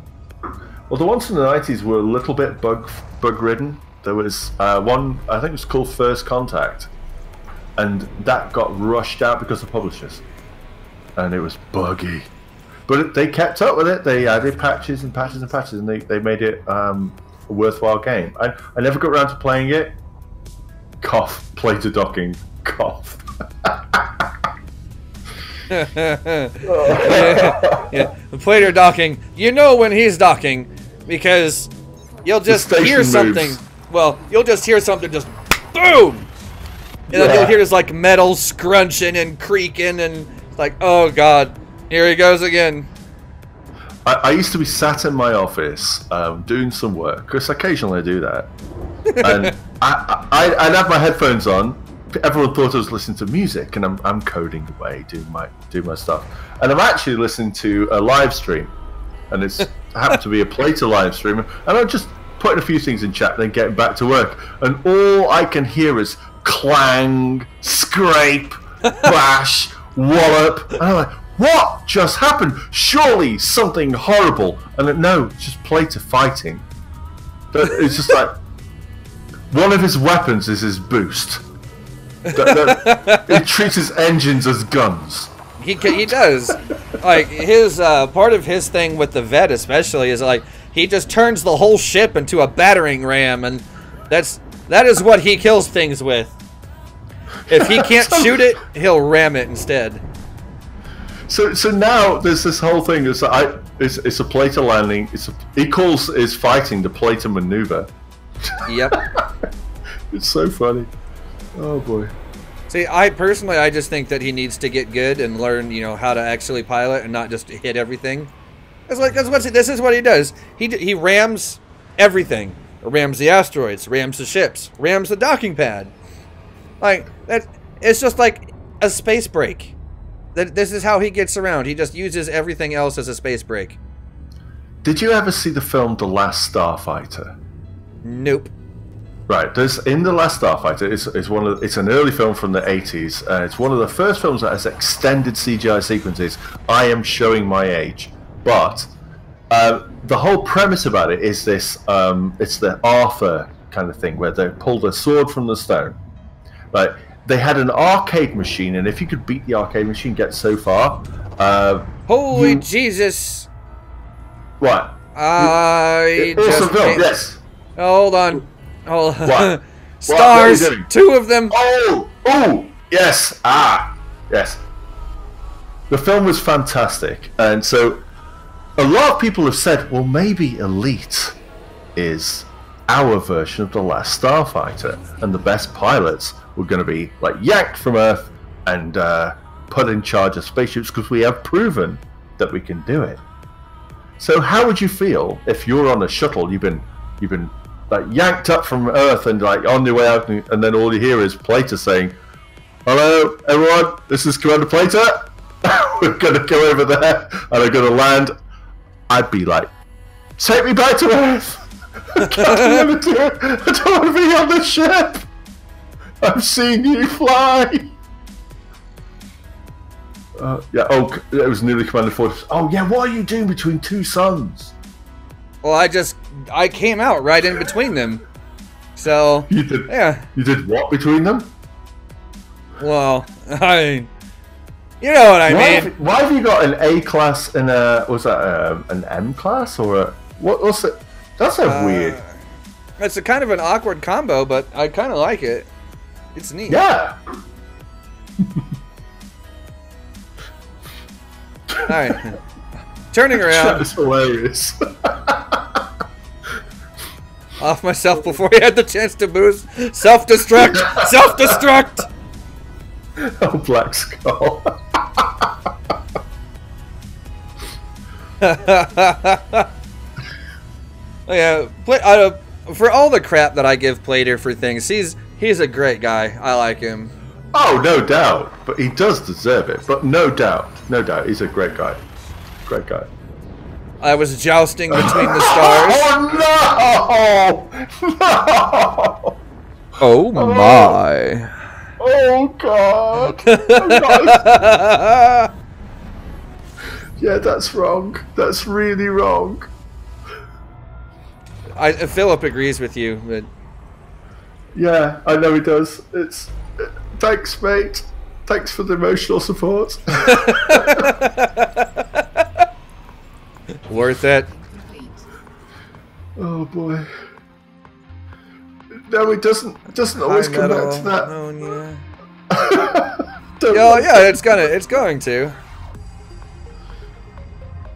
Well, the ones from the 90s were a little bit bug-ridden. There was one, I think it was called First Contact, and that got rushed out because of publishers, and it was buggy. But they kept up with it. They added patches and patches and patches, and they made it a worthwhile game. I never got around to playing it. Cough. Play to docking. Cough. Yeah, the plater docking. You know when he's docking because you'll just hear something. Moves. Well, you'll just hear something just boom, and then you'll hear this like metal scrunching and creaking, and it's like, oh god, here he goes again. I used to be sat in my office doing some work, because occasionally I do that, and I'd have my headphones on. Everyone thought I was listening to music, and I'm coding away, doing my stuff, and I'm actually listening to a live stream, and it's happened to be a Plater live stream, and I'm just putting a few things in chat, then getting back to work, and all I can hear is clang, scrape, bash, wallop, and I'm like, what just happened? Surely something horrible. And then, no, it's just Plater fighting. It's just like one of his weapons is his boost. He treats his engines as guns. He does. Like his part of his thing with the vet especially is like he just turns the whole ship into a battering ram, and that is what he kills things with. If he can't shoot it, he'll ram it instead. So now there's this whole thing. It's a Plater landing. He calls his fighting the Plater maneuver. Yep. It's so funny. Oh boy. See, I just think that he needs to get good and learn, how to actually pilot and not just hit everything. This is what he does. He rams everything. Rams the asteroids. Rams the ships. Rams the docking pad. Like that. It's just like a space break. This is how he gets around. He just uses everything else as a space break. Did you ever see the film The Last Starfighter? Nope. Right, there's in The Last Starfighter. It's an early film from the 80s. It's one of the first films that has extended CGI sequences. I am showing my age, but the whole premise about it is this: it's the Arthur kind of thing where they pulled a sword from the stone. Right. They had an arcade machine, and if you could beat the arcade machine, get so far. Holy Jesus! What? Just film, yes. Hold on. Hold on. What? Stars. What are you doing? 2 of them. Oh, yes. Yes. The film was fantastic, and so a lot of people have said, well, maybe Elite is our version of The Last Starfighter, and the best pilots were going to be like yanked from Earth and put in charge of spaceships because we have proven that we can do it. So how would you feel if you're on a shuttle, you've been like yanked up from Earth and like on your way out, and then all you hear is Plater saying, "Hello, everyone, this is Commander Plater. We're going to go over there and I'm going to land." I'd be like, "Take me back to Earth. I don't want to do it. I don't want to be on the ship. I've seen you fly." Yeah. Oh, it was nearly Commander Fortress. Oh, yeah. What are you doing between 2 suns? Well, I came out right in between them. So You did. yeah. You did what between them? Well, you know what I mean. Why have you got an A class and was that an M class or a what's it? That's so weird. It's a kind of an awkward combo, but I kind of like it. It's neat. Yeah. All right. Turning around. That's hilarious. Off myself before he had the chance to boost. Self-destruct. Self-destruct. Oh, Black Skull. Yeah. For all the crap that I give Plater for things, he's a great guy. I like him. Oh, no doubt. But he does deserve it. But no doubt. No doubt. He's a great guy. Great guy. I was jousting between the stars. Oh, no! No! Oh, my. Oh, God. Yeah, that's wrong. That's really wrong. Philip agrees with you, but... Yeah, I know he does. Thanks, mate. Thanks for the emotional support. Worth it. Oh boy. No, it doesn't always come back to that. Ammonia. don't Oh like yeah, it's going to.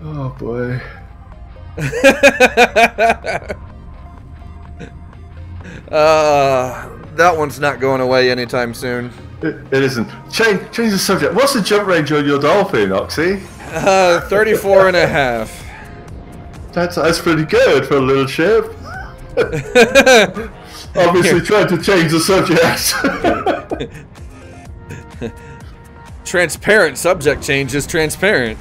Oh boy. That one's not going away anytime soon. It isn't. Change the subject. What's the jump range on your Dolphin, Oxy? 34 and a half. That's pretty good for a little ship. Obviously trying to change the subject. Transparent subject change is transparent.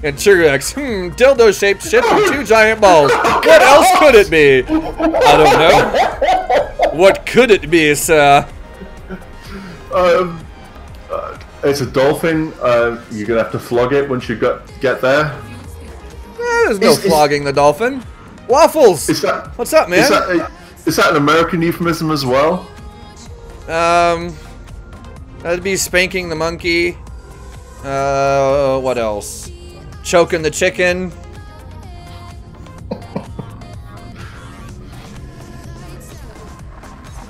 And Sugarx, dildo shaped ship with 2 giant balls. What else could it be? I don't know. What could it be, sir? It's a Dolphin. You're gonna have to flog it once you get there. There's no flogging the Dolphin. Waffles! What's up, man? Is that an American euphemism as well? That'd be spanking the monkey. What else? Choking the chicken.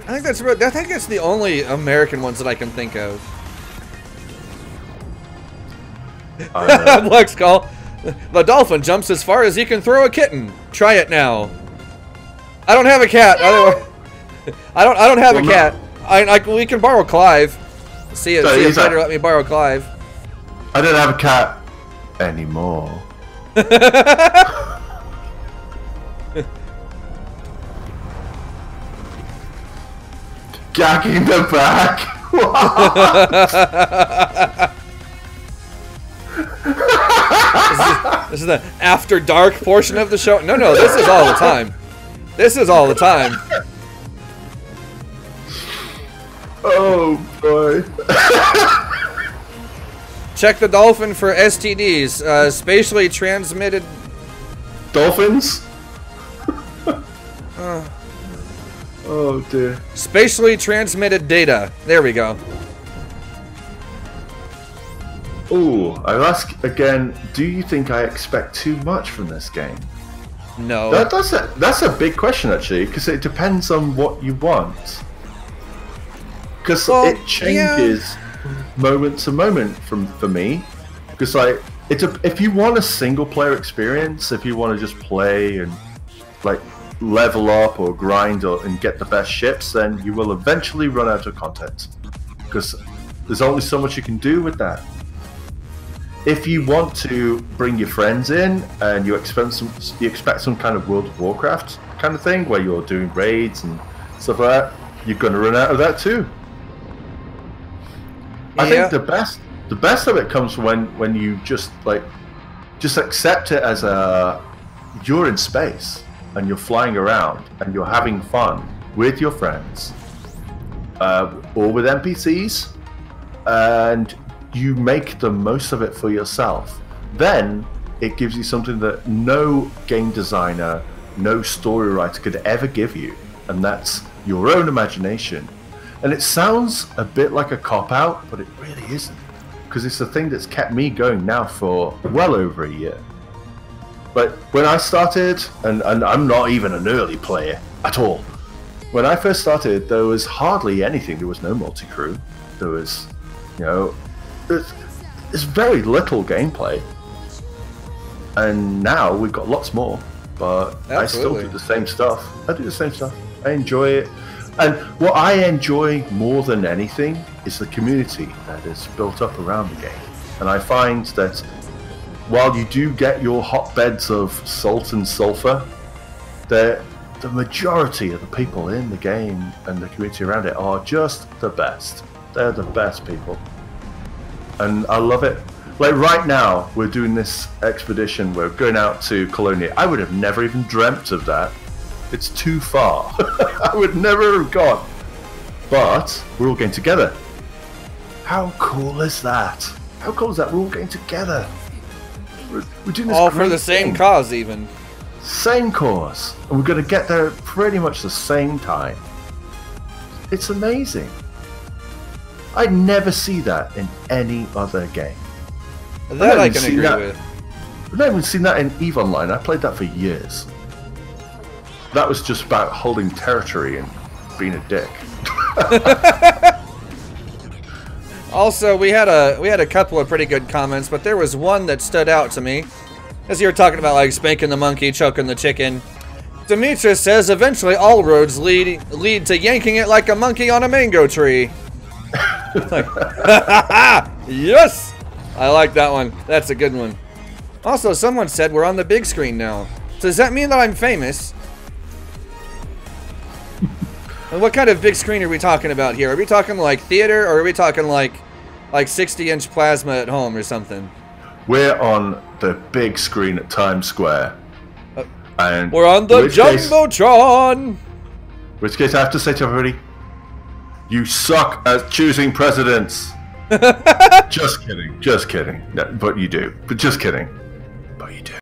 I think that's the only American ones that I can think of. Lex call. The Dolphin jumps as far as he can throw a kitten. Try it now. I don't have a cat. I don't have a cat. We can borrow Clive. See if later let me borrow Clive. I don't have a cat anymore. Gagging the back. This is the after dark portion of the show. No, this is all the time. This is all the time. Oh boy. Check the Dolphin for STDs. Spatially transmitted. Dolphins? Oh dear. Spatially transmitted data. There we go. Ooh, I'll ask again, do you think I expect too much from this game? No. That's a big question actually, because it depends on what you want. Because it changes moment to moment for me. Because like if you want a single player experience, if you want to just play and like level up or grind and get the best ships, then you will eventually run out of content. Because there's only so much you can do with that. If you want to bring your friends in and you expect some kind of World of Warcraft kind of thing where you're doing raids and stuff like that, you're going to run out of that too. I think the best of it comes when you just accept it as you're in space and you're flying around and you're having fun with your friends or with NPCs, and you make the most of it for yourself. Then it gives you something that no game designer, no story writer could ever give you, and that's your own imagination. And it sounds a bit like a cop-out, but it really isn't, because it's the thing that's kept me going now for well over a year. But when I started, and I'm not even an early player at all, when I first started there was hardly anything. There was no multi-crew, there was, there's very little gameplay, and now we've got lots more, but absolutely. I still do the same stuff. I do the same stuff. I enjoy it. And what I enjoy more than anything is the community that is built up around the game. And I find that while you do get your hotbeds of salt and sulfur, the majority of the people in the game and the community around it are just the best. They're the best people. And I love it. Like right now, we're doing this expedition. We're going out to Colonia. I would have never even dreamt of that. It's too far. I would never have gone. But we're all getting together. How cool is that? How cool is that? We're all getting together. We're doing this all for the same cause, even. Same cause. And we're going to get there at pretty much the same time. It's amazing. I never see that in any other game. That I can agree with. I've not even seen that in EVE Online. I played that for years. That was just about holding territory and being a dick. Also, we had a couple of pretty good comments, but there was one that stood out to me. As you were talking about, like, spanking the monkey, choking the chicken. Demetrius says, eventually all roads lead to yanking it like a monkey on a mango tree. Like, yes! I like that one. That's a good one. Also, someone said we're on the big screen now. So does that mean that I'm famous? And what kind of big screen are we talking about here? Are we talking like theater, or are we talking like 60-inch plasma at home or something? We're on the big screen at Times Square. And we're on the Jumbotron! Which case I have to say to everybody, you suck at choosing presidents. Just kidding. Just kidding. No, but you do. But just kidding. But you do.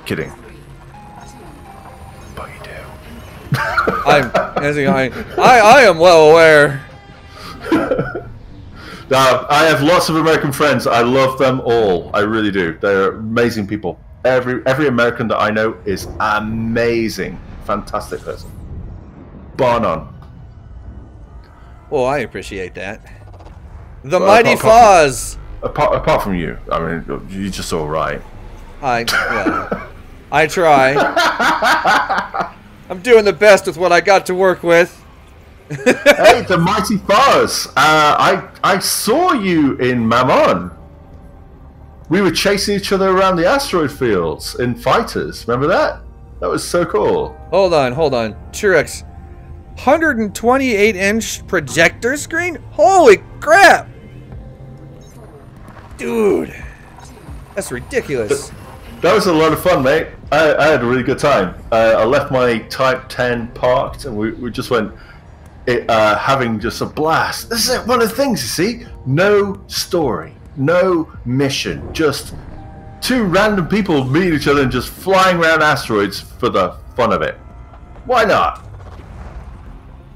Kidding. But you do. I am well aware. Now, I have lots of American friends. I love them all. I really do. They're amazing people. Every American that I know is amazing. Fantastic person. Bar none. Well, I appreciate that. The Mighty Foz! Apart from you. I mean, you're just alright. I try. I'm doing the best with what I got to work with. Hey, the Mighty Foz! I saw you in Mammon. We were chasing each other around the asteroid fields in fighters. Remember that? That was so cool. Hold on. Truex. 128-inch projector screen? Holy crap! Dude. That's ridiculous. That was a lot of fun, mate. I had a really good time. I left my Type 10 parked, and we just went having just a blast. This is one of the things, you see. No story. No mission. Just two random people meeting each other and just flying around asteroids for the fun of it. Why not?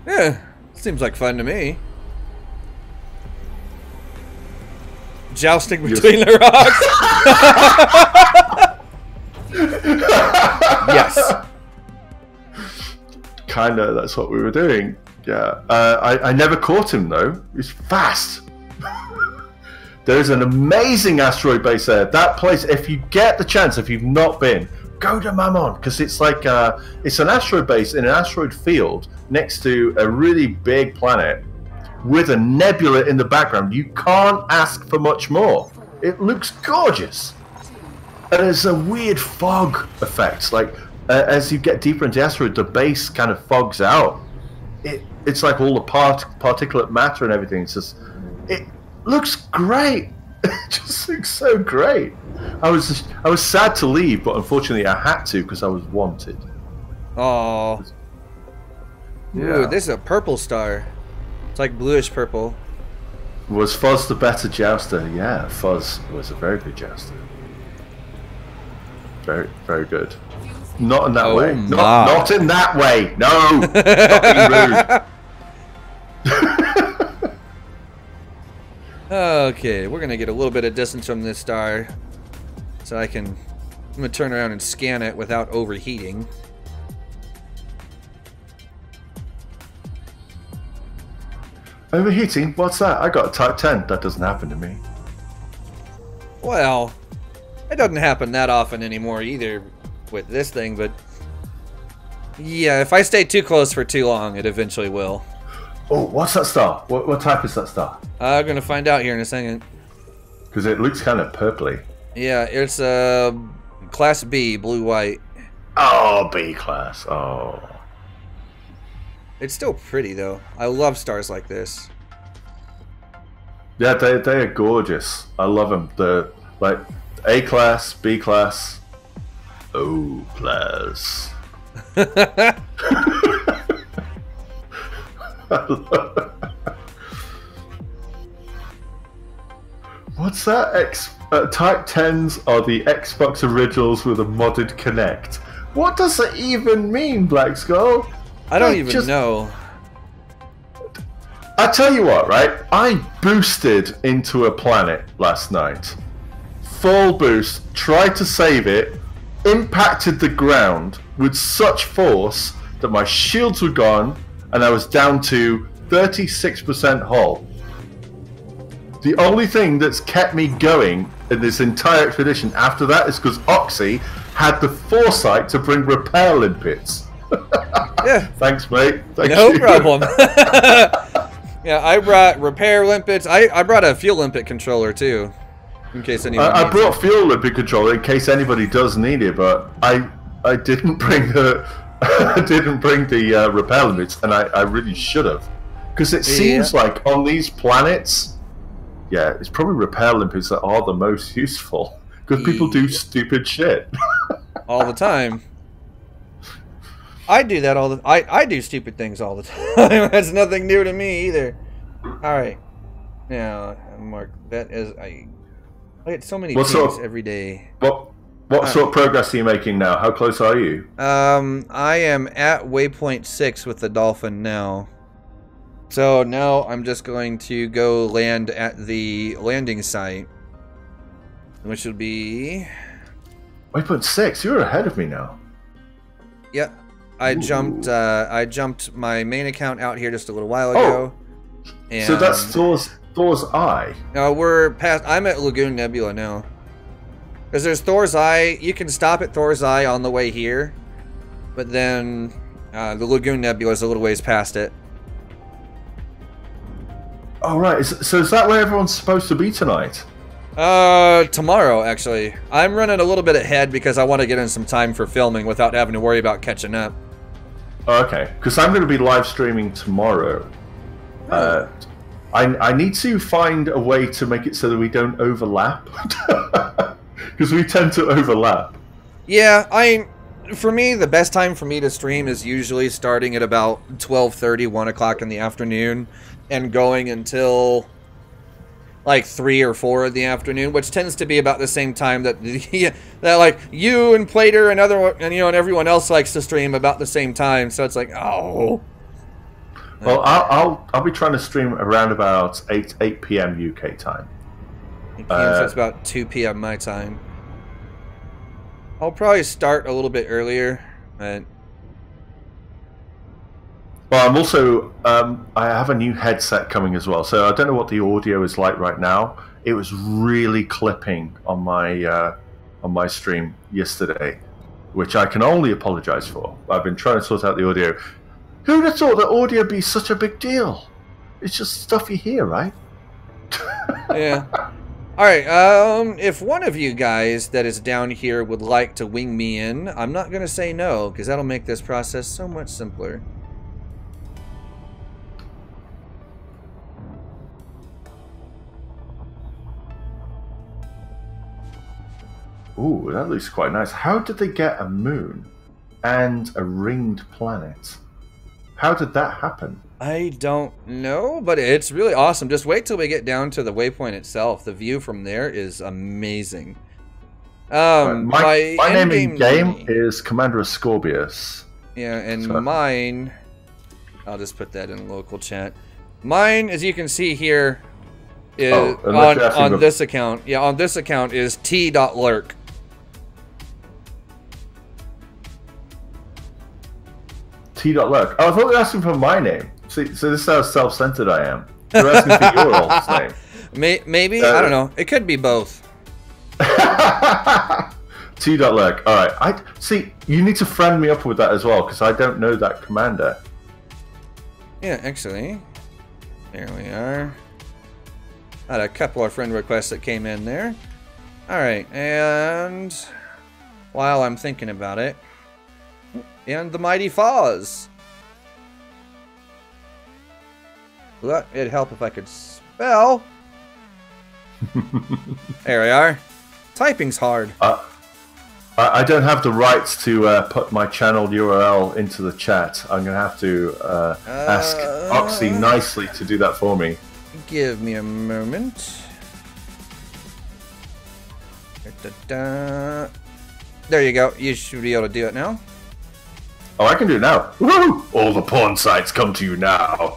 Yeah, seems like fun to me. Jousting between the rocks. Yes. Kinda, that's what we were doing. Yeah. I never caught him though. He's fast. There's an amazing asteroid base there. That place, if you get the chance, if you've not been, go to Mammon, because it's like it's an asteroid base in an asteroid field next to a really big planet with a nebula in the background. You can't ask for much more. It looks gorgeous. And there's a weird fog effect. Like as you get deeper into the asteroid, the base kind of fogs out. It's like all the particulate matter and everything. It's just, it looks great. It just looks so great. I was sad to leave, but unfortunately I had to because I was wanted. Oh. Yeah. Ooh, this is a purple star. It's like bluish purple. Was Fuzz the better jouster? Yeah, Fuzz was a very good jouster. Very, very good. Not in that way. Not in that way. No. Not being rude. Okay, we're gonna get a little bit of distance from this star, so I'm gonna turn around and scan it without overheating. Overheating? What's that? I got a Type 10. That doesn't happen to me. Well, it doesn't happen that often anymore either with this thing, but yeah, if I stay too close for too long, it eventually will. Oh, what's that star? What type is that star? I'm gonna find out here in a second. Because it looks kind of purpley. Yeah, it's Class B, blue-white. Oh, B class. Oh. It's still pretty though. I love stars like this. Yeah, they are gorgeous. I love them. They're like A class, B class, O class. What's that? Type 10s are the Xbox originals with a modded Kinect. What does that even mean, Black Skull? I don't even know. I tell you what, right? I boosted into a planet last night. Full boost, tried to save it, impacted the ground with such force that my shields were gone and I was down to 36% hull. The only thing that's kept me going in this entire expedition after that is because Oxy had the foresight to bring repair limpets. Yeah. Thanks, mate. Thank No you. problem. Yeah, I brought repair limpets. I brought a fuel limpet controller too, in case anyone I needs brought it. fuel limpet controller in case anybody does need it, but I didn't bring the repair limpets, and I really should have, because it seems like on these planets. Yeah, it's probably repair limpets that are the most useful because people do stupid shit all the time. I do that all the. I do stupid things all the time. That's nothing new to me either. All right, now Mark, that is I get so many things every day. What sort of progress are you making now? How close are you? I am at waypoint 6 with the Dolphin now. So now I'm just going to go land at the landing site, which will be... Waypoint 6, you're ahead of me now. Yeah, I jumped my main account out here just a little while ago. And so that's Thor's Eye. No, we're past. I'm at Lagoon Nebula now. Because there's Thor's Eye. You can stop at Thor's Eye on the way here, but then the Lagoon Nebula is a little ways past it. Oh, right. So is that where everyone's supposed to be tonight? Tomorrow, actually. I'm running a little bit ahead because I want to get in some time for filming without having to worry about catching up. Oh, okay. Because I'm going to be live streaming tomorrow. I need to find a way to make it so that we don't overlap. Because we tend to overlap. Yeah, for me, the best time for me to stream is usually starting at about 12:30, 1 o'clock in the afternoon, and going until like 3 or 4 in the afternoon, which tends to be about the same time that that like you and Plater and and everyone else likes to stream about the same time. So it's like, oh. Well, I'll be trying to stream around about 8 p.m. UK time. So it's about 2 p.m. my time. I'll probably start a little bit earlier, but... Well, I'm also I have a new headset coming as well, so I don't know what the audio is like right now. It was really clipping on my stream yesterday, which I can only apologize for. I've been trying to sort out the audio. Who'd have thought that audio would be such a big deal? It's just stuff you hear, right? Yeah. Alright, if one of you guys that is down here would like to wing me in, I'm not going to say no, because that'll make this process so much simpler. Ooh, that looks quite nice. How did they get a moon and a ringed planet? How did that happen? I don't know, but it's really awesome. Just wait till we get down to the waypoint itself. The view from there is amazing. My name in game is Commander Ascorbius. Yeah, and mine... I'll just put that in local chat. Mine, as you can see here, is on this account. Yeah, on this account is t.lurk. T.lurk. Oh, I thought you were asking for my name. See, so this is how self-centered I am. You're asking for your old name. Maybe? I don't know. It could be both. T.lurk. Alright. See, you need to friend me up with that as well, because I don't know that commander. Yeah, actually. There we are. Had a couple of friend requests that came in there. Alright, and while I'm thinking about it, and the Mighty Foz. Well, it'd help if I could spell. There we are. Typing's hard. I don't have the rights to put my channel URL into the chat. I'm going to have to ask Oxy nicely to do that for me. Give me a moment. There you go. You should be able to do it now. Oh, I can do it now. Woo! All the porn sites come to you now.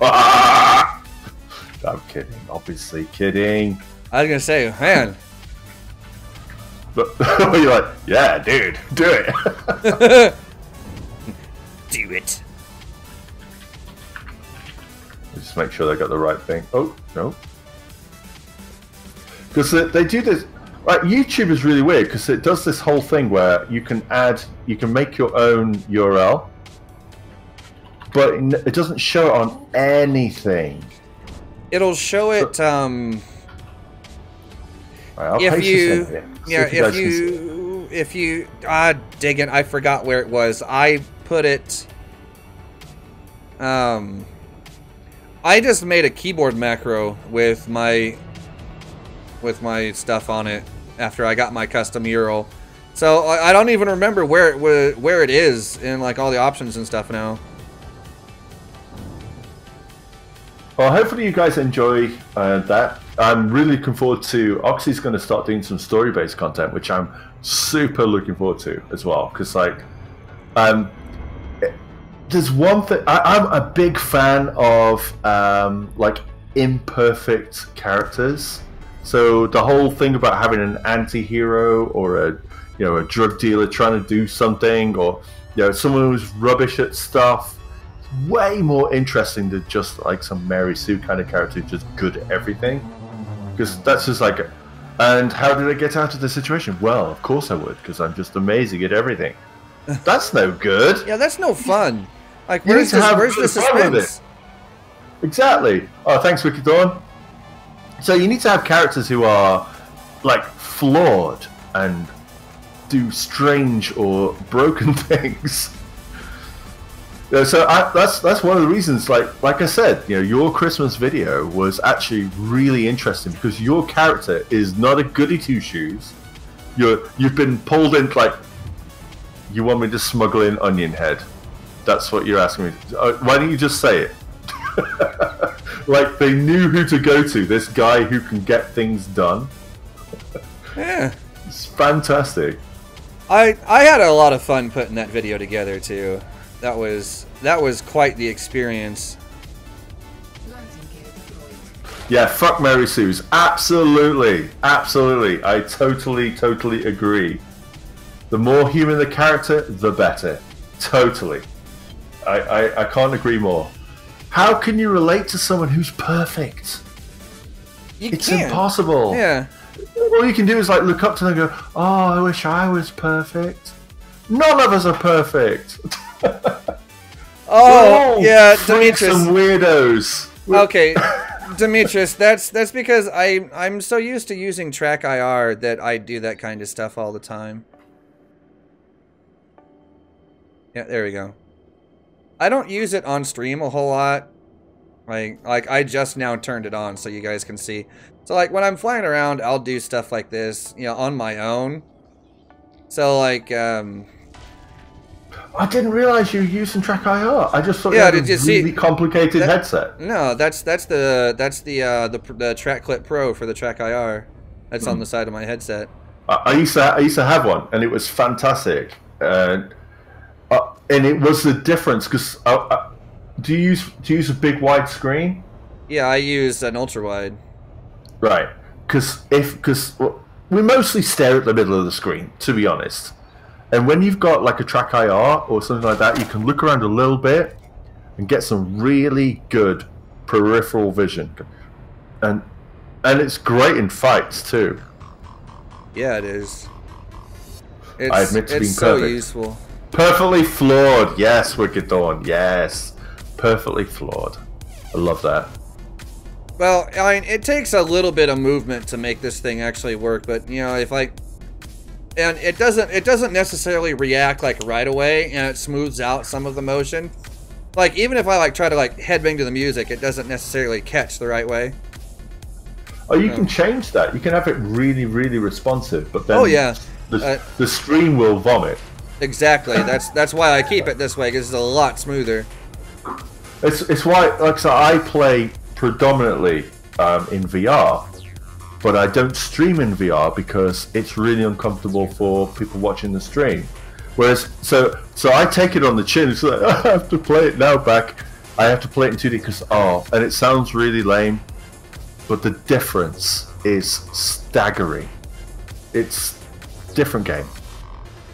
I'm kidding. Obviously kidding. I was going to say, man. But you're like, yeah, dude, do it. Do it. Just just make sure they got the right thing. Oh, no. Because they do this. Like, YouTube is really weird because it does this whole thing where you can make your own URL, but it doesn't show it on anything. It'll show it. Right, I'll If paste you, this in here. yeah, See if you, dig it, I forgot where it was. I put it. I just made a keyboard macro with my stuff on it after I got my custom URL. So I don't even remember where it is in like all the options and stuff now. Well, hopefully you guys enjoy that. I'm really looking forward to. Oxy's going to start doing some story-based content, which I'm super looking forward to as well. Because like, there's one thing. I'm a big fan of like imperfect characters. So the whole thing about having an anti-hero or a drug dealer trying to do something, or someone who's rubbish at stuff, way more interesting than just like some Mary Sue kind of character who's just good at everything. Because that's just like, and how did I get out of the situation? Well, of course I would, because I'm just amazing at everything. That's no good. Yeah, that's no fun. Like, where's the suspense? Exactly. Oh, thanks, Wicked Dawn. So you need to have characters who are like flawed and do strange or broken things. So that's one of the reasons. Like I said, your Christmas video was actually really interesting because your character is not a goody two shoes. You've been pulled in like, you want me to smuggle in onion head. That's what you're asking me. Why don't you just say it? Like they knew who to go to. This guy who can get things done. Yeah, it's fantastic. I had a lot of fun putting that video together too. That was quite the experience. Yeah, fuck Mary Sue's. Absolutely, absolutely. I totally agree. The more human the character, the better. Totally. I can't agree more. How can you relate to someone who's perfect? It's impossible. Yeah. All you can do is like look up to them and go, "Oh, I wish I was perfect." None of us are perfect. Oh, yeah, Demetrius. Some weirdos. Okay, Demetrius, that's because I'm so used to using Track IR that I do that kind of stuff all the time. Yeah, there we go. I don't use it on stream a whole lot. Like I just now turned it on so you guys can see. So like when I'm flying around, I'll do stuff like this, on my own. So like I didn't realize you were using Track IR. I just thought you had a really complicated headset. No, that's the Track Clip Pro for the Track IR. That's on the side of my headset. I used to have one, and it was fantastic. And it was the difference because do you use a big wide screen? Yeah, I use an ultra wide. Right, because we mostly stare at the middle of the screen, to be honest. And when you've got like a Track IR or something like that, you can look around a little bit and get some really good peripheral vision, and it's great in fights too. Yeah, it is. I admit to being so perfect. Useful. Perfectly flawed, yes, Wicked Dawn, yes. Perfectly flawed. I love that. Well, I mean, it takes a little bit of movement to make this thing actually work, but if and it doesn't necessarily react like right away, and it smooths out some of the motion. Like even if I like try to like headbang to the music, it doesn't necessarily catch the right way. Oh, you can change that. You can have it really, really responsive, but then the screen will vomit. Exactly. That's why I keep it this way, because it's a lot smoother. It's why, like so, I play predominantly in VR, but I don't stream in VR because it's really uncomfortable for people watching the stream. Whereas, so I take it on the chin. It's like I have to play it now back. I have to play it in 2D because and it sounds really lame, but the difference is staggering. It's a different game.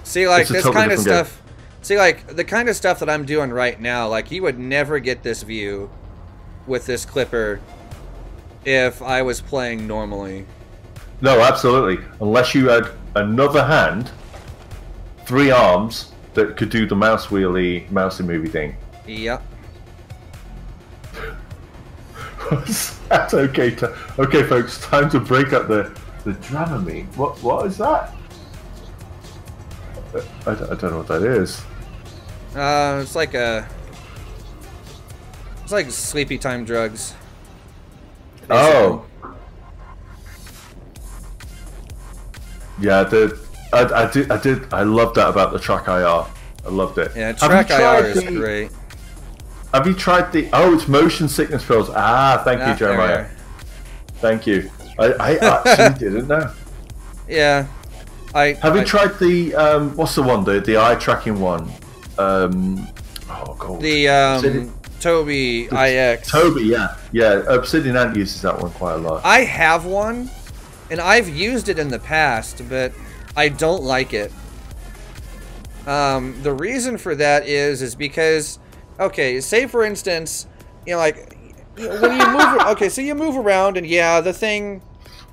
See, like this kind of stuff. See, like the kind of stuff that I'm doing right now. Like you would never get this view with this clipper if I was playing normally. No, absolutely. Unless you had another hand, 3 arms that could do the mousey movie thing. Yep. That's okay. Okay, folks, time to break up the Dramamine. What is that? I don't know what that is. It's like sleepy time drugs. Basically. Oh. Yeah, I loved that about the Track IR. I loved it. Yeah, Track IR is great. Have you tried the? Oh, it's motion sickness pills. Ah, thank you, Jeremiah. Thank you. I actually didn't know. Yeah, Have you tried the what's the one? The eye tracking one. Oh god. The Tobii IX. Tobii, yeah. Obsidian Ant uses that one quite a lot. I have one, and I've used it in the past, but I don't like it. The reason for that is because, okay, say for instance, you know, like when you move, okay, so you move around, and yeah, the thing,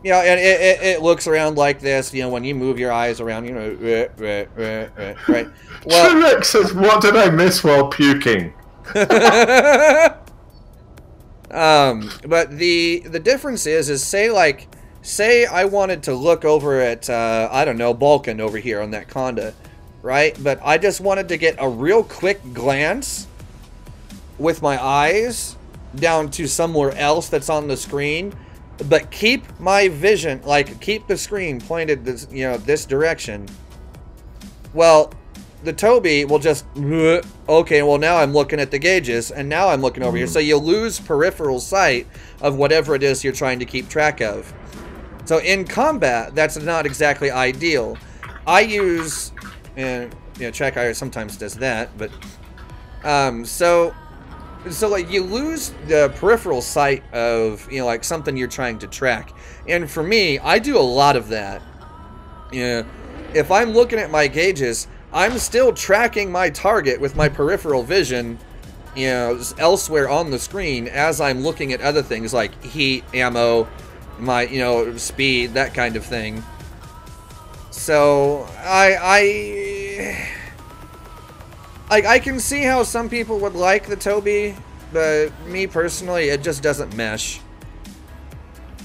you know, and it looks around like this, you know, when you move your eyes around, you know, right? Well, Trirex says, "What did I miss while puking?" But the difference is say I wanted to look over at I don't know, Balkan over here on that Conda, right? But I just wanted to get a real quick glance with my eyes down to somewhere else that's on the screen, but keep my vision, like keep the screen pointed this, you know, this direction. Well, the Tobii will just, okay, well now I'm looking at the gauges, and now I'm looking over here. So you lose peripheral sight of whatever it is you're trying to keep track of. So in combat, that's not exactly ideal. I use, you know, Track IR sometimes does that, but, so like you lose the peripheral sight of, you know, like something you're trying to track. And for me, I do a lot of that. Yeah, if I'm looking at my gauges, I'm still tracking my target with my peripheral vision, you know, elsewhere on the screen as I'm looking at other things like heat, ammo, my, you know, speed, that kind of thing. So I can see how some people would like the Tobii, but me personally, it just doesn't mesh.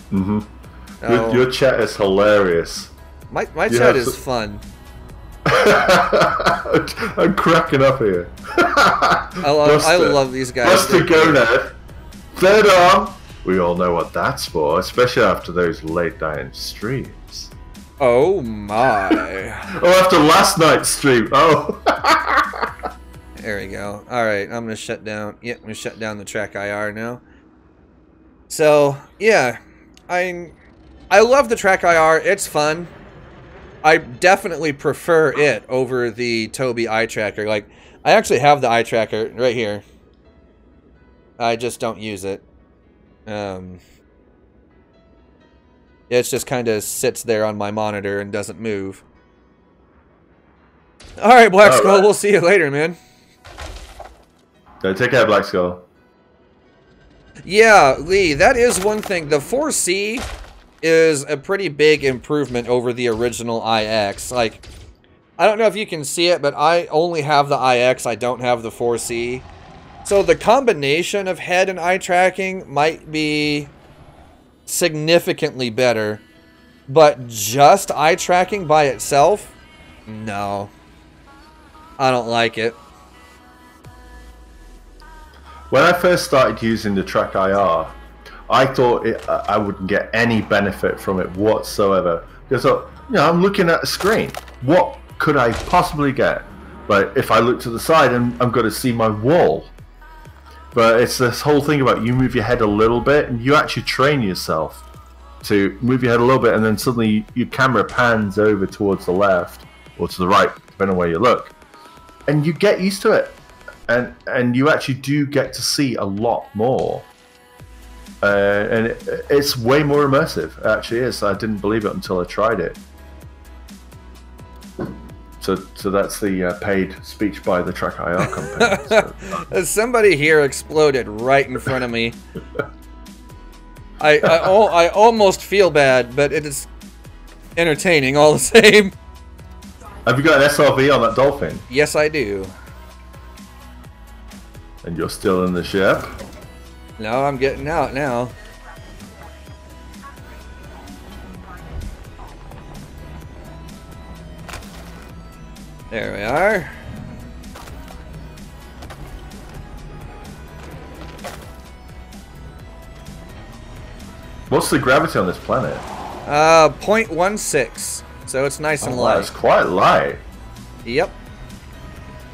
Your chat is hilarious. My chat is fun. I'm cracking up here. I love these guys. Buster Gonad, third arm. We all know what that's for, especially after those late night streams. Oh my! Oh, after last night's stream. Oh. There we go. All right, I'm gonna shut down. Yep, I'm gonna shut down the Track IR now. So yeah, I love the Track IR. It's fun. I definitely prefer it over the Tobii eye tracker. Like, I actually have the eye tracker right here. I just don't use it. It just kind of sits there on my monitor and doesn't move. All right, Black Skull. We'll see you later, man. Take care, Black Skull. Yeah, Lee, that is one thing. The 4C is a pretty big improvement over the original IX. Like, I don't know if you can see it, but I only have the IX. I don't have the 4C. So the combination of head and eye tracking might be significantly better, but just eye tracking by itself, no. I don't like it. When I first started using the Track IR, I thought I wouldn't get any benefit from it whatsoever. Because, you know, I'm looking at a screen. What could I possibly get? But if I look to the side, I'm going to see my wall. But it's this whole thing about you move your head a little bit, and you actually train yourself to move your head a little bit, and then suddenly your camera pans over towards the left, or to the right, depending on where you look. And you get used to it. And you actually do get to see a lot more. And it's way more immersive. It actually is. I didn't believe it until I tried it. So that's the paid speech by the Track IR company. So, Somebody here exploded right in front of me. I almost feel bad, but it is entertaining all the same. have you got an SRV on that Dolphin? Yes, I do. And you're still in the ship? No, I'm getting out now. There we are. What's the gravity on this planet? 0.16. So it's nice and light. It's quite light. Yep.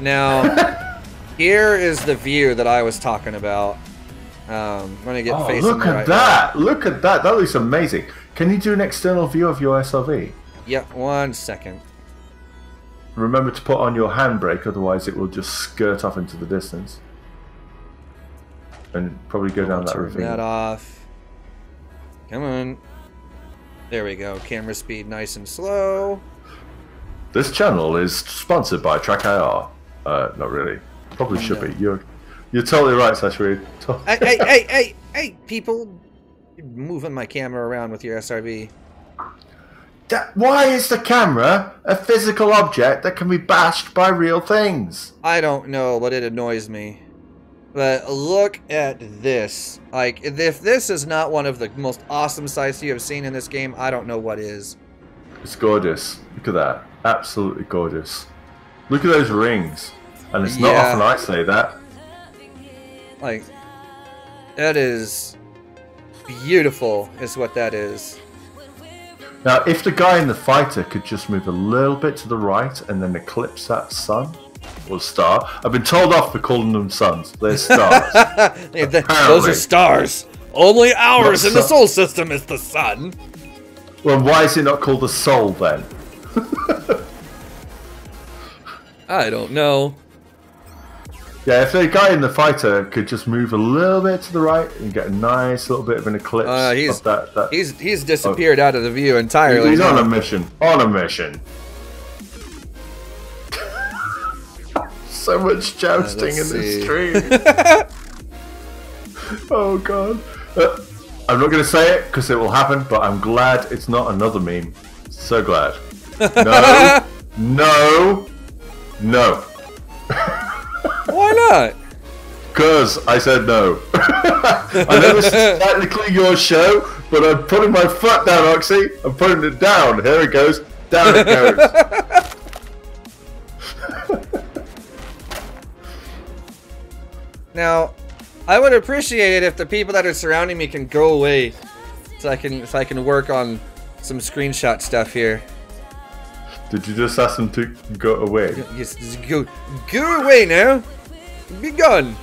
Now, here is the view that I was talking about. I'm gonna get facing look at right that! Now. Look at that! That looks amazing. Can you do an external view of your SRV? Yep. 1 second. Remember to put on your handbrake, otherwise it will just skirt off into the distance. And probably go down that Turn ravine. that off. Come on. There we go. Camera speed nice and slow. This channel is sponsored by Track IR. Not really. Probably should be. You're totally right, Sashweed. Hey, people! You're moving my camera around with your SRV. Why is the camera a physical object that can be bashed by real things? I don't know, but it annoys me. But look at this. Like, if this is not one of the most awesome sights you have seen in this game, I don't know what is. It's gorgeous. Look at that. Absolutely gorgeous. Look at those rings. And it's not often I say that. Like, that is beautiful, is what that is. Now, if the guy in the fighter could just move a little bit to the right and then eclipse that sun or star. I've been told off for calling them suns. They're stars. Those are stars. Only ours in the solar system is the sun. Well, why is it not called the soul then? I don't know. Yeah, if the guy in the fighter could just move a little bit to the right and get a nice little bit of an eclipse of that. He's disappeared out of the view entirely. He's on a mission. On a mission. So much jousting in this stream. Oh god. I'm not going to say it because it will happen, but I'm glad it's not another meme. So glad. No. No. No. Why not? Because I said no. I know this is technically your show, but I'm putting my foot down, Oxy. I'm putting it down. Here it goes. Down it goes. Now, I would appreciate it if the people that are surrounding me can go away, so I can work on some screenshot stuff here. Did you just ask them to go away? Yes, go away now. Be gone.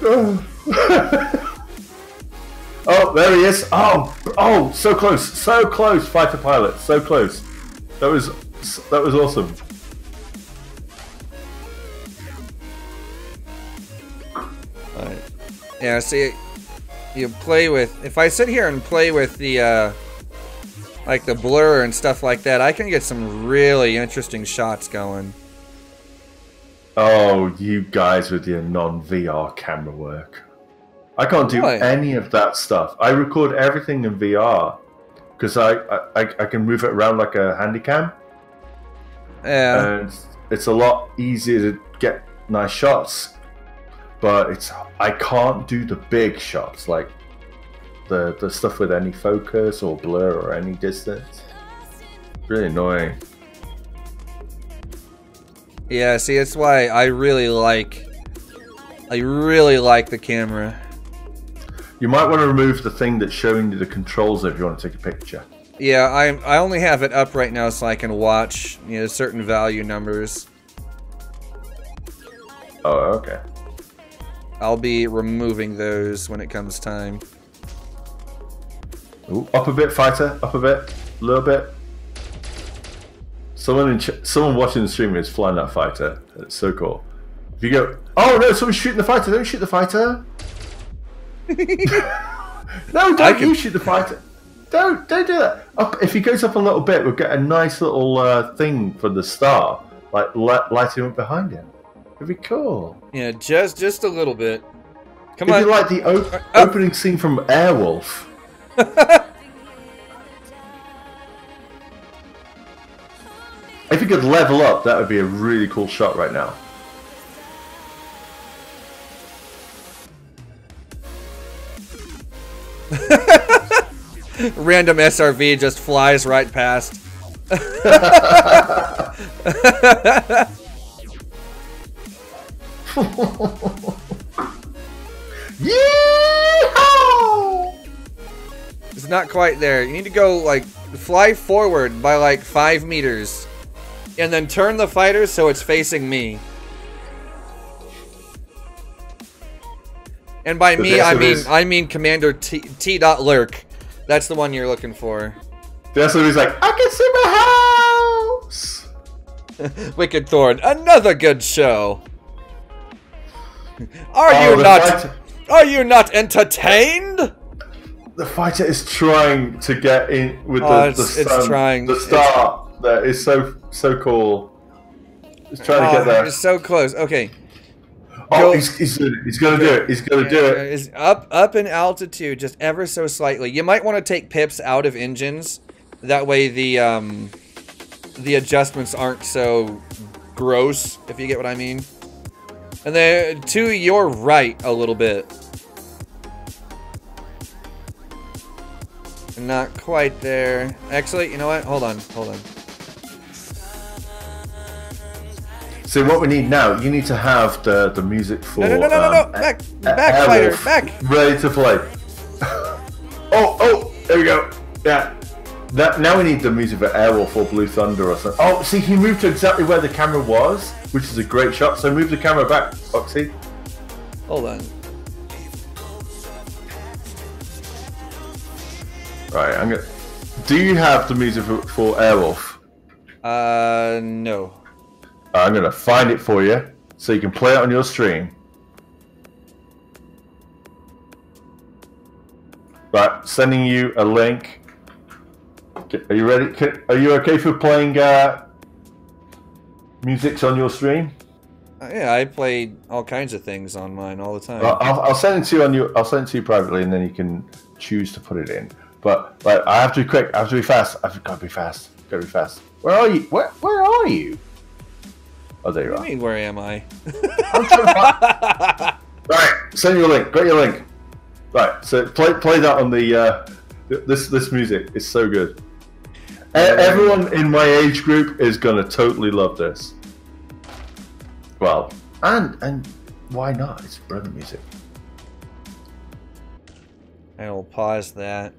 Oh, there he is. Oh, so close, fighter pilot, so close. That was awesome. Alright. Yeah, see, you play with, if I sit here and play with the like the blur and stuff like that, I can get some really interesting shots going. Oh, you guys with your non-VR camera work. I can't do any of that stuff. I record everything in VR because I can move it around like a handycam. Yeah. And it's a lot easier to get nice shots. But I can't do the big shots like the stuff with any focus or blur or any distance. Really annoying. Yeah, see, it's why I really like the camera. You might want to remove the thing that's showing you the controls if you want to take a picture. Yeah, I only have it up right now so I can watch, you know, certain value numbers. Oh, okay. I'll be removing those when it comes time. Ooh, up a bit, fighter. Up a bit. A little bit. Someone watching the stream is flying that fighter. It's so cool. If you go, oh no, someone's shooting the fighter. Don't shoot the fighter. No, don't you shoot the fighter. Don't do that. Up, if he goes up a little bit, we'll get a nice little thing for the star, like lighting up behind him. It'd be cool. Yeah, just a little bit. Come It'd on. be like the opening scene from Airwolf. If you could level up, that would be a really cool shot right now. Random SRV just flies right past. Yeehaw! It's not quite there. You need to go, like, fly forward by, like, 5 meters. And then turn the fighter so it's facing me. And by me, I mean Commander T. Lurk. That's the one you're looking for. That's what he's like, I can see my house! Wicked Thorn, another good show. Are you not entertained? The fighter is trying to get in with the star. That is so cool. He's trying to get there. It's so close. Okay. Oh, he's gonna do it. He's gonna do it. It's up in altitude, just ever so slightly. You might want to take pips out of engines. That way the adjustments aren't so gross, if you get what I mean. And then to your right a little bit. Not quite there. Actually, you know what? Hold on. So what we need now, you need to have the music for No. Back, fighter, back. Ready to play. oh, there we go. Yeah. Now we need the music for Airwolf or Blue Thunder or something. Oh, see, he moved to exactly where the camera was, which is a great shot. So move the camera back, Oxy. Hold on. Right, I'm gonna. Do you have the music for Airwolf? No. I'm gonna find it for you, so you can play it on your stream. Right, sending you a link. Are you ready? Are you okay for playing music on your stream? Yeah, I play all kinds of things on mine all the time. I'll send it to you on your. I'll send it to you privately, and then you can choose to put it in. But like, I have to be quick. I have to be fast. I've got to be fast. Gotta be fast. Where are you? Where are you? Oh, there you are. What do you mean, where am I? I'm trying to find... Right, send you a link. Got your link. Right, so play that on the this music is so good. Everyone in my age group is gonna totally love this. Well, and why not? It's brother music. I will pause that.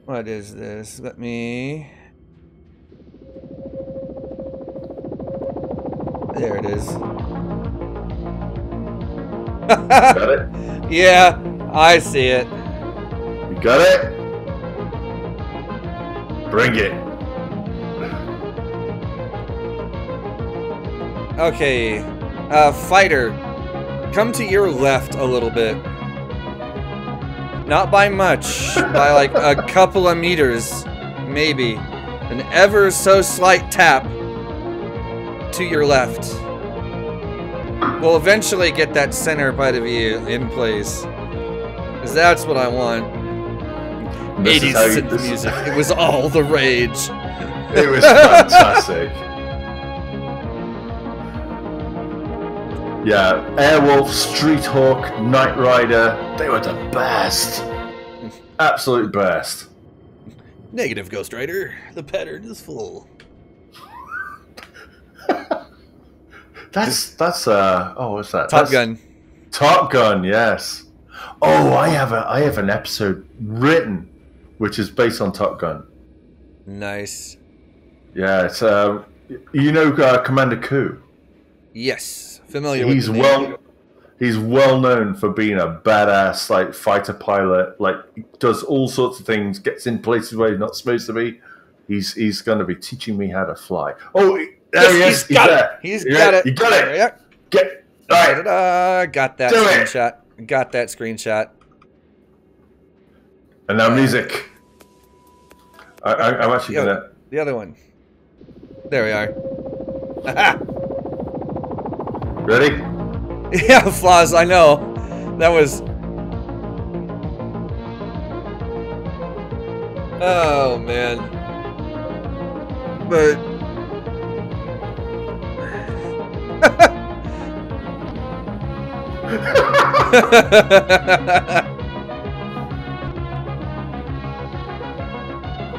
What is this? Let me. There it is. Got it? Yeah, I see it. You got it? Bring it. Okay, fighter, come to your left a little bit. Not by much, by like a couple of meters, maybe. An ever so slight tap to your left. We'll eventually get that center part of you in place. Because that's what I want. 80s synth music. It was all the rage. It was fantastic. Yeah, Airwolf, Street Hawk, Knight Rider, they were the best. Absolute best. Negative, Ghost Rider. The pattern is full. That's oh, what's that? Top Gun. Top Gun, yes. Oh, I have an episode written which is based on Top Gun. Nice. Yeah, it's you know Commander Koo. Yes, familiar with the name. He's well known for being a badass like fighter pilot. Like does all sorts of things, gets in places where he's not supposed to be. He's going to be teaching me how to fly. Oh, there he is. He's got it. He's got it. You got it. Yeah. Get all right. Got that screenshot. Got that screenshot. And now music. I'm actually gonna. The other one. There we are. Aha! Ready? Yeah, flaws. I know. That was. Oh man. But.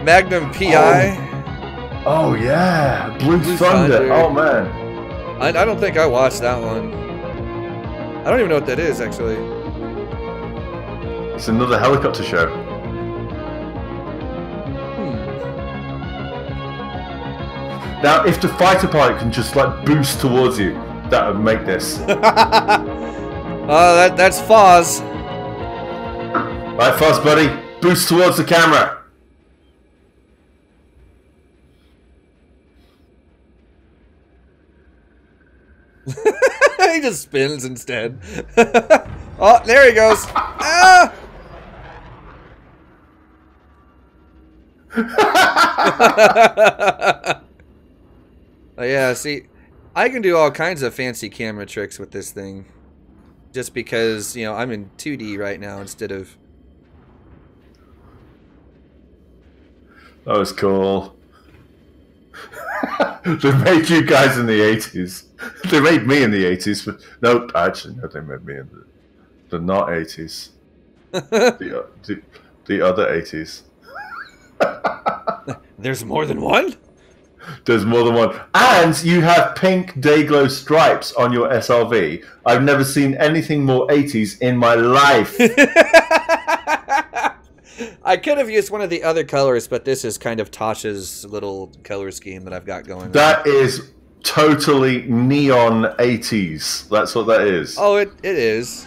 Magnum PI. Oh yeah, Blue Thunder. Oh man. I don't think I watched that one. I don't even know what that is actually. It's another helicopter show. Now, if the fighter pilot can just like boost towards you, that would make this. That's Foz. Right, Foz, buddy, boost towards the camera. He just spins instead. Oh, there he goes. Ah! Oh, yeah, see, I can do all kinds of fancy camera tricks with this thing. Just because, you know, I'm in 2D right now instead of... That was cool. They made you guys in the 80s. They made me in the 80s, but no, actually, no, they made me in the not 80s. the other 80s. There's more than one? There's more than one. And you have pink Dayglow stripes on your SRV. I've never seen anything more 80s in my life. I could have used one of the other colors, but this is kind of Tasha's little color scheme that I've got going on. That is totally neon 80s. That's what that is. Oh, it is.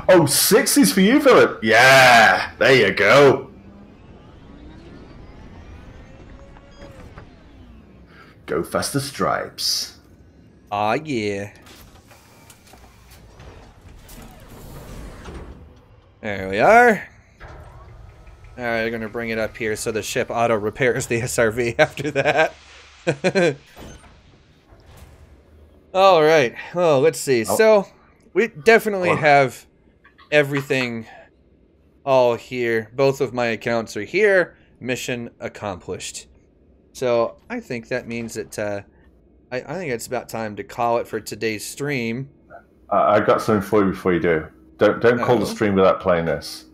Oh, 60s for you, Philip. Yeah, there you go. Go faster stripes. Aw, yeah. There we are. Alright, I'm gonna bring it up here so the ship auto repairs the SRV after that. Alright, well, let's see. Oh. So, we definitely have everything all here. Both of my accounts are here. Mission accomplished. So, I think that means that I think it's about time to call it for today's stream. I got something for you before you do. Don't call the stream without playing this.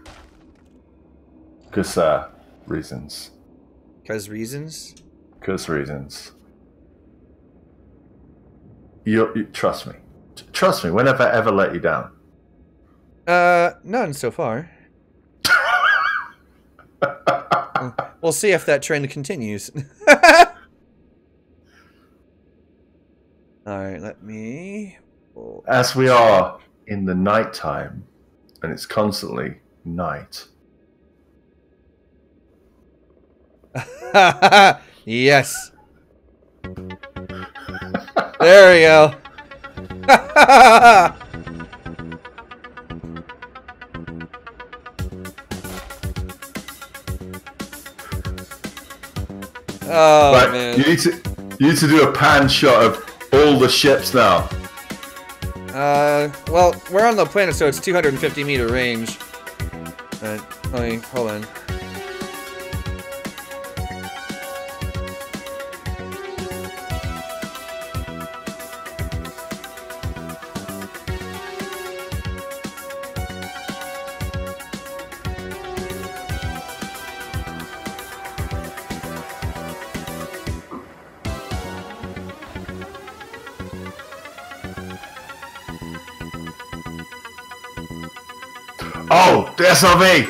Because reasons. Because reasons? Because reasons. You trust me. Trust me. When have I ever let you down? None so far. We'll see if that trend continues. Alright, let me... As we are in the night time, and it's constantly night. Yes. There we go. Oh, right, man. You need to do a pan shot of all the ships now. Well, we're on the planet, so it's 250 meter range. Let me, hold on. Oh, the SRV!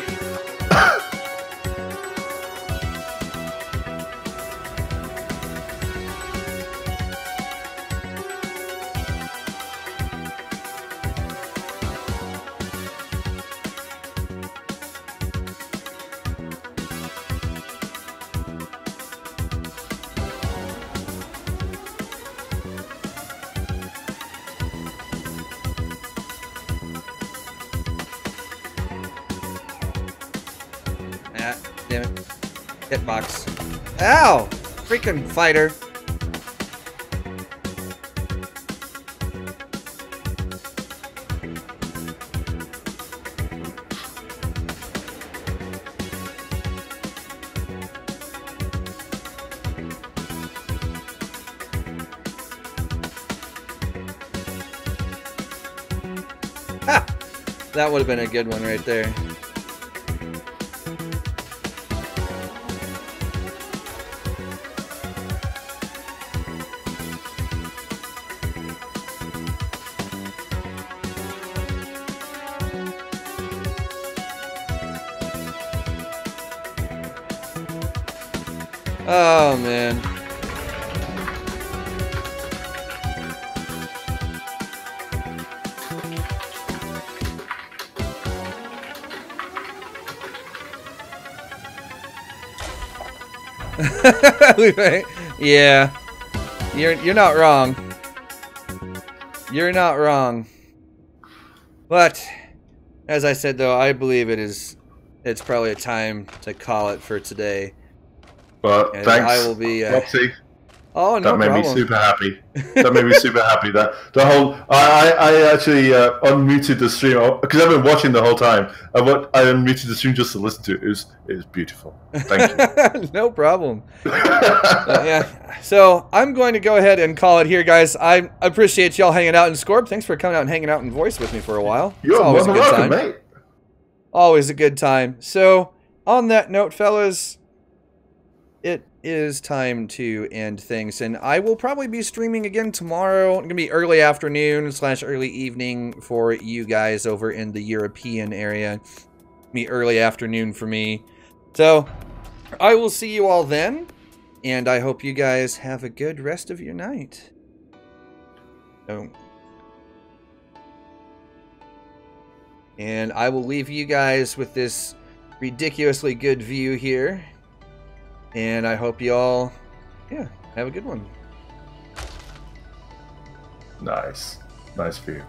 Ah, damn it. Hitbox. Ow! Freaking fighter. Ha! That would have been a good one right there. Oh, man. Yeah. You're not wrong. You're not wrong. But as I said though, I believe it's probably a time to call it for today. But And thanks, I will be Roxy. Oh, no That made problem. me super happy. That made me super happy. That the whole I actually unmuted the stream because I've been watching the whole time. I unmuted the stream just to listen to it. It was beautiful. Thank you. No problem. Yeah. So I'm going to go ahead and call it here, guys. I appreciate y'all hanging out in Scorp. Thanks for coming out and hanging out in voice with me for a while. You're It's always more a than good welcome, time. mate. Always a good time. So on that note, fellas, it is time to end things, and I will probably be streaming again tomorrow. It's gonna be early afternoon / early evening for you guys over in the European area. Be early afternoon for me. So I will see you all then, and I hope you guys have a good rest of your night. And I will leave you guys with this ridiculously good view here. And I hope you all, have a good one. Nice. Nice view.